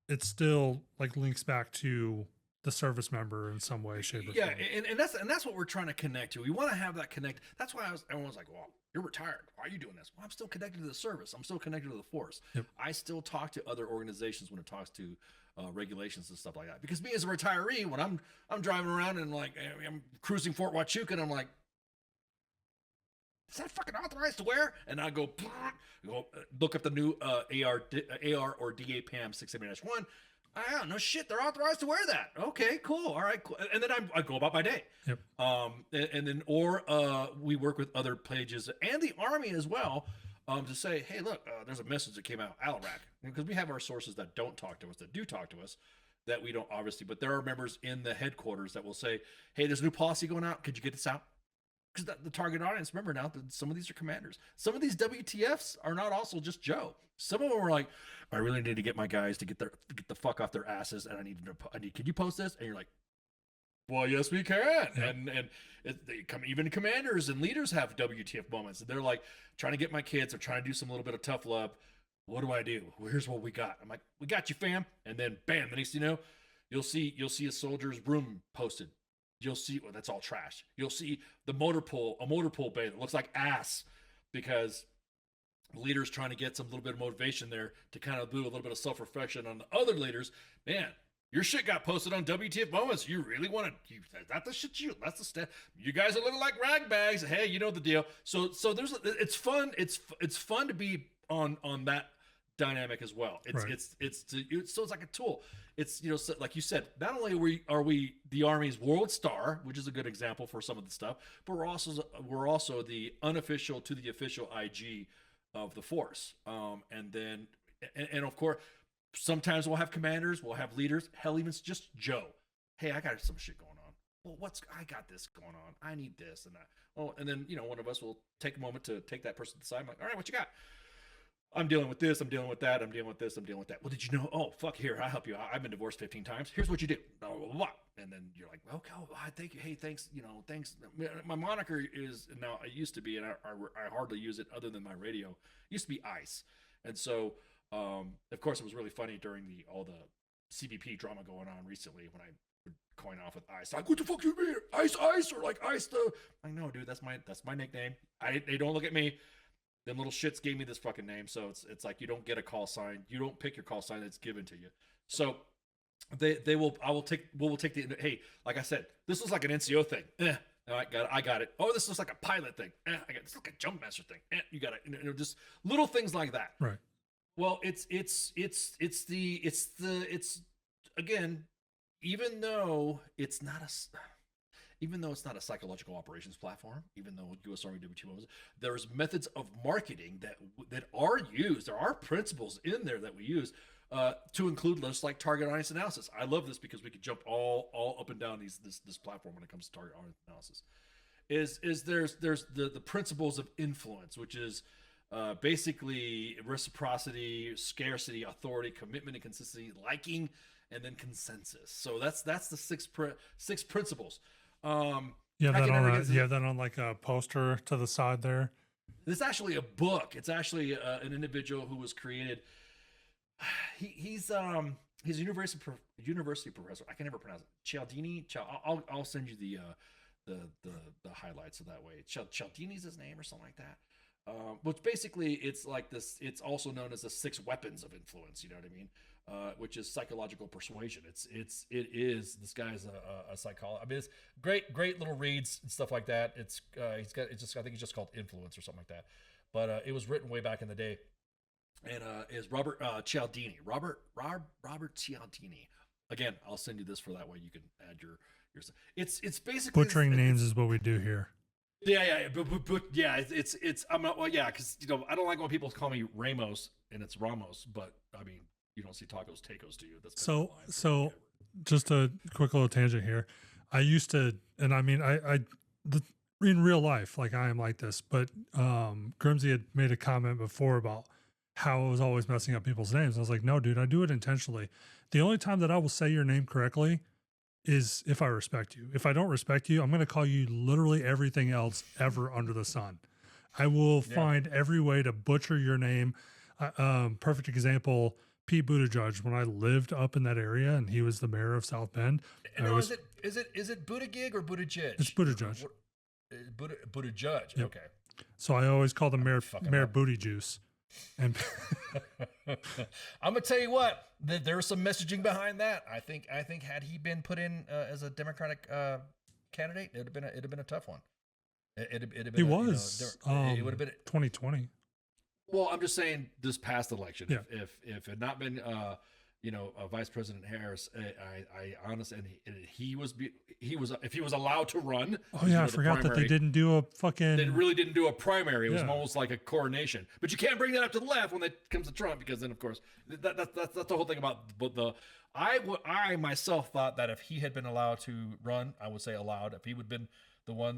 it still like links back to the service member in some way, shape, or form. And that's what we're trying to connect to. We want to have that connect. That's why everyone's like, well, you're retired. Why are you doing this? Well, I'm still connected to the service. I'm still connected to the force. Yep. I still talk to other organizations when it talks to regulations and stuff like that. Because me as a retiree, when I'm driving around and like I'm cruising Fort Huachuca and I'm like, is that fucking authorized to wear? And I go look up the new AR or DA PAM 670-1. No shit, they're authorized to wear that. Okay, cool. All right, cool. And then I go about my day. Yep. And then we work with other pages and the Army as well to say, hey, look, there's a message that came out, Alarak. Because we have our sources that don't talk to us, that do talk to us, that we don't obviously. But there are members in the headquarters that will say, hey, there's a new policy going out. Could you get this out? Because the target audience, remember now, that some of these are commanders. Some of these WTFs are not also just Joe. Some of them are like, I really need to get my guys to get the fuck off their asses, and I need. Can you post this? And you're like, well, yes, we can. Yeah. And even commanders and leaders have WTF moments, and they're like trying to get my kids. They're trying to do some little bit of tough love. What do I do? Well, here's what we got. I'm like, we got you, fam. And then bam, the next thing you know, you'll see a soldier's room posted. You'll see, well, that's all trash. You'll see a motor pool bay that looks like ass because leaders trying to get some little bit of motivation there to kind of do a little bit of self-reflection on the other leaders. Man, your shit got posted on WTF Moments. You really want to, that's the shit that's the stuff. You guys are looking like rag bags. Hey, you know the deal. So it's fun. It's fun to be on that dynamic as well. It's Right. so it's like a tool. It's, you know, so like you said, not only are we the Army's world star, which is a good example for some of the stuff, but we're also the unofficial to the official IG of the force. And then and of course, sometimes we'll have commanders, we'll have leaders, hell, even just Joe. Hey, I got some shit going on. Well, I got this going on. I need this and that. Oh, and then, you know, one of us will take a moment to take that person to the side. I'm like, all right, what you got? I'm dealing with this. I'm dealing with that. I'm dealing with this. I'm dealing with that. Well, did you know? Oh, fuck, here, I'll help you. I've been divorced 15 times. Here's what you do. Blah, blah, blah. And then you're like, okay, oh, thank you. Hey, thanks. You know, thanks. My moniker is, now it used to be, and I hardly use it other than my radio. It used to be Ice. And so, of course, it was really funny during all the CBP drama going on recently when I would coin off with Ice. Like, what the fuck you mean? Ice, or like Ice the. I know, dude. That's my nickname. They don't look at me. Them little shits gave me this fucking name, so it's like you don't get a call sign. You don't pick your call sign; it's given to you. So we will take the. Hey, like I said, this was like an NCO thing. I got it. Oh, this looks like a pilot thing. I got this, like a jump master thing. You got it. You know, just little things like that. Right. Well, it's again, even though it's not a psychological operations platform, even though U.S. Army W2 there's methods of marketing that are used. There are principles in there that we use to include lists like target audience analysis. I love this because we could jump all up and down this platform when it comes to target audience analysis. There's the principles of influence, which is basically reciprocity, scarcity, authority, commitment and consistency, liking, and then consensus. So that's the six principles. You have that on like a poster to the side there. This is actually a book. It's actually an individual who was created. He's a university professor. I can never pronounce it. Cialdini. I'll send you the highlights of that way. Cialdini's his name or something like that. Which basically it's like this. It's also known as the 6 weapons of influence. You know what I mean? Which is psychological persuasion. It is. This guy's a psychologist. I mean, it's great little reads and stuff like that. I think it's just called Influence or something like that. But it was written way back in the day, and is Robert Cialdini. Robert Cialdini. Again, I'll send you this for that way you can add your. It's basically butchering names is what we do here. Yeah, but yeah, it's I'm not, well, yeah, because, you know, I don't like when people call me Ramos and it's Ramos, but I mean, you don't see tacos, do you? That's so just a quick little tangent here. I used to, and I mean, in real life, like I am like this, but Grimsey had made a comment before about how I was always messing up people's names. I was like, no, dude, I do it intentionally. The only time that I will say your name correctly is if I respect you. If I don't respect you, I'm going to call you literally everything else ever under the sun. I will find every way to butcher your name. Perfect example, Pete Buttigieg, when I lived up in that area and he was the mayor of South Bend. No, is it Buttigieg or Buttigieg? It's Buttigieg. Buttigieg. Yep. Okay. So I always call the mayor Booty Juice. And I'm gonna tell you what, there's some messaging behind that. I think had he been put in as a Democratic candidate, it'd have been a tough one. It'd have been. He was. It would have been 2020. Well, I'm just saying this past election. Yeah. If it had not been Vice President Harris, I honestly, and he was if he was allowed to run. Oh yeah, I forgot that they didn't do a fucking. They really didn't do a primary. It was almost like a coronation. But you can't bring that up to the left when it comes to Trump, because then of course that's the whole thing about I myself thought that if he had been allowed to run, I would say allowed. If he would have been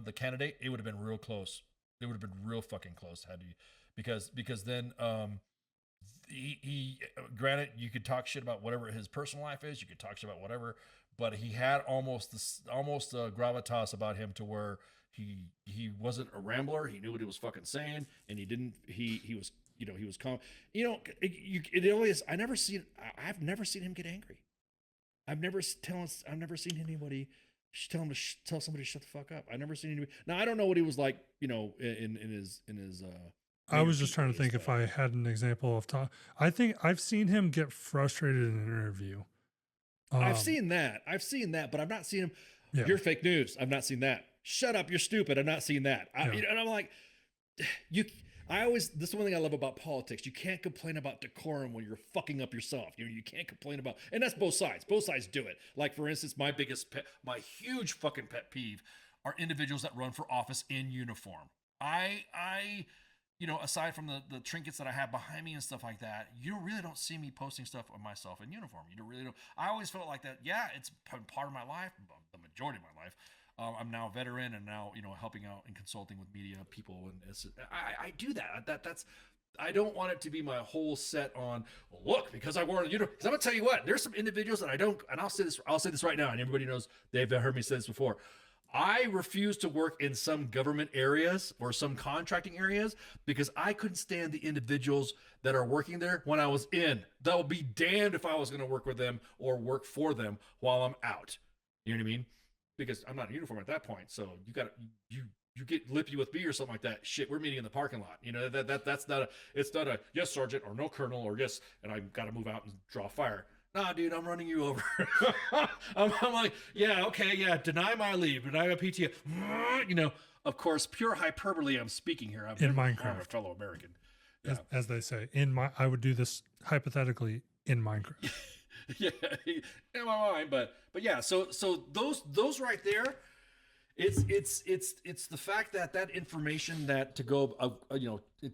the candidate, it would have been real close. It would have been real fucking close. Because then he granted, you could talk shit about whatever his personal life is, you could talk shit about whatever, but he had almost a gravitas about him to where he wasn't a rambler. He knew what he was fucking saying, and he was calm. It only is. I've never seen him get angry. I've never seen anybody tell him to tell somebody to shut the fuck up. I've never seen anybody. Now I don't know what he was like, in his I was just trying to think if I had an example of talk. I think I've seen him get frustrated in an interview. I've seen that, but I've not seen him. Yeah. You're fake news. I've not seen that. Shut up. You're stupid. I've not seen that. And I'm like, this is one thing I love about politics. You can't complain about decorum when you're fucking up yourself. You can't complain about, and that's both sides. Both sides do it. Like, for instance, my huge fucking pet peeve are individuals that run for office in uniform. Aside from the trinkets that I have behind me and stuff like that, you really don't see me posting stuff on myself in uniform. You really don't. I always felt like that. Yeah, it's been part of my life, the majority of my life. I'm now a veteran and now, helping out and consulting with media people. And I do that. I don't want it to be my whole set on, well, look, because I wore, because I'm gonna tell you what, there's some individuals that I don't, and I'll say this right now, and everybody knows, they've heard me say this before. I refuse to work in some government areas or some contracting areas because I couldn't stand the individuals that are working there when I was in. That would be damned if I was going to work with them or work for them while I'm out. You know what I mean? Because I'm not in uniform at that point. So you get lippy with me or something like that. Shit, we're meeting in the parking lot. That's not it's not a yes, sergeant, or no, colonel, or yes, and I've got to move out and draw fire. Nah, dude, I'm running you over. I'm like, yeah, okay, yeah, deny my leave, deny my PTO. Of course, pure hyperbole I'm speaking here. I'm a fellow American. Yeah. As they say, I would do this hypothetically in Minecraft. Yeah, in my mind, but yeah, so those right there, it's the fact that information that to go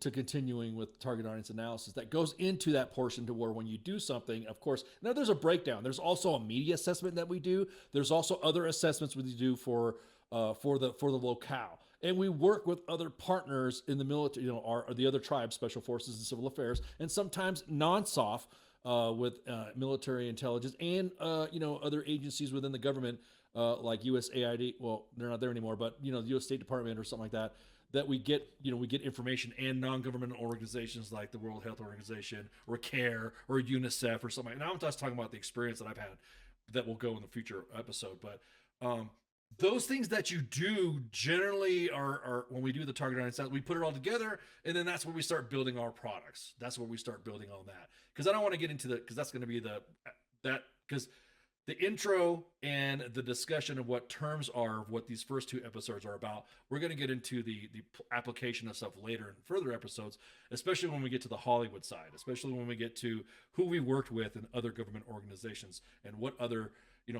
to continuing with target audience analysis that goes into that portion to where when you do something, of course, now there's a breakdown. There's also a media assessment that we do. There's also other assessments we do for the locale. And we work with other partners in the military, the other tribes, special forces and civil affairs, and sometimes non-SOF with military intelligence and other agencies within the government. Like USAID, well, they're not there anymore, but the U.S. State Department or something like that, that we get information, and non-governmental organizations like the World Health Organization or CARE or UNICEF or something. Now I'm just talking about the experience that I've had that will go in the future episode. But those things that you do generally are when we do the target audience, we put it all together, and then that's where we start building our products. That's where we start building on that. Because I don't want to get into because that's going to be because the intro and the discussion of what terms are, what these first two episodes are about, we're going to get into the application of stuff later in further episodes, especially when we get to the Hollywood side, especially when we get to who we worked with in other government organizations and what other,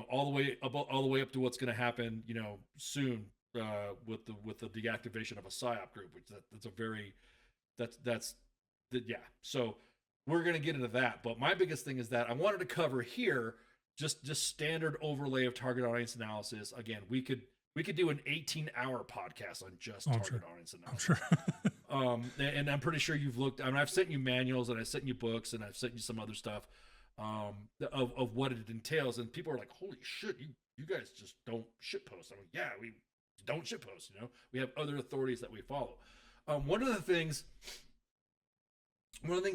all the way up to what's going to happen, soon with the deactivation of a Psyop group, which yeah. So we're going to get into that. But my biggest thing is that I wanted to cover here just standard overlay of target audience analysis. Again, we could do an 18-hour podcast on just target audience analysis. I'm sure. And I'm pretty sure you've looked. I've sent you manuals, and I've sent you books, and I've sent you some other stuff of what it entails. And people are like, "Holy shit, you guys just don't shitpost." I'm like, "Yeah, we don't shitpost. We have other authorities that we follow." One of the things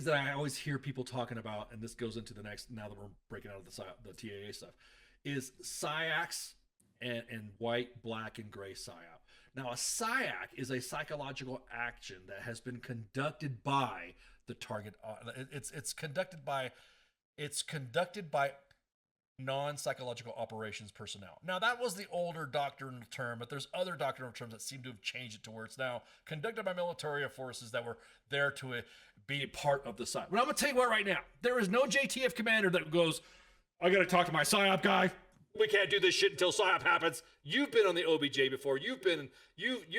that I always hear people talking about, and this goes into the next, now that we're breaking out of the TAA stuff, is PSYOPs and white, black, and gray Psyop. Now, a Psyop is a psychological action that has been conducted by the target. It's conducted by non-psychological operations personnel. Now, that was the older doctrinal term, but there's other doctrinal terms that seem to have changed it to where it's now conducted by military forces that were there to be a part of the Psyop. But I'm going to tell you what right now. There is no JTF commander that goes, I got to talk to my Psyop guy. We can't do this shit until Psyop happens. You've been on the OBJ before. You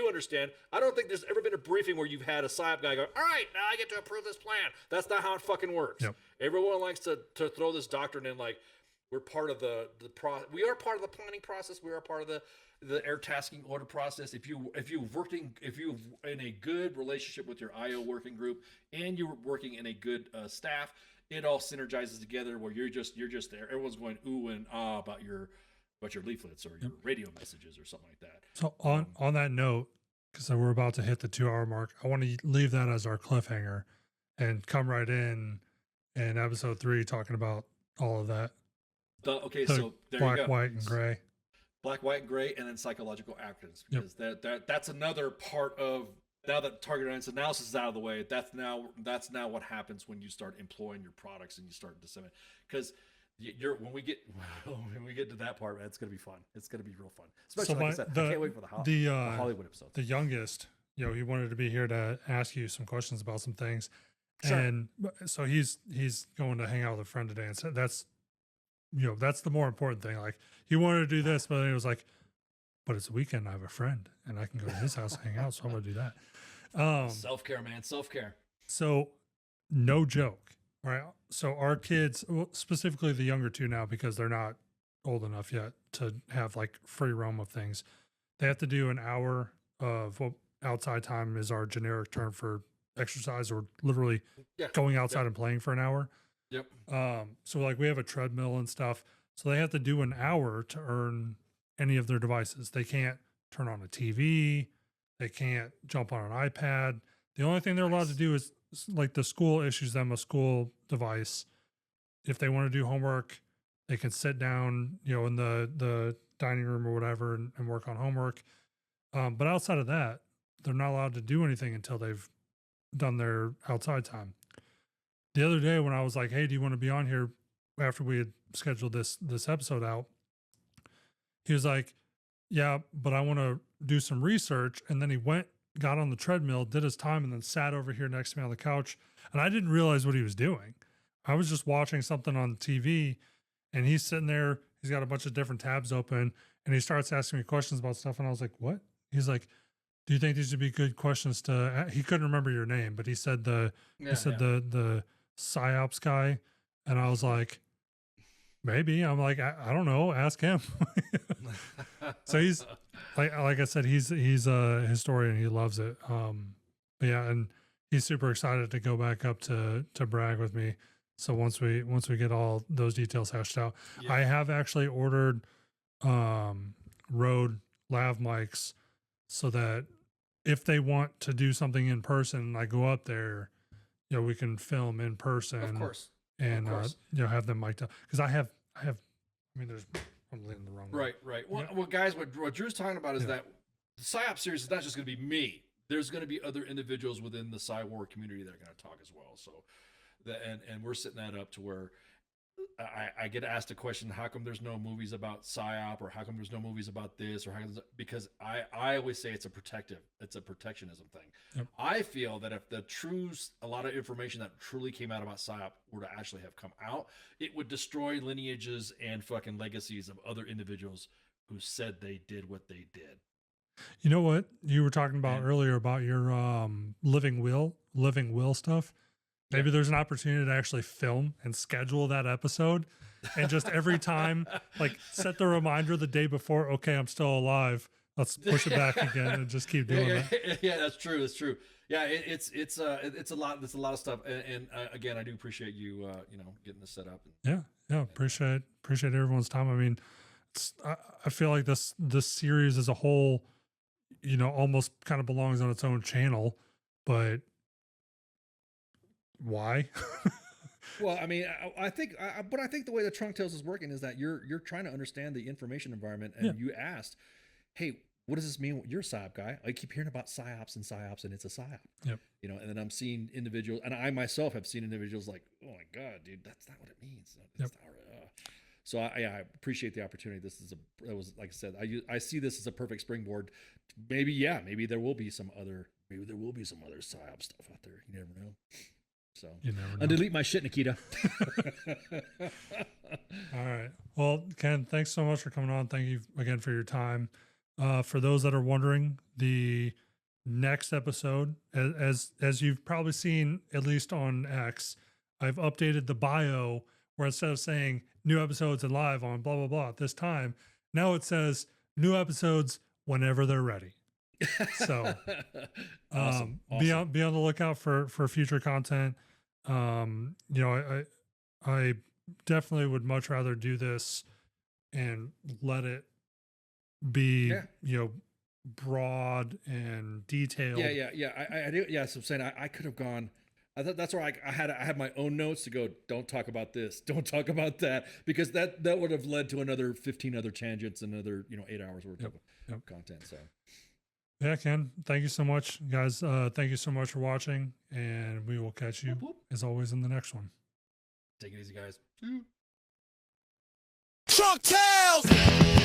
understand. I don't think there's ever been a briefing where you've had a Psyop guy go, all right, now I get to approve this plan. That's not how it fucking works. Yep. Everyone likes to throw this doctrine in like, we're part of we are part of the planning process. We are part of the air tasking order process. If you in a good relationship with your IO working group and you're working in a good staff, it all synergizes together where you're just there. Everyone's going ooh and ah about your leaflets or your radio messages or something like that. So on that note, because we're about to hit the 2-hour mark, I want to leave that as our cliffhanger and come right in episode 3 talking about all of that. So there black, you go. white, and gray. Black, white, and gray, and then psychological actions. Because that's another part of, now that target audience analysis is out of the way, that's now what happens when you start employing your products and you start disseminating. Because when we get to that part, man, it's gonna be fun. It's gonna be real fun. Especially like I said, I can't wait for the Hollywood episode. The youngest he wanted to be here to ask you some questions about some things. Sure. And so he's going to hang out with a friend today. And so that's the more important thing. Like, he wanted to do this, but then he was like, but it's a weekend. I have a friend and I can go to his house and hang out. So I'm going to do that. Self-care, man. Self-care. So no joke, right? So our kids, well, specifically the younger two now, because they're not old enough yet to have like free roam of things, they have to do an hour of what outside time is our generic term for exercise, or literally going outside and playing for an hour. Yep. So like we have a treadmill and stuff. So they have to do an hour to earn any of their devices. They can't turn on a TV. They can't jump on an iPad. The only thing they're allowed to do is like the school issues them a school device. If they want to do homework, they can sit down, in the dining room or whatever and work on homework. But outside of that, they're not allowed to do anything until they've done their outside time. The other day when I was like, hey, do you want to be on here after we had scheduled this episode out? He was like, yeah, but I want to do some research. And then he got on the treadmill, did his time, and then sat over here next to me on the couch. And I didn't realize what he was doing. I was just watching something on TV, and he's sitting there. He's got a bunch of different tabs open, and he starts asking me questions about stuff. And I was like, what? He's like, do you think these would be good questions to, he couldn't remember your name, but he said the PSYOPS guy. And I was like, maybe. I'm like, I don't know. Ask him. So he's like I said, he's a historian. He loves it. But yeah, and he's super excited to go back up to brag with me. So once we get all those details hashed out, I have actually ordered Rode lav mics so that if they want to do something in person, I go up there, we can film in person. Of course. And have them mic'd up, because I have. I mean, I'm leaning the wrong way. Right. Well, guys, what Drew's talking about is that the Psyop series is not just going to be me. There's going to be other individuals within the Psywar community that are going to talk as well. So, and we're setting that up to where I get asked a question: how come there's no movies about Psyop, or how come there's no movies about this, or because I always say it's a protectionism thing. Yep. I feel that if a lot of information that truly came out about Psyop were to actually have come out, it would destroy lineages and fucking legacies of other individuals who said they did what they did. You know what you were talking about earlier about your living will stuff? Maybe there's an opportunity to actually film and schedule that episode, and just every time, like, set the reminder the day before. Okay, I'm still alive. Let's push it back again and just keep doing that. Yeah, that's true. That's true. Yeah, it's a lot. There's a lot of stuff. And again, I do appreciate you, getting this set up. Yeah. Appreciate everyone's time. I mean, I feel like this series as a whole, almost kind of belongs on its own channel, but why? Well, I mean, I think the way the Trunk Tales is working is that you're trying to understand the information environment, and you asked, hey, what does this mean? You're a Psyop guy. I keep hearing about Psyops, and it's a Psyop. Yep. And then I'm seeing individuals, and I myself have seen individuals like, oh my God, dude, that's not what it means. So I appreciate the opportunity. That was like I said, I see this as a perfect springboard. Maybe there will be some other Psyop stuff out there. You never know. So you never know. Delete my shit, Nikita. All right. Well, Ken, thanks so much for coming on. Thank you again for your time. For those that are wondering, the next episode, as you've probably seen, at least on X, I've updated the bio where instead of saying new episodes and live on blah, blah, blah at this time, now it says new episodes whenever they're ready. So awesome. Be on the lookout for future content. I definitely would much rather do this and let it be, broad and detailed. Yeah. I do. Yeah. So I'm saying I could have gone. I thought that's where I had my own notes to go. Don't talk about this. Don't talk about that, because that would have led to another 15 other tangents, another 8 hours worth of content. So. Yeah, Ken, thank you so much, guys. Thank you so much for watching, and we will catch you as always in the next one. Take it easy, guys. Trunk Tales!